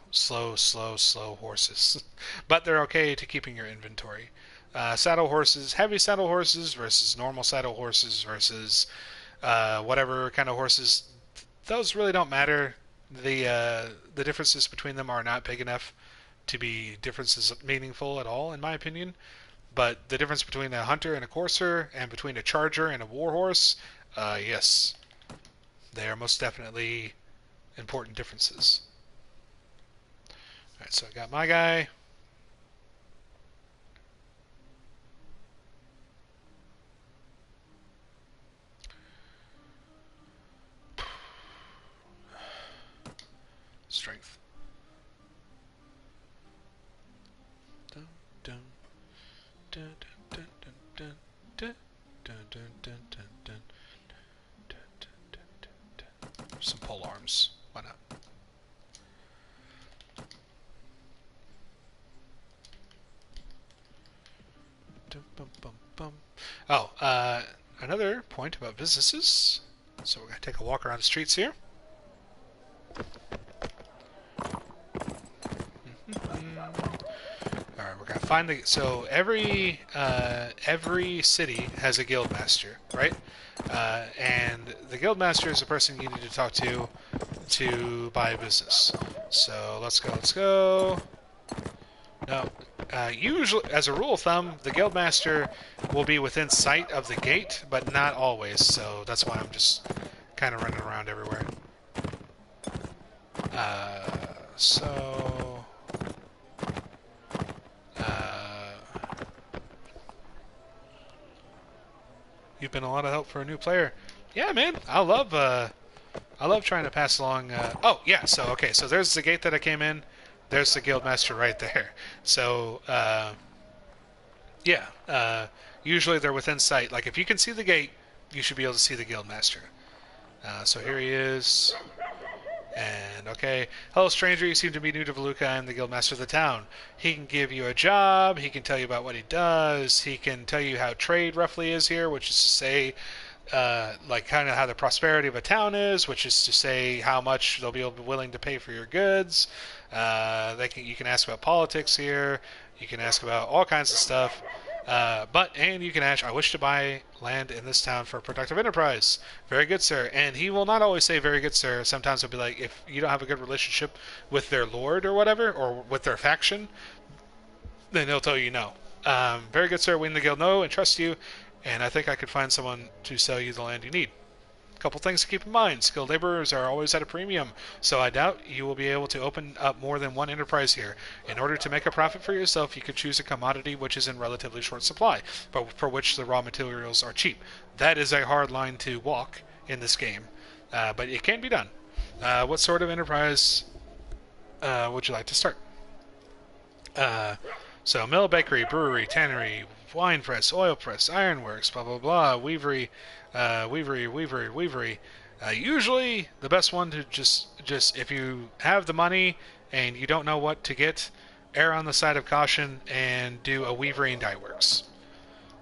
horses, but they're okay to keeping your inventory. Saddle horses, heavy saddle horses versus normal saddle horses versus whatever kind of horses, those really don't matter. The differences between them are not big enough to be differences meaningful at all, in my opinion. But the difference between a hunter and a courser, and between a charger and a warhorse, yes. They are most definitely important differences. Alright, so I got my guy. Strength. Dun, dun, dun, dun, dun, dun, dun, dun, dun, dun, dun, dun. Some pole arms. Why not? Oh, another point about businesses. So we're going to take a walk around the streets here. Alright, we're going to find the... So every city has a guild master, right? And the guild master is the person you need to talk to buy a business. So let's go. No, usually, as a rule of thumb, the guild master will be within sight of the gate, but not always. So that's why I'm just kind of running around everywhere. You've been a lot of help for a new player. Yeah, man, I love trying to pass along. Oh, yeah. So okay, so there's the gate that I came in. There's the guildmaster right there. So yeah. Usually they're within sight. Like if you can see the gate, you should be able to see the guildmaster. So here he is. And okay, hello stranger, you seem to be new to Valuka. I'm the guildmaster of the town. He can give you a job, he can tell you about what he does, he can tell you how trade roughly is here, which is to say, like kind of how the prosperity of a town is, which is to say how much they'll be willing to pay for your goods. You can ask about politics here, you can ask about all kinds of stuff. And you can ask, I wish to buy land in this town for a productive enterprise. Very good, sir. And he will not always say very good, sir. Sometimes he'll be like, if you don't have a good relationship with their lord or whatever, or with their faction, then he'll tell you no. Very good, sir. We in the guild know and trust you, and I think I could find someone to sell you the land you need. couple things to keep in mind. Skilled laborers are always at a premium, so I doubt you will be able to open up more than one enterprise here. In order to make a profit for yourself, you could choose a commodity which is in relatively short supply, but for which the raw materials are cheap. That is a hard line to walk in this game, but it can be done. What sort of enterprise would you like to start? So mill, bakery, brewery, tannery, wine press, oil press, ironworks, blah blah blah, weavery, weavery. Usually the best one to just if you have the money and you don't know what to get, err on the side of caution and do a weavery and dye works.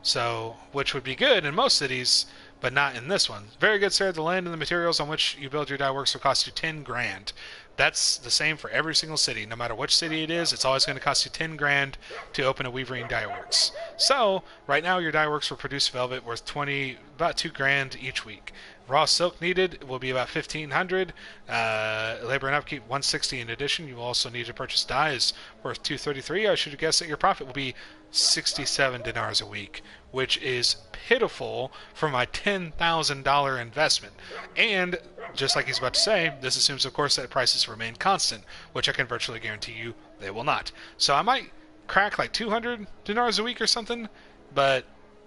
So, which would be good in most cities, but not in this one. Very good, sir. The land and the materials on which you build your dye works will cost you 10 grand. That's the same for every single city. No matter which city it is, it's always going to cost you 10 grand to open a weavery and dye works. So, right now your dye works will produce velvet worth about 2 grand each week. Raw silk needed will be about 1,500. Labor and upkeep 160. In addition, you will also need to purchase dyes worth 233. I should guess that your profit will be 67 dinars a week, which is pitiful for my $10,000 investment. And just like he's about to say, this assumes, of course, that prices remain constant, which I can virtually guarantee you they will not. So I might crack like 200 dinars a week or something, but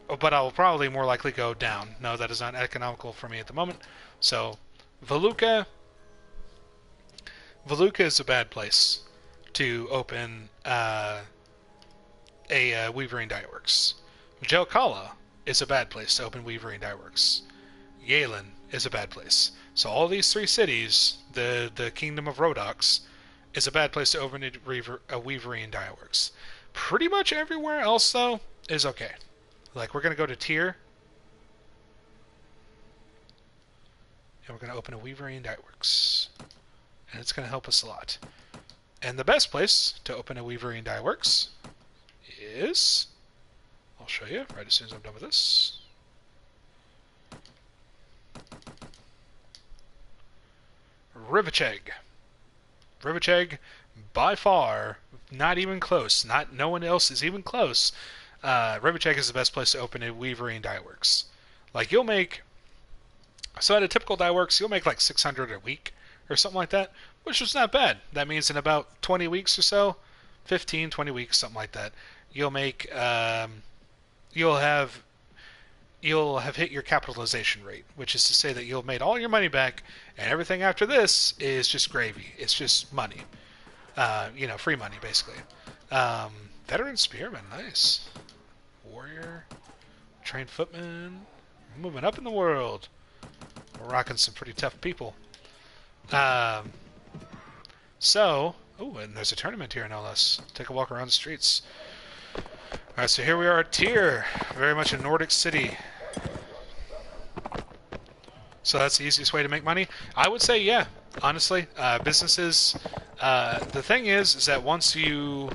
I'll probably more likely go down. No, that is not economical for me at the moment. So Voluka is a bad place to open a weavery and dye works. Jelkala is a bad place to open weavery and dye works. Yalen is a bad place. So all these three cities, the Kingdom of Rhodox, is a bad place to open a weavery and dye works. Pretty much everywhere else, though, is okay. Like, we're going to go to Tyr, and we're going to open a weavery and dye works. And it's going to help us a lot. And the best place to open a weavery and dye works is... I'll show you right as soon as I'm done with this. Rivacheg. Rivacheg, by far, not even close. No one else is even close. Rivacheg is the best place to open a weavery and dye works. Like, you'll make... So at a typical dye works, you'll make like 600 a week or something like that, which is not bad. That means in about 20 weeks or so, 15, 20 weeks, something like that, you'll make... You'll have hit your capitalization rate, which is to say that you'll have made all your money back, and everything after this is just gravy. It's just money. Free money, basically. Veteran Spearman, nice. Warrior, trained footman, moving up in the world. We're rocking some pretty tough people. And there's a tournament here, no less. Take a walk around the streets. Alright, so here we are at Tyr, very much a Nordic city. So that's the easiest way to make money? I would say, yeah, honestly. Businesses, the thing is that once you,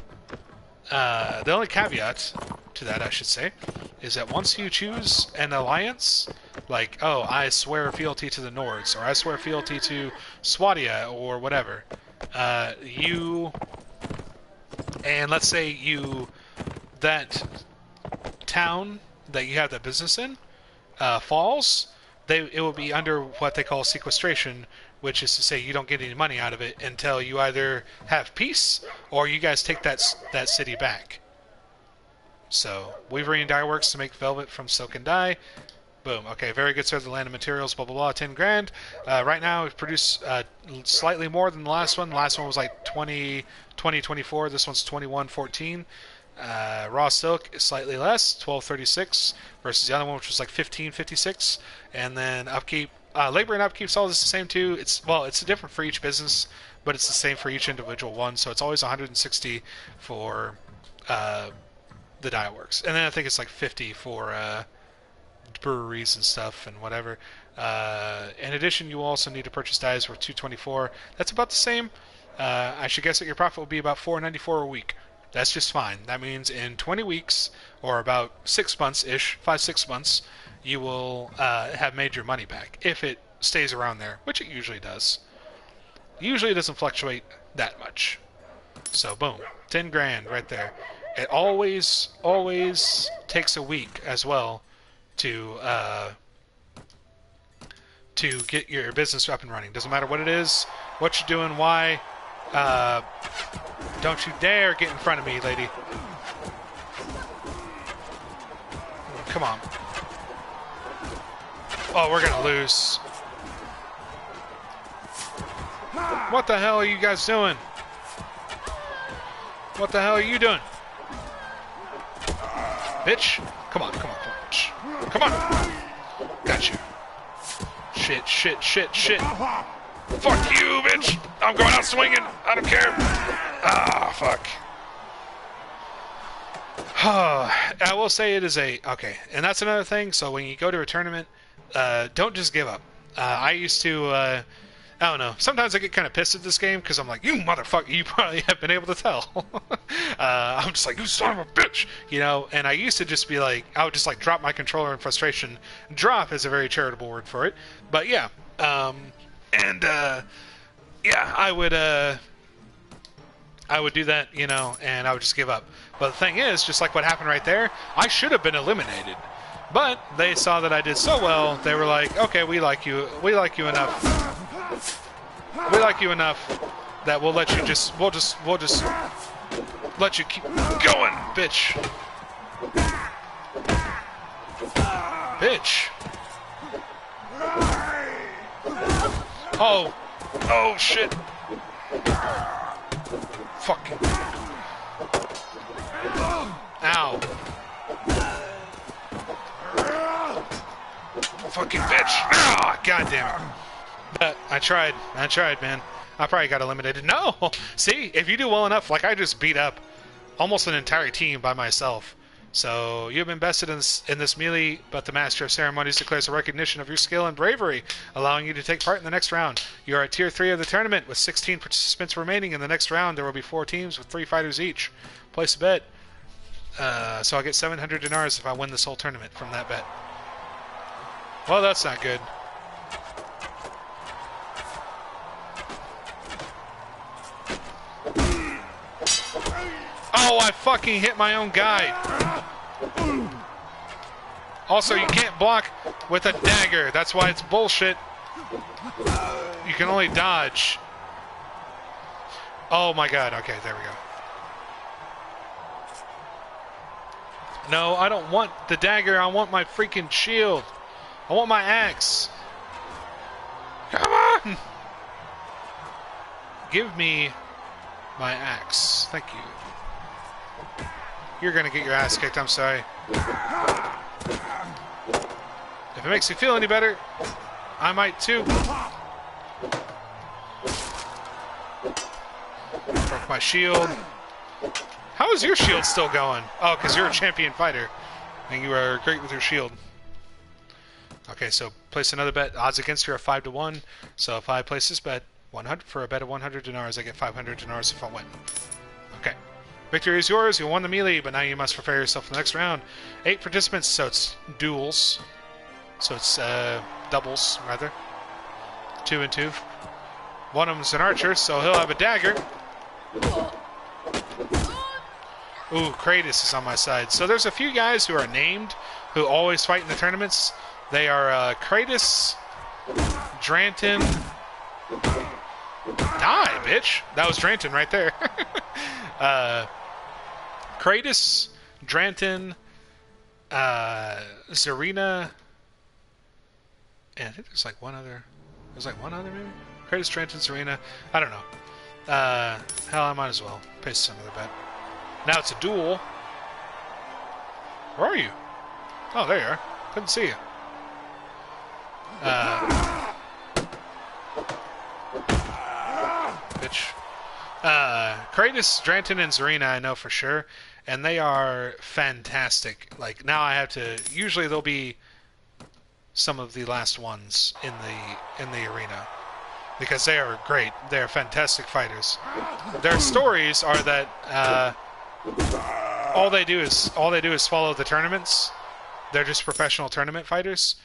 the only caveat to that, I should say, is that once you choose an alliance, like, oh, I swear fealty to the Nords, or I swear fealty to Swadia, or whatever, and let's say that town that you have that business in falls, it will be under what they call sequestration, which is to say you don't get any money out of it until you either have peace or you guys take that city back. So, weavery and dye works to make velvet from silk and dye. Boom. Okay, very good, sir. The land and materials, blah, blah, blah, 10 grand. Right now, we've produced slightly more than the last one. The last one was like 24. This one's 21.14. Raw silk is slightly less, 12.36, versus the other one, which was like 15.56. And then upkeep, labor and upkeep's all the same too. It's different for each business, but it's the same for each individual one. So it's always 160 for the dye works, and then I think it's like 50 for breweries and stuff and whatever. In addition, you also need to purchase dyes worth 224. That's about the same. I should guess that your profit will be about 494 a week. That's just fine. That means in 20 weeks, or about 6 months-ish, 5-6 months, you will have made your money back, if it stays around there, which it usually does. Usually it doesn't fluctuate that much. So, boom. 10 grand right there. It always takes a week as well to to get your business up and running. Doesn't matter what it is, what you're doing, why. Don't you dare get in front of me, lady. Come on. Oh, we're gonna lose. What the hell are you guys doing? What the hell are you doing? Bitch. Come on, come on, come on. Come on. Gotcha. Shit, shit, shit, shit. Fuck you, bitch. I'm going out swinging. I don't care. Ah, fuck. I will say it is okay, and that's another thing. So when you go to a tournament, don't just give up. I used to, I don't know. Sometimes I get kind of pissed at this game because I'm like, you motherfucker. You probably have been able to tell. I'm just like, you son of a bitch, you know. And I used to just be like, I would just like drop my controller in frustration. Drop is a very charitable word for it, but yeah. Yeah, I would do that, you know, and I would just give up. But the thing is, just like what happened right there, I should have been eliminated. But they saw that I did so well, they were like, okay, we like you enough. We like you enough that we'll let you we'll just let you keep going, bitch. Bitch. Oh shit. Fucking. Ow. Fucking bitch. Ah, God damn it. But I tried, man. I probably got eliminated. No! See, if you do well enough, like I just beat up almost an entire team by myself. So you've been bested in this melee, but the Master of Ceremonies declares a recognition of your skill and bravery, allowing you to take part in the next round. You are at Tier 3 of the tournament, with 16 participants remaining. In the next round, there will be 4 teams with 3 fighters each. Place a bet. So I'll get 700 dinars if I win this whole tournament from that bet. Well, that's not good. Oh, I fucking hit my own guy. Also, you can't block with a dagger. That's why it's bullshit. You can only dodge. Oh my god. Okay, there we go. No, I don't want the dagger. I want my freaking shield. I want my axe. Come on! Give me my axe. Thank you. You're gonna get your ass kicked, I'm sorry. If it makes you feel any better, I might too. Broke my shield. How is your shield still going? Oh, because you're a champion fighter. And you are great with your shield. Okay, so place another bet. Odds against you are 5 to 1. So if I place this bet 100 for a bet of 100 dinars, I get 500 dinars if I win. Okay. Victory is yours. You won the melee, but now you must prepare yourself for the next round. 8 participants, so it's duels. So it's doubles, rather. 2 and 2. One of them's an archer, so he'll have a dagger. Ooh, Kratos is on my side. So there's a few guys who are named who always fight in the tournaments. They are Kratos, Dranton. Die, bitch! That was Dranton right there. Kratos, Dranton, Zarina, and I think there's like one other. There's like one other maybe? Kratos, Dranton, Zarina. I don't know. Hell, I might as well paste another bet. Now it's a duel. Where are you? Oh, there you are. Couldn't see you. Bitch. Kratos, Dranton, and Zarina I know for sure, and they are fantastic. Like, now I have to... Usually they'll be some of the last ones in the arena. Because they are great. They are fantastic fighters. Their stories are that all they do is follow the tournaments. They're just professional tournament fighters.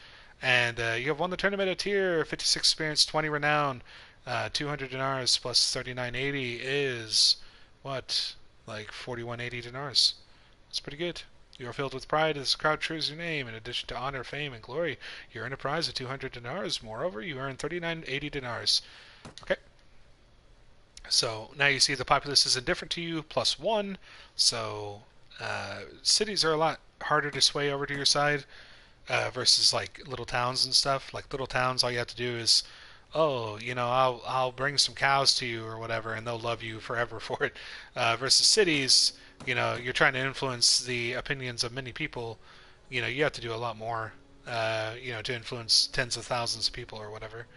And you have won the tournament at tier 56 experience, 20 renown, 200 dinars plus 3980 is what, like 4180 dinars. That's pretty good. You are filled with pride as the crowd cheers your name. In addition to honor, fame, and glory, you earn a prize of 200 dinars. Moreover, you earn 3980 dinars. Okay. So now you see the populace is indifferent to you, +1. So cities are a lot harder to sway over to your side versus like little towns and stuff. Like little towns, all you have to do is, oh, I'll bring some cows to you or whatever, and they'll love you forever for it. Versus cities, you're trying to influence the opinions of many people. You have to do a lot more. To influence tens of thousands of people or whatever.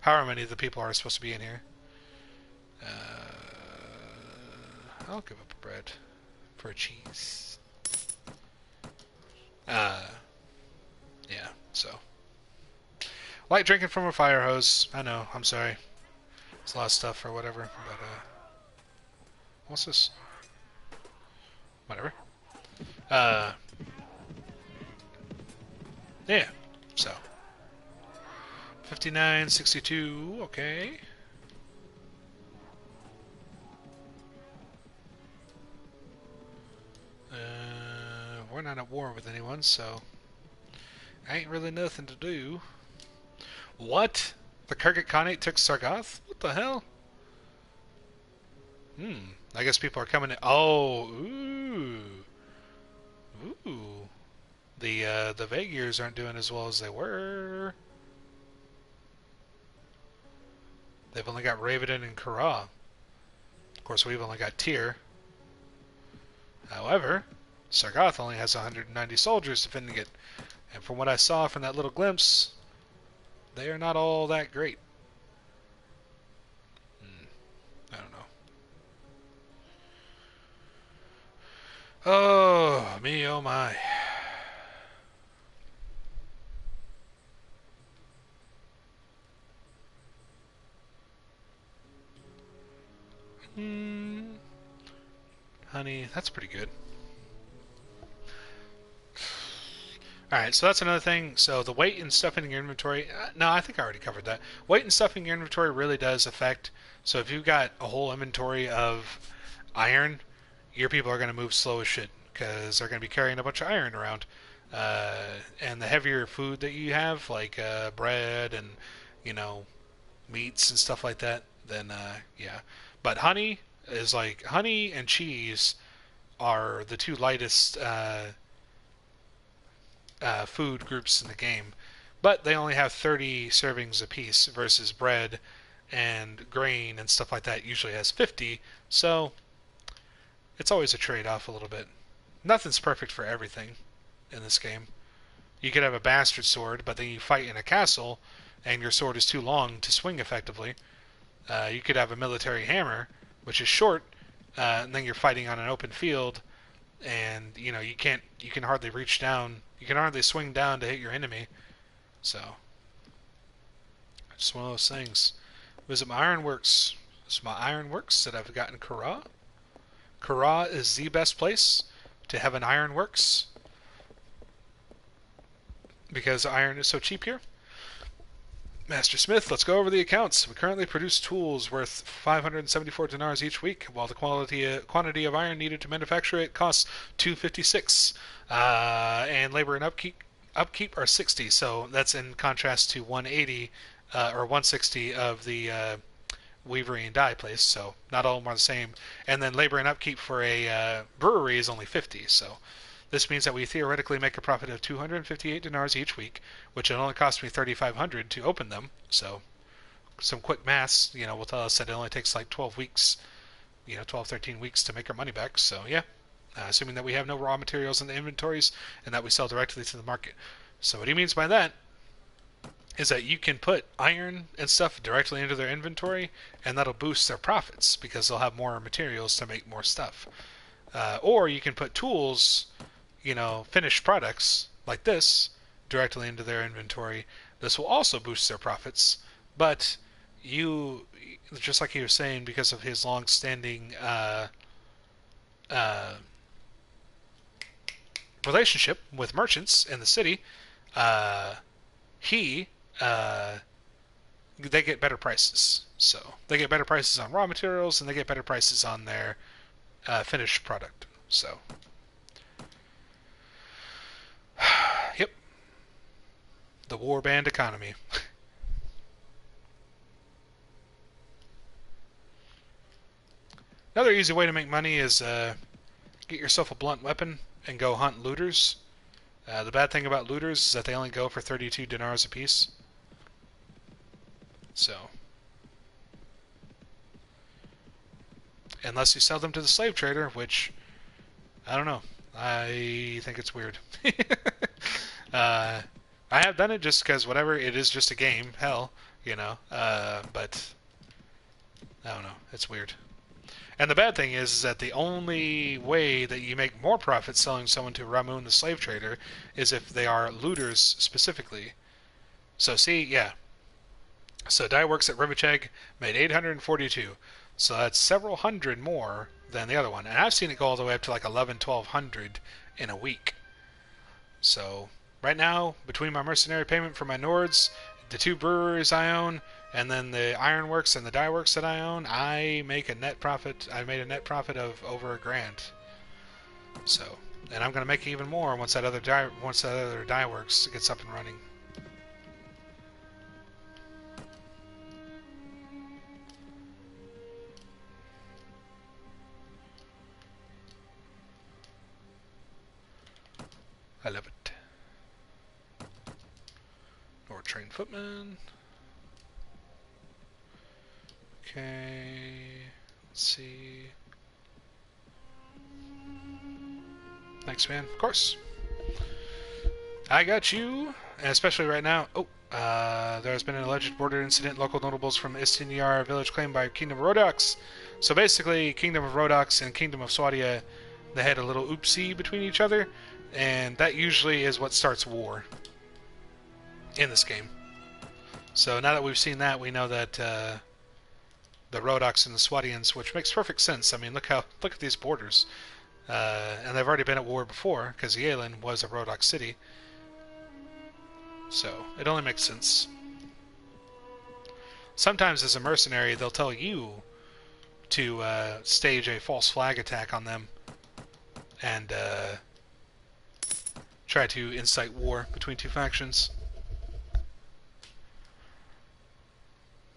However many of the people are supposed to be in here. I'll give up a bread for a cheese. Yeah, so. Light drinking from a fire hose. I know, I'm sorry. It's a lot of stuff or whatever, but, what's this? Whatever. Yeah, so. 59.62, okay. We're not at war with anyone, so ain't really nothing to do. What? The Kyrgyz Khanate took Sargoth? What the hell? I guess people are coming in. Oh, ooh. Ooh. The Vaegirs aren't doing as well as they were. They've only got Raven and Kara. Of course, we've only got Tyr. However, Sargoth only has 190 soldiers defending it. And from what I saw from that little glimpse, they are not all that great. I don't know. Oh, me, oh my. Honey, that's pretty good. Alright, so that's another thing. So the weight and stuff in your inventory... no, I think I already covered that. Weight and stuff in your inventory really does affect... So if you've got a whole inventory of iron, your people are going to move slow as shit. Because they're going to be carrying a bunch of iron around. And the heavier food that you have, like bread and, meats and stuff like that, then, yeah. But honey is like... Honey and cheese are the two lightest... food groups in the game, but they only have 30 servings apiece versus bread and grain and stuff like that usually has 50, so it's always a trade-off a little bit. Nothing's perfect for everything in this game. You could have a bastard sword, but then you fight in a castle and your sword is too long to swing effectively. You could have a military hammer, which is short, and then you're fighting on an open field, and you can hardly reach down. You can hardly swing down to hit your enemy. So, just one of those things. Visit my ironworks. This is my ironworks that I've got in Kara. Kara is the best place to have an ironworks because iron is so cheap here. Master Smith, let's go over the accounts. We currently produce tools worth 574 dinars each week, while the quantity of iron needed to manufacture it costs 256. And labor and upkeep are 60, so that's in contrast to 180 or 160 of the weavery and dye place, so not all of them are the same. And then labor and upkeep for a brewery is only 50, so this means that we theoretically make a profit of 258 dinars each week, which it only cost me 3,500 to open them. So some quick maths, will tell us that it only takes like 12 weeks, 12, 13 weeks to make our money back. So yeah, assuming that we have no raw materials in the inventories and that we sell directly to the market. So what he means by that is that you can put iron and stuff directly into their inventory, and that'll boost their profits because they'll have more materials to make more stuff. Or you can put tools, finished products like this directly into their inventory. This will also boost their profits, but just like he was saying, because of his long-standing relationship with merchants in the city, they get better prices. So they get better prices on raw materials, and they get better prices on their finished product. So The Warband economy. Another easy way to make money is get yourself a blunt weapon and go hunt looters. The bad thing about looters is that they only go for 32 dinars apiece. So, unless you sell them to the slave trader, which, I don't know. I think it's weird. I have done it just because whatever, it is just a game. Hell, you know. But, I don't know. It's weird. And the bad thing is that the only way that you make more profit selling someone to Ramun the slave trader is if they are looters specifically. So see, yeah. So Die Works at Rivacheg made 842. So that's several hundred more than the other one. And I've seen it go all the way up to like 1200 in a week. So right now, between my mercenary payment for my Nords, the 2 breweries I own, and then the ironworks and the dye works that I own, I make a net profit. I made a net profit of over $1,000. So, and I'm going to make even more once that other dye works gets up and running. I love it. Or trained footman. Okay, let's see. Thanks, man. Of course. I got you. And especially right now. Oh, there has been an alleged border incident. Local notables from Istinyar village claimed by Kingdom of Rhodox. So basically, Kingdom of Rhodox and Kingdom of Swadia, they had a little oopsie between each other. And that usually is what starts war in this game. So now that we've seen that, we know that the Rhodox and the Swadians, which makes perfect sense. I mean, look at these borders. And they've already been at war before, because Yalen was a Rhodox city. So, it only makes sense. Sometimes as a mercenary, they'll tell you to stage a false flag attack on them and try to incite war between 2 factions.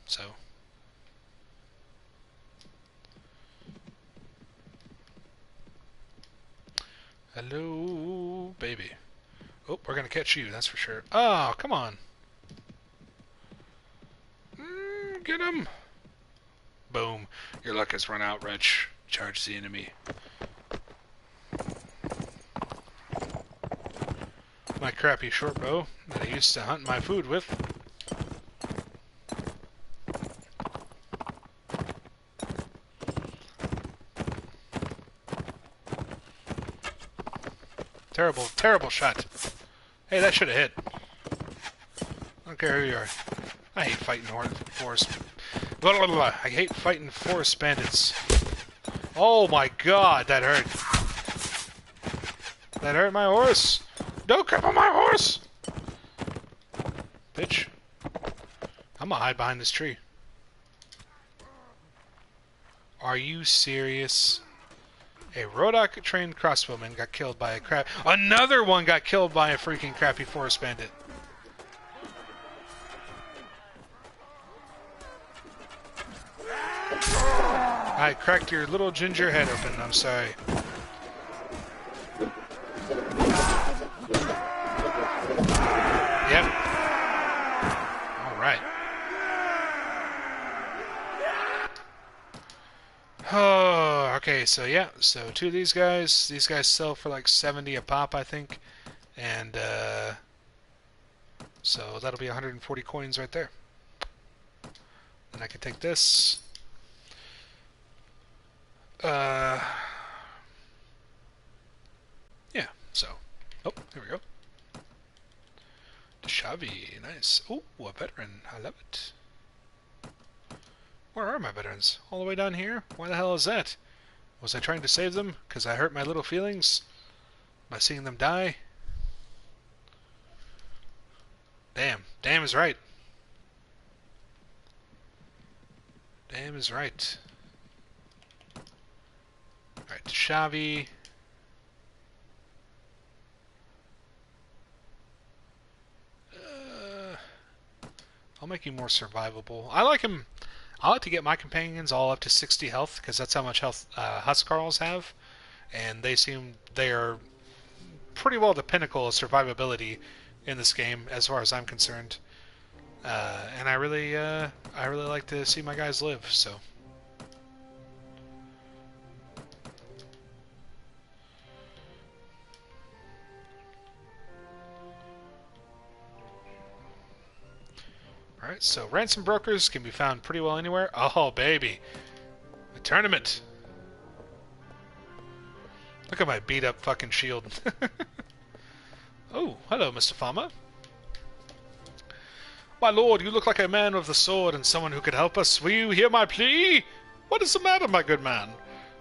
So... Hello, baby. Oh, we're gonna catch you, that's for sure. Oh, come on. Get him. Boom. Your luck has run out, Wretch. Charge the enemy. My crappy short bow that I used to hunt my food with. Terrible, terrible shot. Hey, that should have hit. I don't care who you are. I hate fighting forest. Blah, blah, blah. I hate fighting forest bandits. Oh my god, that hurt. That hurt my horse. Don't cripple my horse! Bitch. I'm gonna hide behind this tree. Are you serious? A Rhodoc trained crossbowman got killed by a crap. Another one got killed by a freaking crappy forest bandit. I cracked your little ginger head open. I'm sorry. Yep. All right. Oh, okay, so yeah, so 2 of these guys sell for like 70 a pop, I think, and so that'll be 140 coins right there. Then I can take this. Yeah, so, oh, here we go. Shavi, nice. Oh, a veteran, I love it. Where are my veterans? All the way down here? Why the hell is that? Was I trying to save them because I hurt my little feelings by seeing them die? Damn. Damn is right. Damn is right. Alright, Shavi. I'll make you more survivable. I like him. I like to get my companions all up to 60 health, because that's how much health Huskarls have. And they are pretty well the pinnacle of survivability in this game, as far as I'm concerned. And I really like to see my guys live, so. Alright, so ransom brokers can be found pretty well anywhere. Oh, baby. A tournament. Look at my beat up fucking shield. Oh, hello, Mr. Farmer. My lord, you look like a man with the sword and someone who could help us. Will you hear my plea? What is the matter, my good man?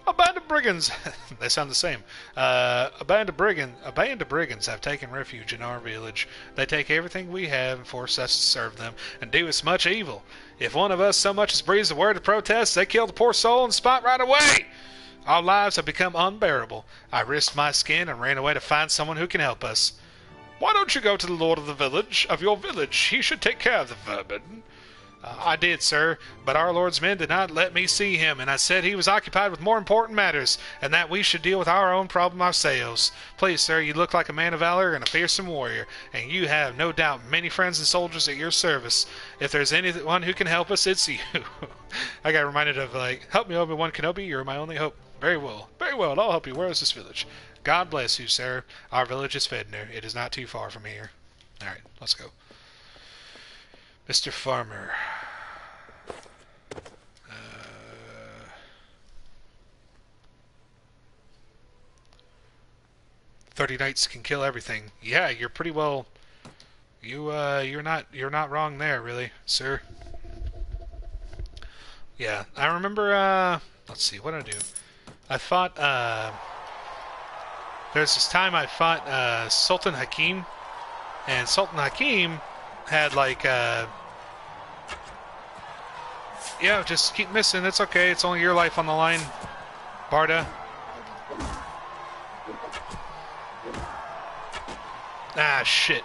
A band of brigands. They sound the same. A band of brigands have taken refuge in our village. They take everything we have and force us to serve them and do us much evil. If one of us so much as breathes a word of protest, they kill the poor soul on the spot right away. Our lives have become unbearable. I risked my skin and ran away to find someone who can help us. Why don't you go to the lord of your village? He should take care of the vermin. I did, sir, but our lord's men did not let me see him, and I said he was occupied with more important matters, and that we should deal with our own problem ourselves. Please, sir, you look like a man of valor and a fearsome warrior, and you have, no doubt, many friends and soldiers at your service. If there's anyone who can help us, it's you. I got reminded of, like, help me, Obi-Wan Kenobi, you're my only hope. Very well, I'll help you. Where is this village? God bless you, sir. Our village is Fedner. It is not too far from here. Alright, let's go. Mr. Farmer. 30 knights can kill everything. Yeah, you're pretty well. You're not wrong there, really, sir. Yeah, I remember. Let's see, what did I do? I fought. There's this time I fought Sultan Hakim, and Sultan Hakim had like. Yeah, just keep missing. It's okay. It's only your life on the line, Barda. Ah, shit.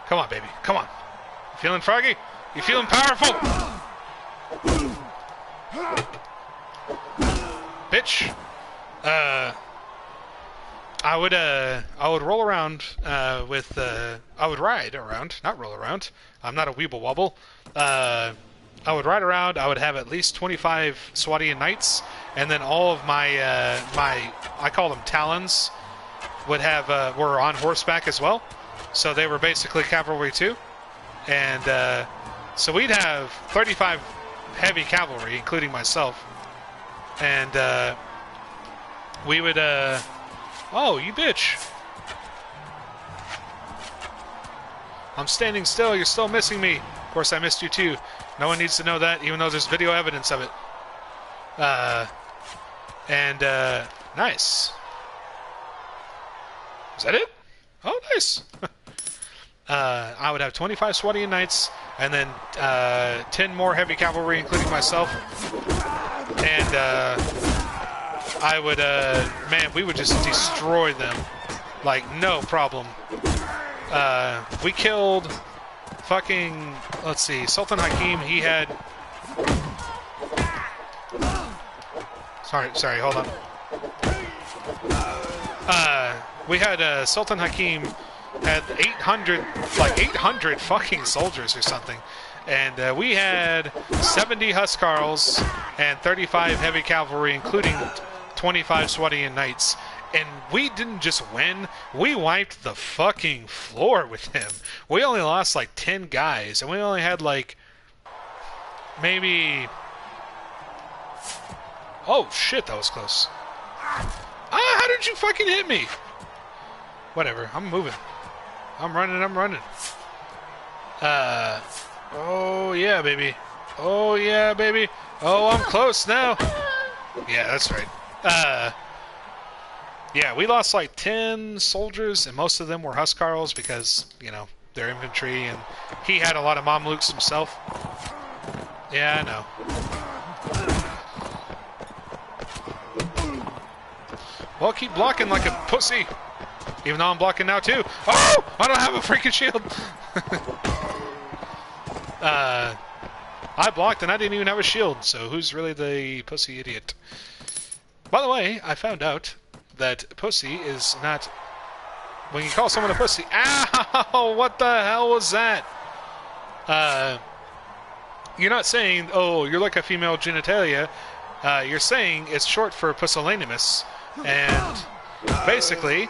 Come on, baby. Come on. You feeling froggy? You feeling powerful? Bitch. I would roll around with I would ride around, not roll around. I'm not a weeble wobble. I would ride around. I would have at least 25 Swadian knights, and then all of my I call them talons would have were on horseback as well. So they were basically cavalry too, and so we'd have 35 heavy cavalry, including myself, and we would. Oh, you bitch! I'm standing still. You're still missing me. Of course, I missed you too. No one needs to know that, even though there's video evidence of it. Nice. Is that it? Oh, nice. I would have 25 Swadian knights, and then 10 more heavy cavalry, including myself. And I would, man, we would just destroy them. Like, no problem. We killed fucking, let's see, Sultan Hakim, he had... Sorry, hold on. We had, Sultan Hakim had 800 fucking soldiers or something. And we had 70 Huskarls and 35 heavy cavalry, including 25 Swadian knights. And we didn't just win, we wiped the fucking floor with him. We only lost like 10 guys, and we only had like maybe... Oh shit, that was close. Ah, how did you fucking hit me? Whatever, I'm moving. I'm running. Oh yeah, baby. Oh yeah, baby. Oh, I'm close now. Yeah, that's right. Yeah, we lost like 10 soldiers, and most of them were Huskarls because, you know, they're infantry, and he had a lot of Mamluks himself. Yeah, I know. Well, keep blocking like a pussy. Even though I'm blocking now, too. Oh! I don't have a freaking shield! I blocked and I didn't even have a shield, so who's really the pussy idiot? By the way, I found out that pussy is not... When you call someone a pussy... Ow! What the hell was that? You're not saying, oh, you're like a female genitalia. You're saying it's short for pusillanimous. And basically,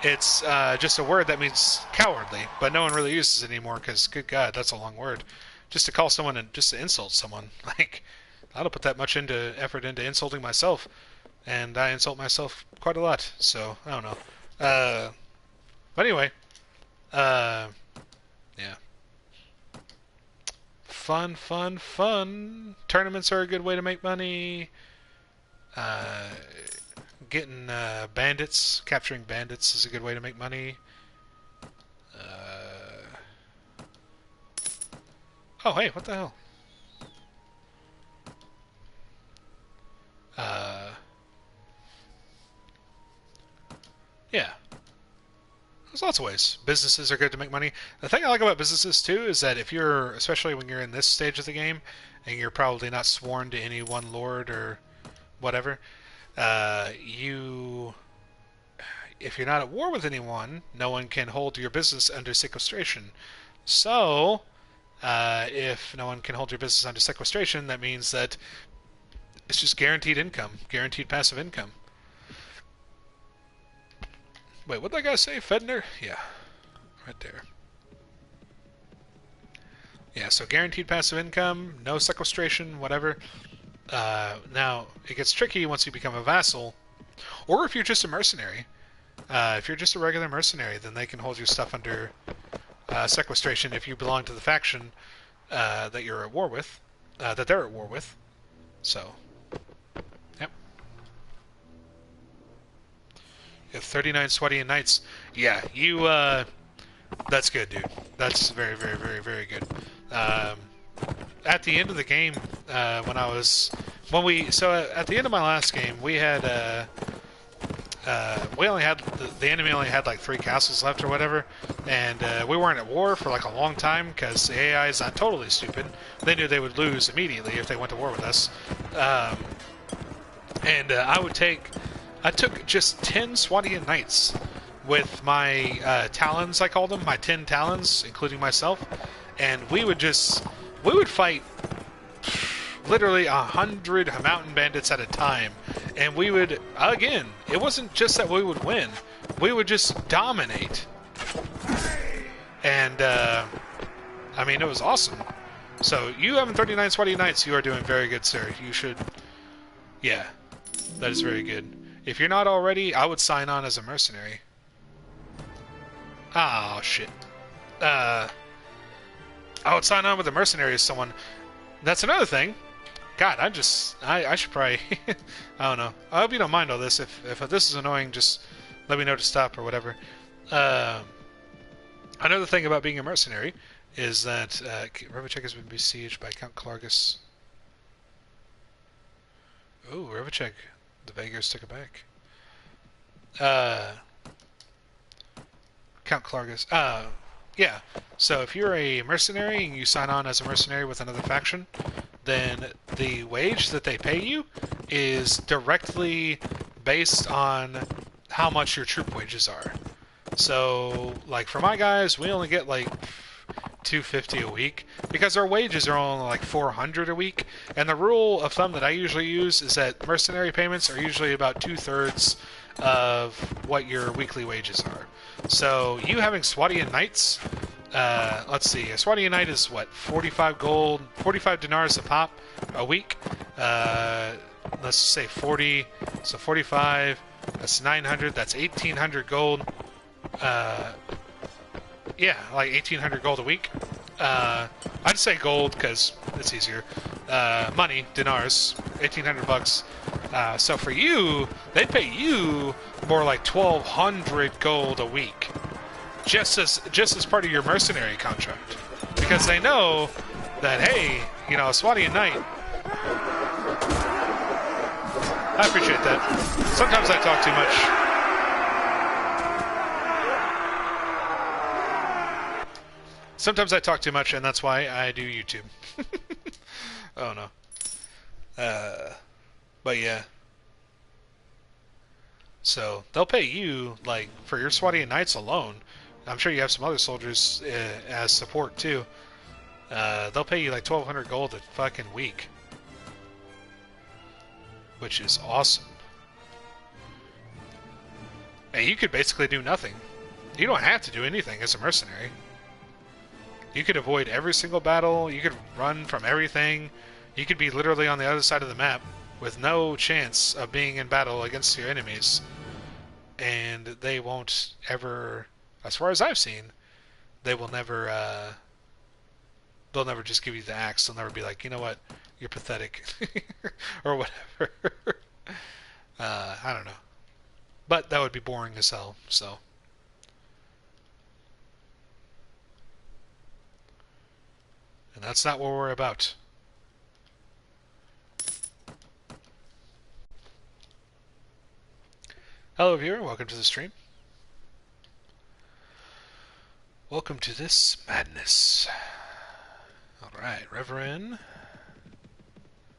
it's just a word that means cowardly. But no one really uses it anymore because, good God, that's a long word. Just to call someone and just to insult someone. Like, I don't put that much effort into insulting myself. And I insult myself quite a lot. So, I don't know. But anyway. Yeah. Fun, fun, fun. Tournaments are a good way to make money. Getting bandits, capturing bandits is a good way to make money. Oh, hey, what the hell? Yeah. There's lots of ways. Businesses are good to make money. The thing I like about businesses, too, is that if you're, especially when you're in this stage of the game, and you're probably not sworn to any one lord or whatever, if you're not at war with anyone, no one can hold your business under sequestration. So, if no one can hold your business under sequestration, that means that it's just guaranteed income, guaranteed passive income. Wait, what did that guy say? Fedner? Yeah. Right there. Yeah, so guaranteed passive income, no sequestration, whatever. Now, it gets tricky once you become a vassal, or if you're just a mercenary. If you're just a regular mercenary, then they can hold your stuff under sequestration if you belong to the faction that you're at war with, that they're at war with. So, yep. You have 39 sweaty knights. Yeah, you, that's good, dude. That's very, very, very, very good. At the end of the game, at the end of my last game, we had, the enemy only had like 3 castles left or whatever, and we weren't at war for like a long time because the AI is not totally stupid. They knew they would lose immediately if they went to war with us. I took just 10 Swadian knights with my talons, I call them, my 10 talons, including myself, and we would fight literally 100 mountain bandits at a time, and we would, again, it wasn't just that we would win, we would just dominate. And, I mean, it was awesome. So, you having 39 Sweaty Knights, you are doing very good, sir. You should, yeah, that is very good. If you're not already, I would sign on as a mercenary. Oh, shit. I would sign on with a mercenary as someone. That's another thing. God, I should probably, I don't know. I hope you don't mind all this. If this is annoying, just let me know to stop or whatever. Another thing about being a mercenary is that Revachek has been besieged by Count Clargus. Ooh, Revachek. The Vaegars took it back. Count Clargus. Yeah. So if you're a mercenary and you sign on as a mercenary with another faction, then the wage that they pay you is directly based on how much your troop wages are. So, like for my guys, we only get like $250 a week because our wages are only like $400 a week. And the rule of thumb that I usually use is that mercenary payments are usually about 2/3 of what your weekly wages are. So you having Swadian Knights, let's see, a Swadian Knight is what, 45 gold, 45 dinars a pop a week. Let's say 40, so 45, that's 900, that's 1,800 gold. Yeah, like 1,800 gold a week. I'd say gold because it's easier. Money, dinars, 1,800 bucks. So for you, they pay you more like 1,200 gold a week, just as part of your mercenary contract, because they know that, hey, you know, a Swadian Knight. I appreciate that. Sometimes I talk too much. Sometimes I talk too much, and that's why I do YouTube. Oh no. But yeah. So they'll pay you like for your Swadian Knights alone. I'm sure you have some other soldiers as support too. They'll pay you like 1,200 gold a fucking week, which is awesome. And you could basically do nothing. You don't have to do anything as a mercenary. You could avoid every single battle. You could run from everything. You could be literally on the other side of the map with no chance of being in battle against your enemies. And they won't ever, as far as I've seen, they will never, they'll never just give you the axe. They'll never be like, you know what, you're pathetic. Or whatever. I don't know. But that would be boring as hell, so. And that's not what we're about. Hello viewer, welcome to the stream. Welcome to this madness. Alright, Reverend.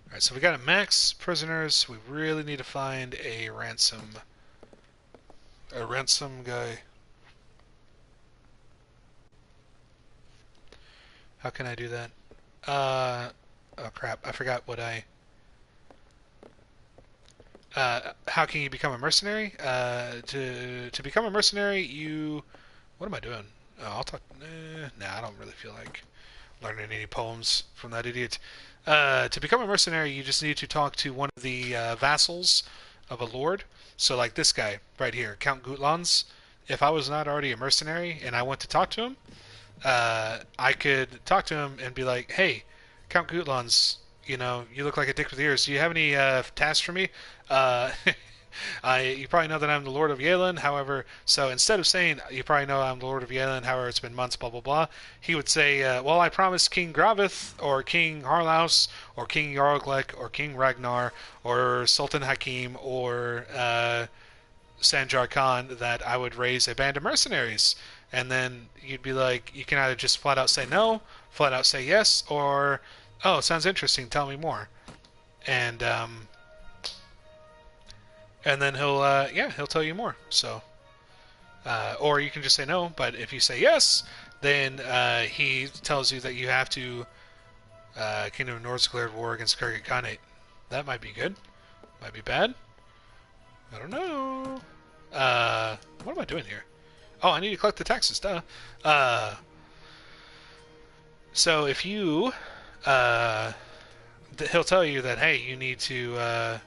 Alright, so we got a max prisoners. We really need to find a ransom guy. How can I do that? Oh crap, I forgot what I... how can you become a mercenary? To become a mercenary, you... What am I doing? Oh, I'll talk... Nah, I don't really feel like learning any poems from that idiot. To become a mercenary, you just need to talk to one of the vassals of a lord. So like this guy right here, Count Gutlans. If I was not already a mercenary and I went to talk to him, I could talk to him and be like, hey, Count Gutlans, you know, you look like a dick with ears. Do you have any tasks for me? You probably know that I'm the Lord of Yalen. However, so instead of saying, you probably know I'm the Lord of Yalen, however, it's been months, blah, blah, blah, he would say, well, I promised King Gravith, or King Harlaus, or King Yarglek, or King Ragnar, or Sultan Hakim, or Sanjar Khan that I would raise a band of mercenaries. And then you'd be like, you can either just flat out say no, flat out say yes, or, oh, sounds interesting, tell me more. And then he'll tell you more. So, or you can just say no, but if you say yes, then he tells you that you have to Kingdom of North declared war against Kyrgyz Khanate. That might be good. Might be bad. I don't know. What am I doing here? Oh, I need to collect the taxes, duh. So if you, he'll tell you that, hey, you need to,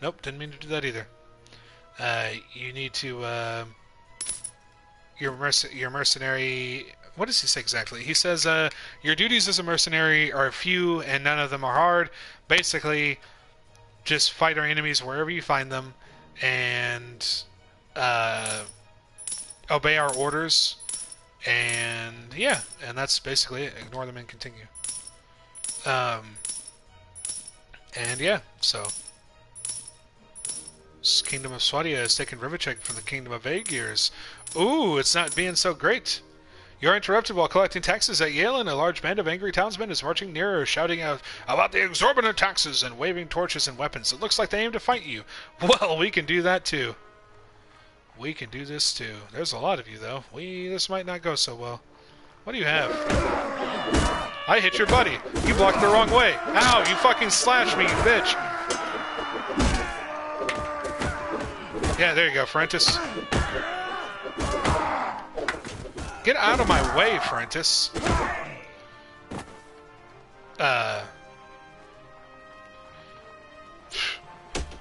nope, didn't mean to do that either. You need to, your mercenary, what does he say exactly? He says, your duties as a mercenary are few and none of them are hard. Basically, just fight our enemies wherever you find them and, obey our orders, and yeah, and that's basically it. Ignore them and continue. And yeah, so Kingdom of Swadia has taken Rivachek from the Kingdom of Aegir's. Ooh, it's not being so great. You're interrupted while collecting taxes at Yalen. A large band of angry townsmen is marching nearer, shouting out about the exorbitant taxes and waving torches and weapons. It looks like they aim to fight you. Well, we can do that too. We can do this too. There's a lot of you, though. This might not go so well. What do you have? I hit your buddy. You blocked the wrong way. Ow, you fucking slashed me, you bitch. Yeah, there you go, Frentis. Get out of my way, Frentis.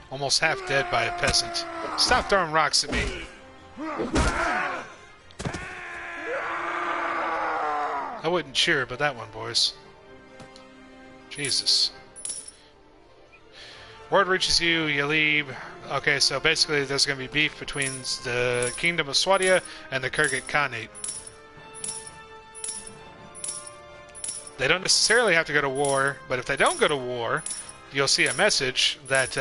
Almost half dead by a peasant. Stop throwing rocks at me. I wouldn't cheer, but that one, boys. Jesus. Word reaches you, you leave. Okay, so basically there's going to be beef between the Kingdom of Swadia and the Kyrgyz Khanate. They don't necessarily have to go to war, but if they don't go to war, you'll see a message that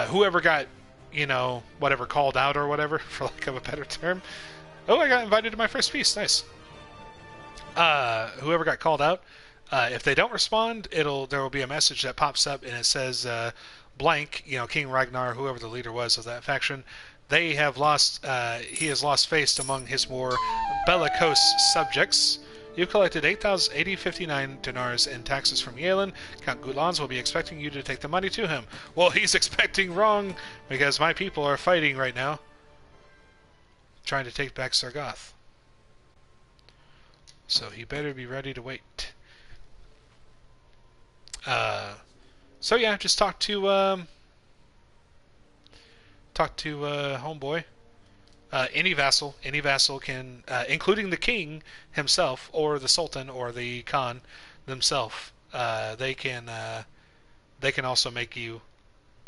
whoever got, you know, whatever, called out or whatever, for lack of a better term. Oh, I got invited to my first feast. Nice. whoever got called out, if they don't respond, there will be a message that pops up and it says blank, King Ragnar, whoever the leader was of that faction, he has lost face among his more bellicose subjects. You've collected 8,059 dinars in taxes from Yalen. Count Gulans will be expecting you to take the money to him. Well, he's expecting wrong, because my people are fighting right now, trying to take back Sargoth. So he better be ready to wait. So yeah, just talk to homeboy. Any vassal can, including the king himself, or the sultan, or the khan themselves. They can also make you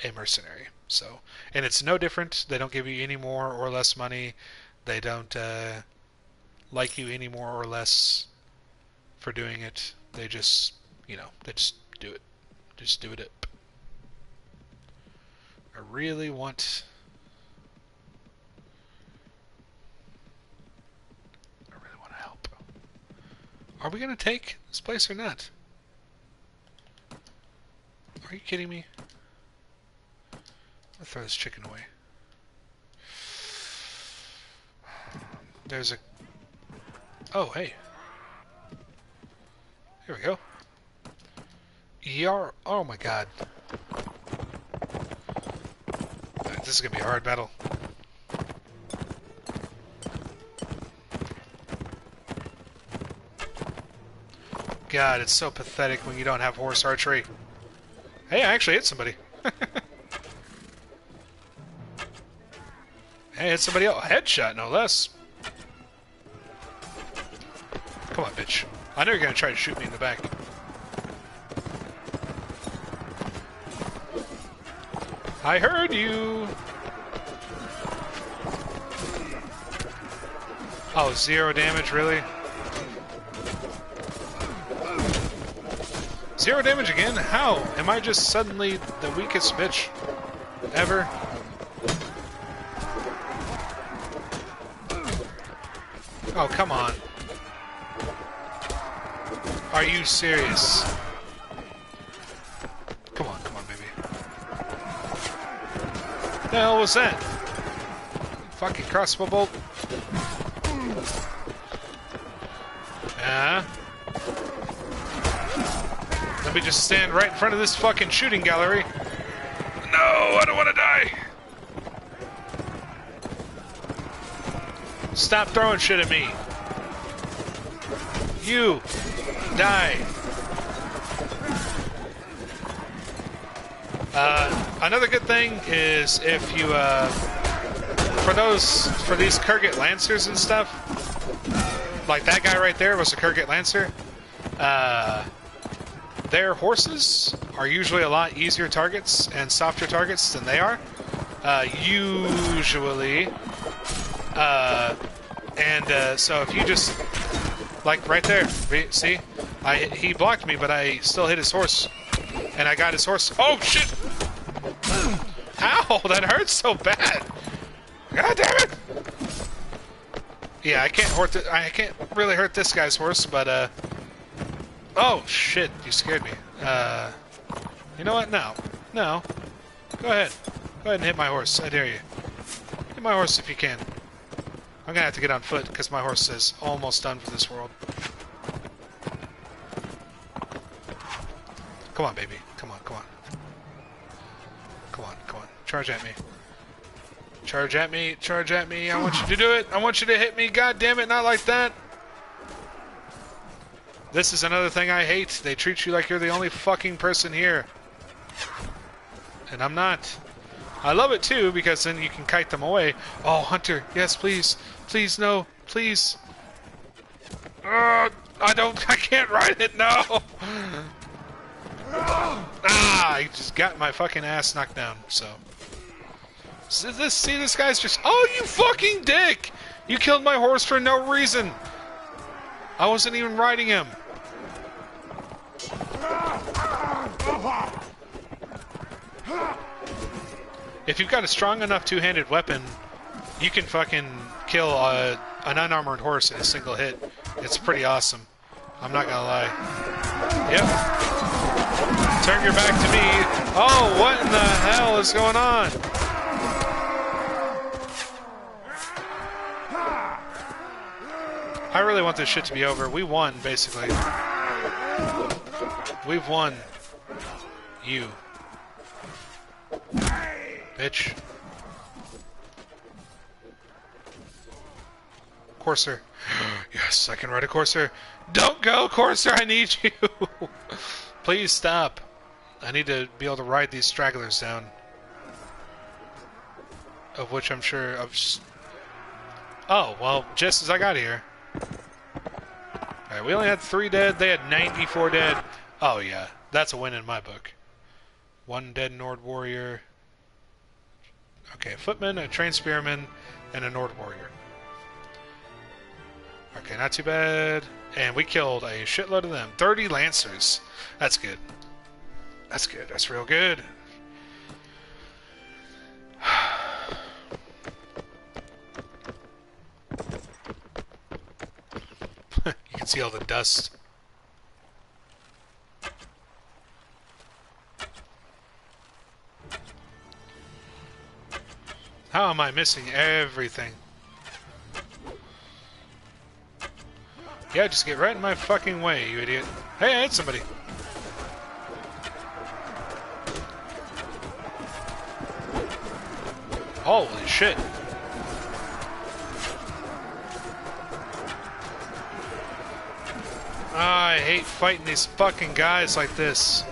a mercenary. So, and it's no different. They don't give you any more or less money. They don't like you any more or less for doing it. They just, they just do it. Just do it up. I really want to help. Are we going to take this place or not? Are you kidding me? I'll throw this chicken away. There's a... Oh, hey. Here we go. Oh my god. This is gonna be a hard battle. God, it's so pathetic when you don't have horse archery. Hey, I actually hit somebody. Hey, hit somebody else. Headshot, no less. Come on, bitch. I know you're gonna try to shoot me in the back. I heard you! Oh, 0 damage, really? 0 damage again? How? Am I just suddenly the weakest bitch ever? Oh, come on. Are you serious? Come on, baby. What the hell was that? Fucking crossbow bolt. Let me just stand right in front of this fucking shooting gallery. No, I don't want to die. Stop throwing shit at me. You die. Another good thing is if you for these Kurgat Lancers and stuff, like that guy right there was a Kurgat Lancer, their horses are usually a lot easier targets and softer targets than they are. Usually. So if you just, like right there, see? He blocked me, but I still hit his horse. And I got his horse. Oh, shit! Ow, that hurts so bad! God damn it! Yeah, I can't really hurt this guy's horse, but, oh, shit, you scared me. You know what? No. No. Go ahead. Go ahead and hit my horse. I dare you. Hit my horse if you can. I'm gonna have to get on foot, because my horse is almost done for this world. Come on, baby. Come on, come on. Come on, come on. Charge at me. Charge at me. Charge at me. I want you to do it. I want you to hit me. God damn it, not like that. This is another thing I hate. They treat you like you're the only fucking person here. And I'm not. I love it too, because then you can kite them away. Oh, Hunter. Yes, please. Please, no. Please. I can't ride it, no! I just got my fucking ass knocked down, so. See, this guy's just... Oh, you fucking dick! You killed my horse for no reason! I wasn't even riding him. If you've got a strong enough two-handed weapon, you can fucking kill an unarmored horse in a single hit. It's pretty awesome. I'm not gonna lie. Yep. Turn your back to me. Oh, what in the hell is going on? I really want this shit to be over. We won, basically. We've won. You. Bitch. Courser. Yes, I can ride a Courser. Don't go, Courser, I need you. Please stop. I need to be able to ride these stragglers down. Of which I'm sure of. Oh, well, just as I got here. Alright, we only had 3 dead. They had 94 dead. Oh, yeah. That's a win in my book. 1 dead Nord warrior. Okay, a footman, a trained spearman, and a Nord warrior. Okay, not too bad. And we killed a shitload of them. 30 lancers. That's good. That's good. That's real good. You can see all the dust. How am I missing everything? Yeah, just get right in my fucking way, you idiot. Hey, I hit somebody. Holy shit. I hate fighting these fucking guys like this.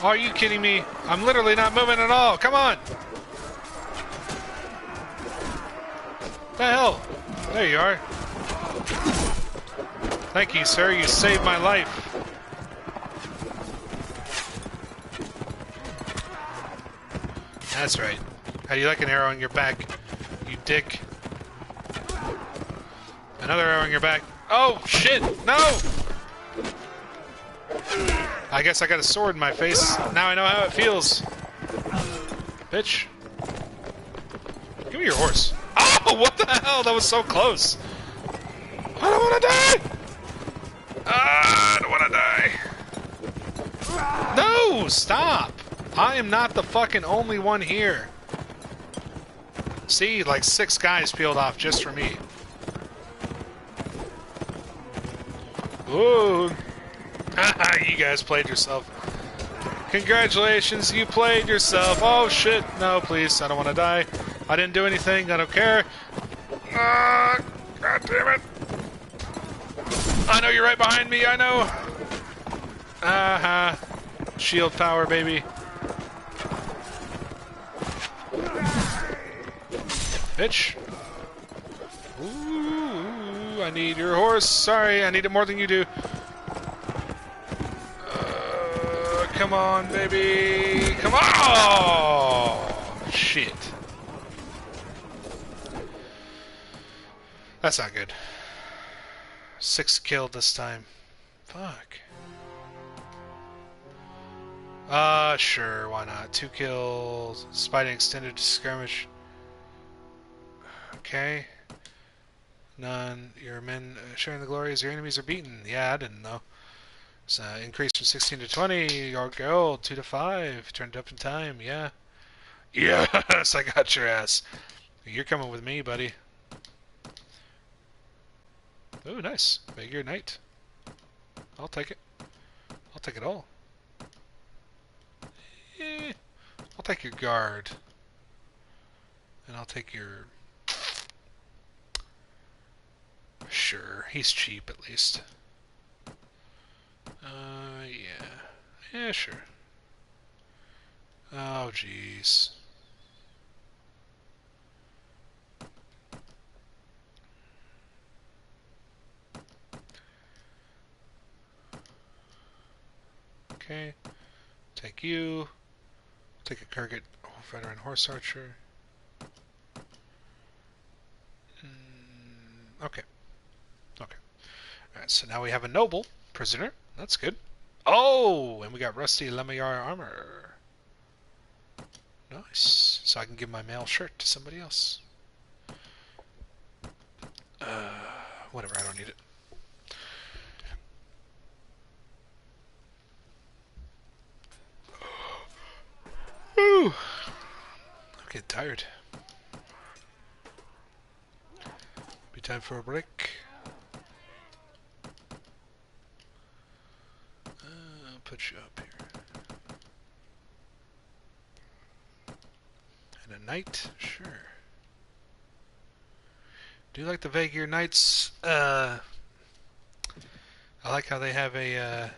Are you kidding me? I'm literally not moving at all. Come on. The hell? There you are. Thank you, sir. You saved my life. That's right. How do you like an arrow in your back, you dick? Another arrow in your back. Oh, shit! No! I guess I got a sword in my face. Now I know how it feels. Bitch. Give me your horse. Oh, what the hell? That was so close. I don't want to die! I don't want to die. No! Stop! I am not the fucking only one here. See, like 6 guys peeled off just for me. Ooh. You guys played yourself. Congratulations, you played yourself. Oh shit, no please, I don't want to die. I didn't do anything, I don't care. God damn it. I know you're right behind me, I know. Shield power, baby. Bitch. Ooh, I need your horse. Sorry, I need it more than you do. Come on, baby. Come on! Oh, shit. That's not good. 6 killed this time. Fuck. Sure, why not? 2 kills. Spiting extended skirmish. Okay. None. Your men sharing the glory as your enemies are beaten. Yeah, I didn't know. So increase from 16 to 20. Your gold 2 to 5. Turned up in time. Yeah. Yes, I got your ass. You're coming with me, buddy. Oh, nice. Bigger knight. I'll take it. I'll take it all. I'll take your guard. And I'll take your... Sure, he's cheap at least. Yeah. Yeah, sure. Oh, jeez. Okay. Take you. Take a Kurgan veteran horse archer. Okay. Okay. Alright, so now we have a noble prisoner. That's good. Oh! And we got rusty Lemayar armor. Nice. So so I can give my male shirt to somebody else. Whatever, I don't need it. Whew. I'm getting tired. Be time for a break. I'll put you up here. And a knight? Sure. Do you like the Vaegir Knights? I like how they have a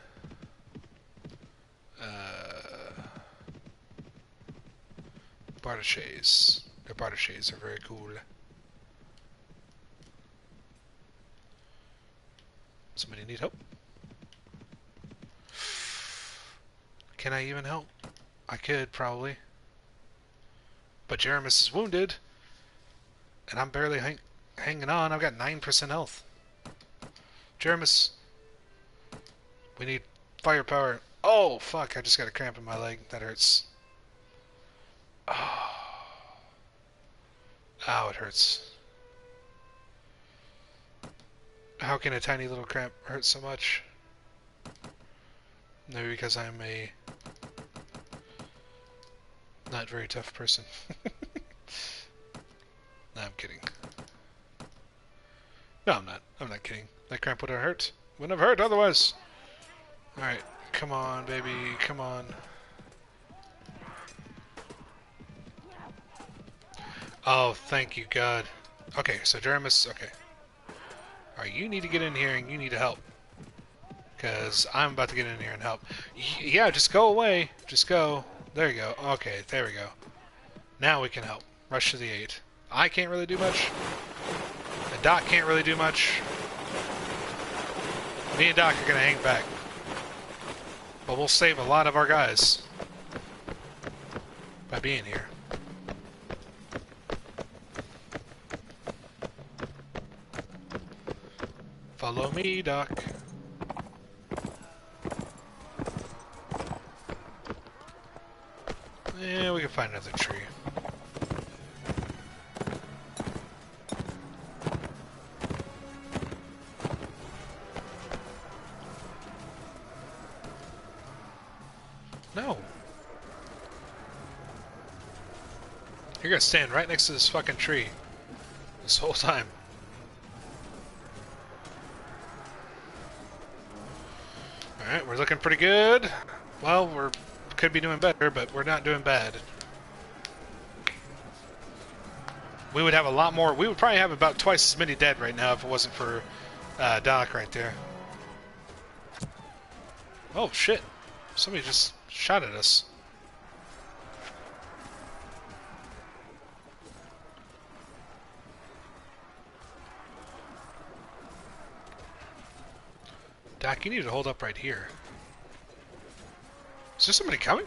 Bardaches. Their Bardaches are very cool. Somebody need help? Can I even help? I could, probably. But Jeremus is wounded. And I'm barely hanging on. I've got 9% health. Jeremus. We need firepower. Oh, fuck. I just got a cramp in my leg. That hurts. Oh. Ow, it hurts. How can a tiny little cramp hurt so much? Maybe because I'm a not very tough person. No, I'm kidding. No, I'm not. I'm not kidding. That cramp would have hurt. Wouldn't have hurt otherwise. Alright, come on, baby. Come on. Oh, thank you, God. Okay, so Jeremus, okay. Alright, you need to get in here and you need to help. Because I'm about to get in here and help. Yeah, just go away. Just go. There you go. Okay, there we go. Now we can help. Rush to the aid. I can't really do much. And Doc can't really do much. Me and Doc are going to hang back. But we'll save a lot of our guys by being here. Follow me, Doc. Yeah, we can find another tree. No. You're gonna stand right next to this fucking tree this whole time. Alright, we're looking pretty good. Well, we're could be doing better, but we're not doing bad. We would have a lot more. We would probably have about twice as many dead right now if it wasn't for Doc right there. Oh, shit. Somebody just shot at us. Doc, you need to hold up right here. Is there somebody coming?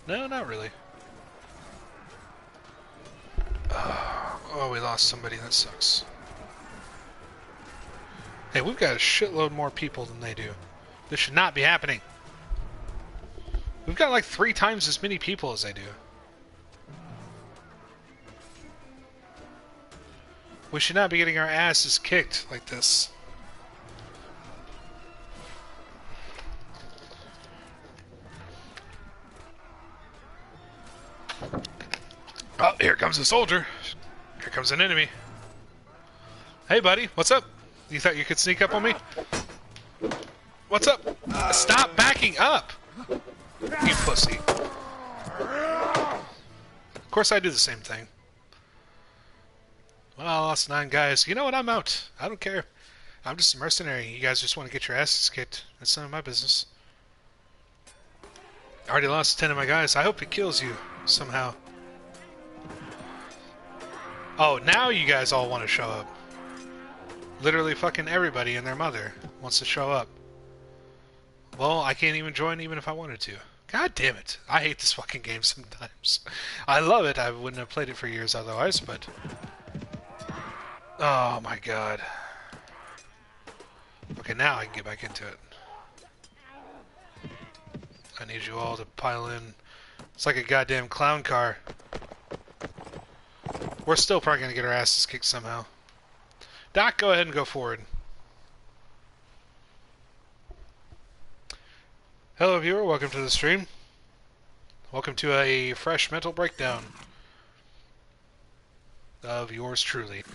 No, not really. Oh, we lost somebody. That sucks. Hey, we've got a shitload more people than they do. This should not be happening. We've got like 3 times as many people as they do. We should not be getting our asses kicked like this. Oh, here comes a soldier. Here comes an enemy. Hey, buddy, what's up? You thought you could sneak up on me? What's up? Stop backing up! You pussy. Of course I do the same thing. Well, I lost 9 guys. You know what? I'm out. I don't care. I'm just a mercenary. You guys just want to get your asses kicked. That's none of my business. I already lost 10 of my guys. I hope it kills you somehow. Oh, now you guys all want to show up. Literally fucking everybody and their mother wants to show up. Well, I can't even join even if I wanted to. God damn it. I hate this fucking game sometimes. I love it. I wouldn't have played it for years otherwise, but... Oh my god. Okay, now I can get back into it. I need you all to pile in It's like a goddamn clown car. We're still probably gonna get our asses kicked somehow. Doc, go ahead and go forward. Hello, viewer. Welcome to the stream. Welcome to a fresh mental breakdown of yours truly.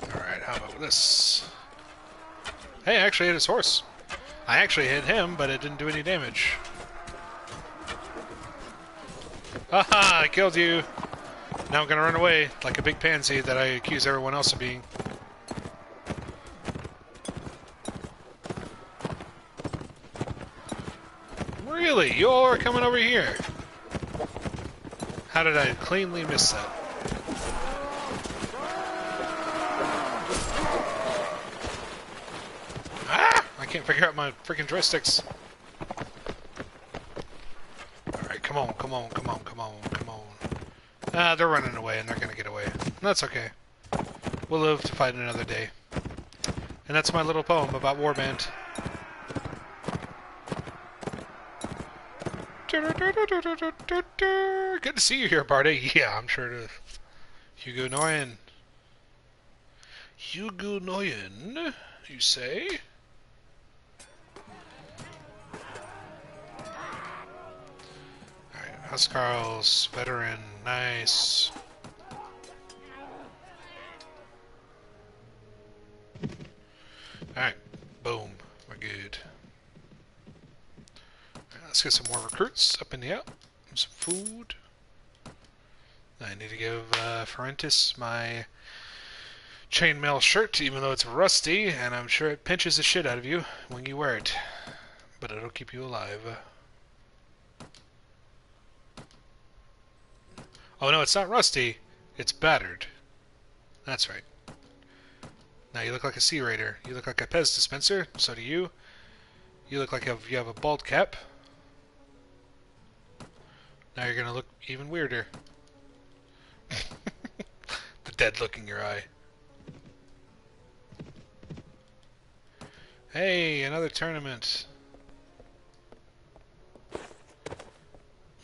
Alright, how about this? Hey, I actually hit his horse. I actually hit him, but it didn't do any damage. Haha, I killed you! Now I'm gonna run away like a big pansy that I accuse everyone else of being. Really? You all are coming over here? How did I cleanly miss that? Ah! I can't figure out my freaking joysticks. Alright, come on, come on, come on, come on, come on. Ah, they're running away and they're gonna get away. That's okay. We'll live to fight another day. And that's my little poem about Warband. Good to see you here, party. Yeah, I'm sure to. Hugo Noyen. Hugo Noyen, you say? Alright, Huskarls, veteran, nice. Alright, boom, we're good. Let's get some more recruits up in the out. Some food. I need to give Ferrentis my chainmail shirt, even though it's rusty, and I'm sure it pinches the shit out of you when you wear it. But it'll keep you alive. Oh no, it's not rusty. It's battered. That's right. Now you look like a sea raider. You look like a Pez dispenser. So do you. You look like you have a bald cap. Now you're gonna look even weirder. The dead look in your eye. Hey, another tournament.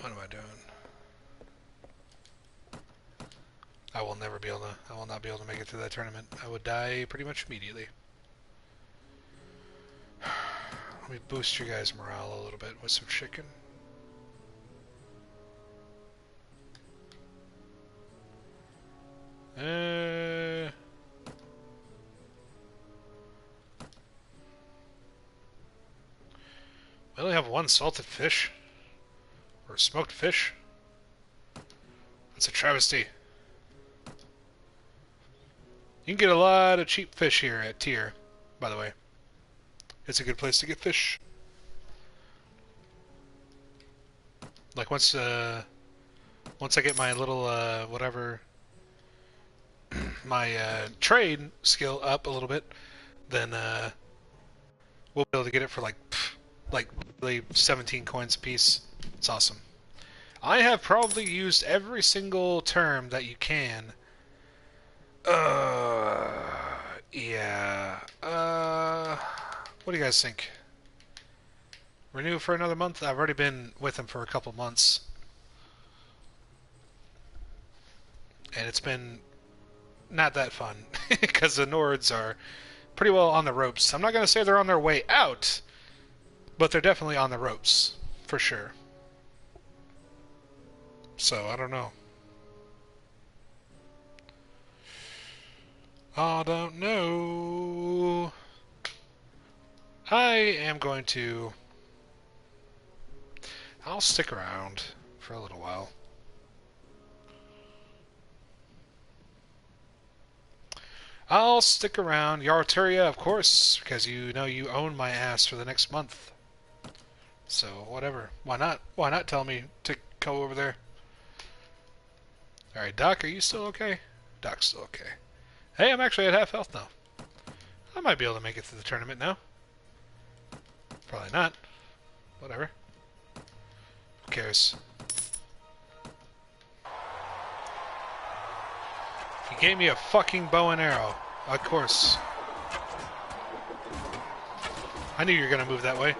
What am I doing? I will never be able to. I will not be able to make it through that tournament. I would die pretty much immediately. Let me boost your guys' morale a little bit with some chicken. We only have one salted fish. Or smoked fish. That's a travesty. You can get a lot of cheap fish here at Tier, by the way. It's a good place to get fish. Like once I get my little whatever my trade skill up a little bit, then we'll be able to get it for like literally 17 coins a piece. It's awesome. I have probably used every single term that you can. Yeah. What do you guys think? Renew for another month? I've already been with him for a couple months. And it's been not that fun. Because the Nords are pretty well on the ropes. I'm not going to say they're on their way out, but they're definitely on the ropes. For sure. So, I don't know. I don't know. I am going to... I'll stick around for a little while. I'll stick around. Yarturia, of course, because you know you own my ass for the next month. So, whatever. Why not? Why not tell me to go over there? Alright, Doc, are you still okay? Doc's still okay. Hey, I'm actually at half health now. I might be able to make it through the tournament now. Probably not. Whatever. Who cares? He gave me a fucking bow and arrow. Of course. I knew you were gonna move that way.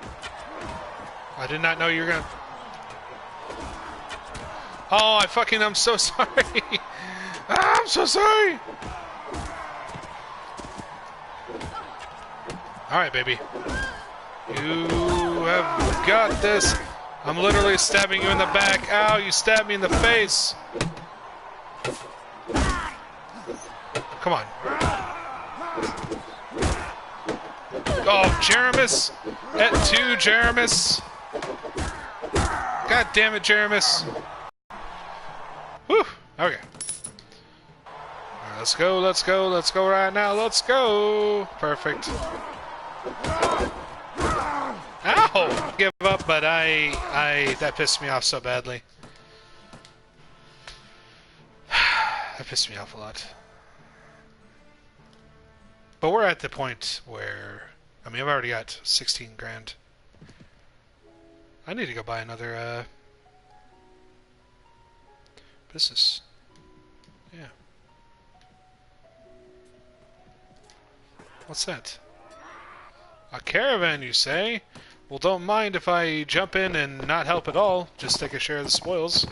I did not know you were gonna... Oh, I'm so sorry. Ah, I'm so sorry. Alright, baby. You have got this. I'm literally stabbing you in the back. Ow, you stabbed me in the face. Come on. Oh, Jeremus. Et tu, Jeremus. God damn it, Jeremus. Whew. Okay. Alright, let's go, let's go, let's go right now. Let's go. Perfect. Ow! Give up, but that pissed me off so badly. That pissed me off a lot. But we're at the point where, I mean, I've already got 16 grand. I need to go buy another, business. Yeah. What's that? A caravan, you say? Well, don't mind if I jump in and not help at all. Just take a share of the spoils.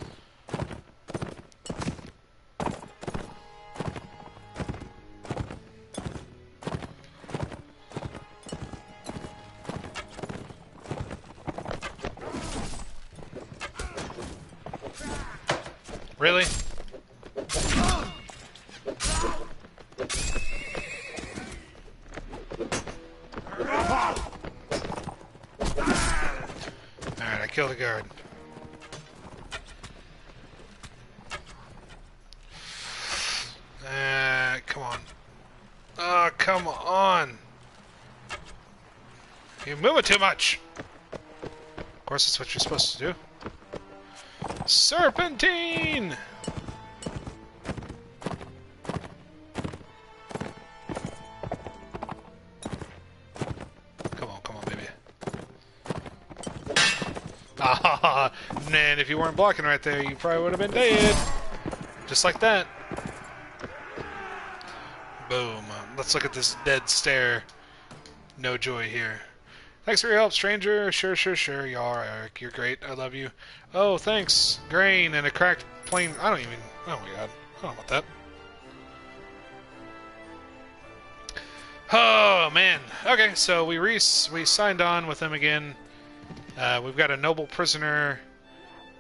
Really? Alright, I killed the guard. Come on. Oh, come on. You're moving too much. Of course, that's what you're supposed to do. Serpentine! Come on, baby. Ah, man, if you weren't blocking right there, you probably would have been dead. Just like that. Boom. Let's look at this dead stare. No joy here. Thanks for your help, stranger. Sure. You're alright, Eric. You're great. I love you. Oh, thanks. Grain and a cracked plane. I don't even... Oh my god. I don't know about that. Oh, man. Okay, so we signed on with them again. We've got a noble prisoner.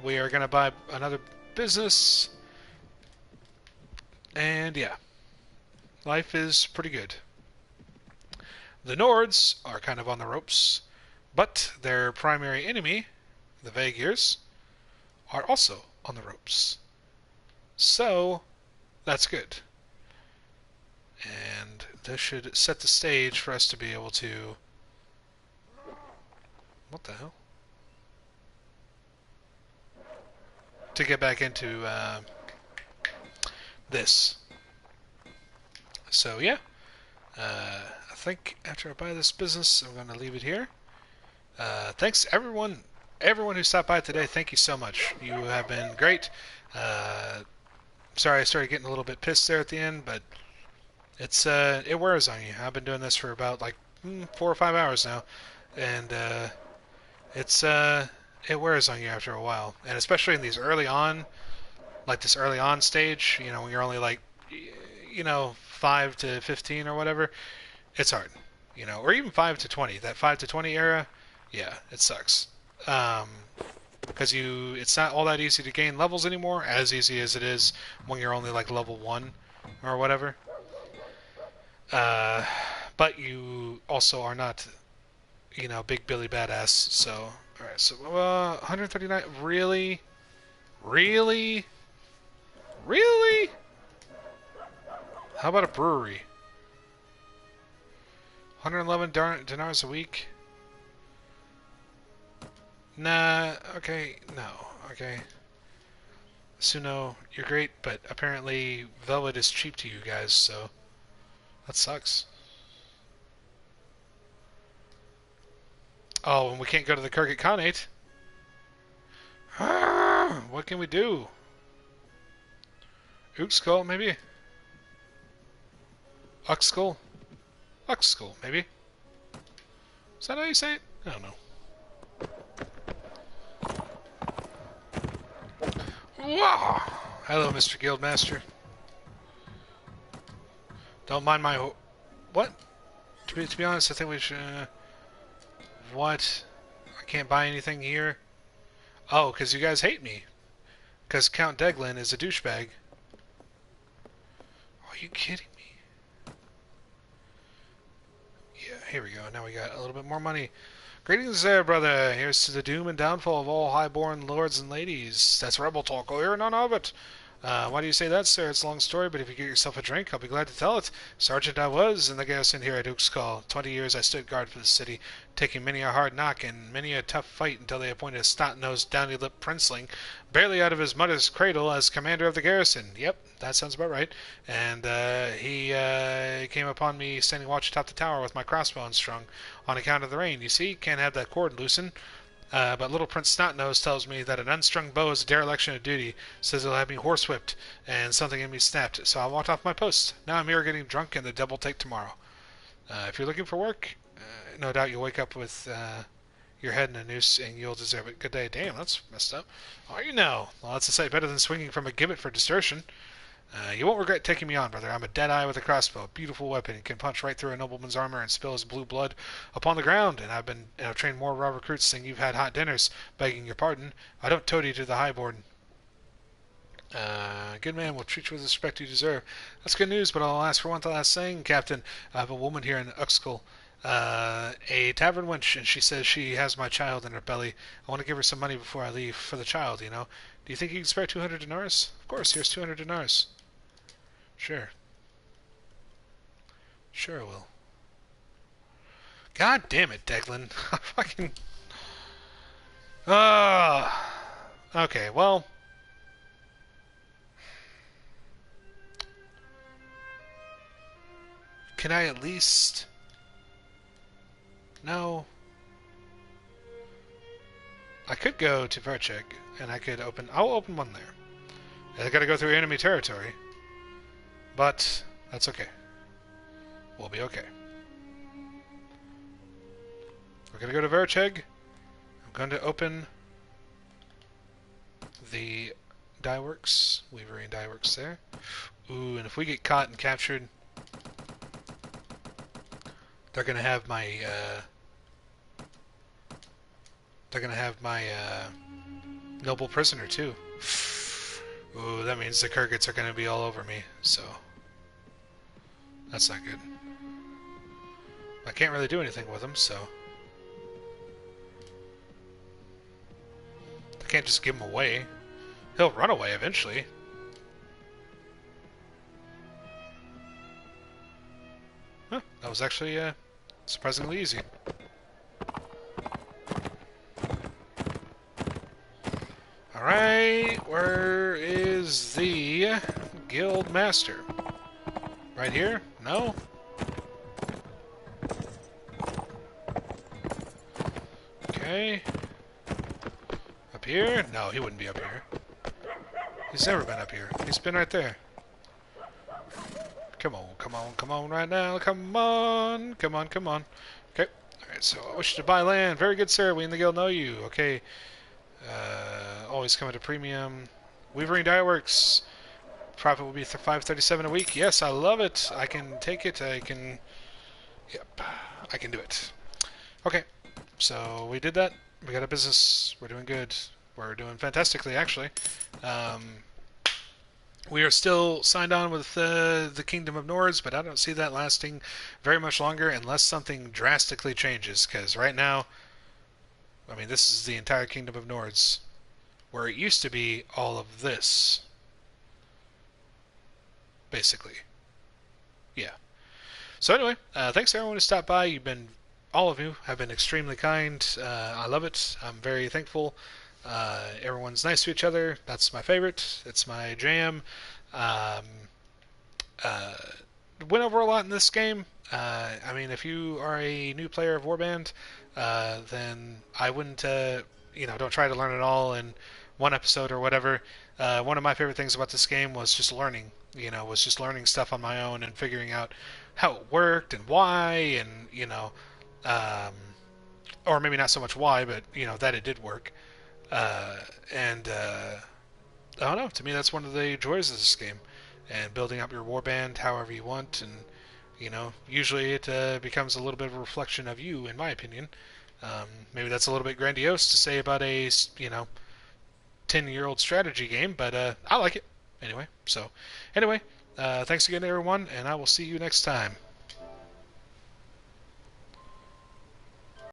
We are going to buy another business. And, yeah. Life is pretty good. The Nords are kind of on the ropes, but their primary enemy, the Vaegirs, are also on the ropes. So, that's good. And this should set the stage for us to be able to... What the hell? To get back into this. So, yeah. I think after I buy this business, I'm going to leave it here. Thanks everyone who stopped by today. Thank you so much. You have been great. Sorry I started getting a little bit pissed there at the end, but it's it wears on you. I've been doing this for about like 4 or 5 hours now, and it wears on you after a while, and especially in these early on, like this early on stage, you know, when you're only like, you know, 5 to 15 or whatever. It's hard, you know, or even 5 to 20. That 5 to 20 era, yeah, it sucks. Because it's not all that easy to gain levels anymore, as easy as it is when you're only like level 1 or whatever. But you also are not, you know, big Billy Badass. So, alright, so 139. Really? Really? Really? How about a brewery? 111 dinars a week? Nah, okay, no, okay. Suno, you're great, but apparently Velvet is cheap to you guys, so that sucks. Oh, and we can't go to the Kirkit Khanate. What can we do? Uxkull, maybe? Uxkull? Uxkull, maybe? Is that how you say it? I don't know. Whoa! Hello, Mr. Guildmaster. Don't mind my... What? To be honest, I think we should... What? I can't buy anything here? Oh, because you guys hate me. Because Count Deglin is a douchebag. Are you kidding me? Yeah, here we go. Now we got a little bit more money. Greetings there, brother. Here's to the doom and downfall of all highborn lords and ladies. That's rebel talk. I'll hear none of it. Why do you say that, sir? It's a long story, but if you get yourself a drink, I'll be glad to tell it. Sergeant I was in the garrison here at Oak's Call. 20 years I stood guard for the city, taking many a hard knock and many a tough fight until they appointed a snot-nosed, downy-lipped princeling, barely out of his mother's cradle, as commander of the garrison. Yep, that sounds about right. And he came upon me standing watch atop the tower with my crossbow unstrung on account of the rain. You see, can't have that cord loosened. But little Prince Snotnose tells me that an unstrung bow is a dereliction of duty, says he'll have me horsewhipped, and something in me snapped, so I walked off my post. Now I'm here getting drunk and the double take tomorrow. If you're looking for work, no doubt you'll wake up with your head in a noose and you'll deserve it. Good day. Damn, that's messed up. Are you now? Well, that's a sight better than swinging from a gibbet for desertion. You won't regret taking me on, brother. I'm a dead-eye with a crossbow, a beautiful weapon. It can punch right through a nobleman's armor and spill his blue blood upon the ground. And I've trained more raw recruits than you've had hot dinners, begging your pardon. I don't toady to the highborn. Good man will treat you with the respect you deserve. That's good news, but I'll ask for one last thing, Captain. I have a woman here in Uxkull, a tavern wench, and she says she has my child in her belly. I want to give her some money before I leave for the child, you know. Do you think you can spare 200 dinars? Of course, here's 200 dinars. Sure. Sure I will. God damn it, Deglin. Fucking... Okay, well... Can I at least... No. I could go to Verchek, and I could open... I'll open one there. I gotta go through enemy territory. But that's okay. We'll be okay. We're going to go to Vercheg. I'm going to open the dye works. Weavering dye works there. Ooh, and if we get caught and captured, they're going to have my noble prisoner too. Ooh, that means the Kurgats are going to be all over me, so that's not good. I can't really do anything with him, so I can't just give him away. He'll run away eventually. Huh, that was actually surprisingly easy. Alright, where is the guild master? Right here? No? Okay. Up here? No, he wouldn't be up here. He's never been up here. He's been right there. Come on, come on, come on right now. Come on, come on, come on. Okay. Alright, so I wish to buy land. Very good, sir. We in the guild know you. Okay. Always come at a premium. Weavering Dye Works. Profit will be $537 a week. Yes, I love it. I can take it. I can... Yep. I can do it. Okay. So we did that. We got a business. We're doing good. We're doing fantastically, actually. We are still signed on with the Kingdom of Nords, but I don't see that lasting very much longer unless something drastically changes. Because right now, I mean, this is the entire Kingdom of Nords, where it used to be all of this. Basically. Yeah. So anyway, thanks to everyone who stopped by. All of you have been extremely kind. I love it. I'm very thankful. Everyone's nice to each other. That's my favorite. It's my jam. Went over a lot in this game. I mean, if you are a new player of Warband, then I wouldn't, don't try to learn it all in one episode or whatever. One of my favorite things about this game was just learning. Was just learning stuff on my own and figuring out how it worked and why, and or maybe not so much why, but that it did work. Uh, and I don't know. To me, that's one of the joys of this game, and building up your warband however you want, and usually it becomes a little bit of a reflection of you, in my opinion. Maybe that's a little bit grandiose to say about a 10-year-old strategy game, but I like it anyway. So, anyway, thanks again, everyone, and I will see you next time.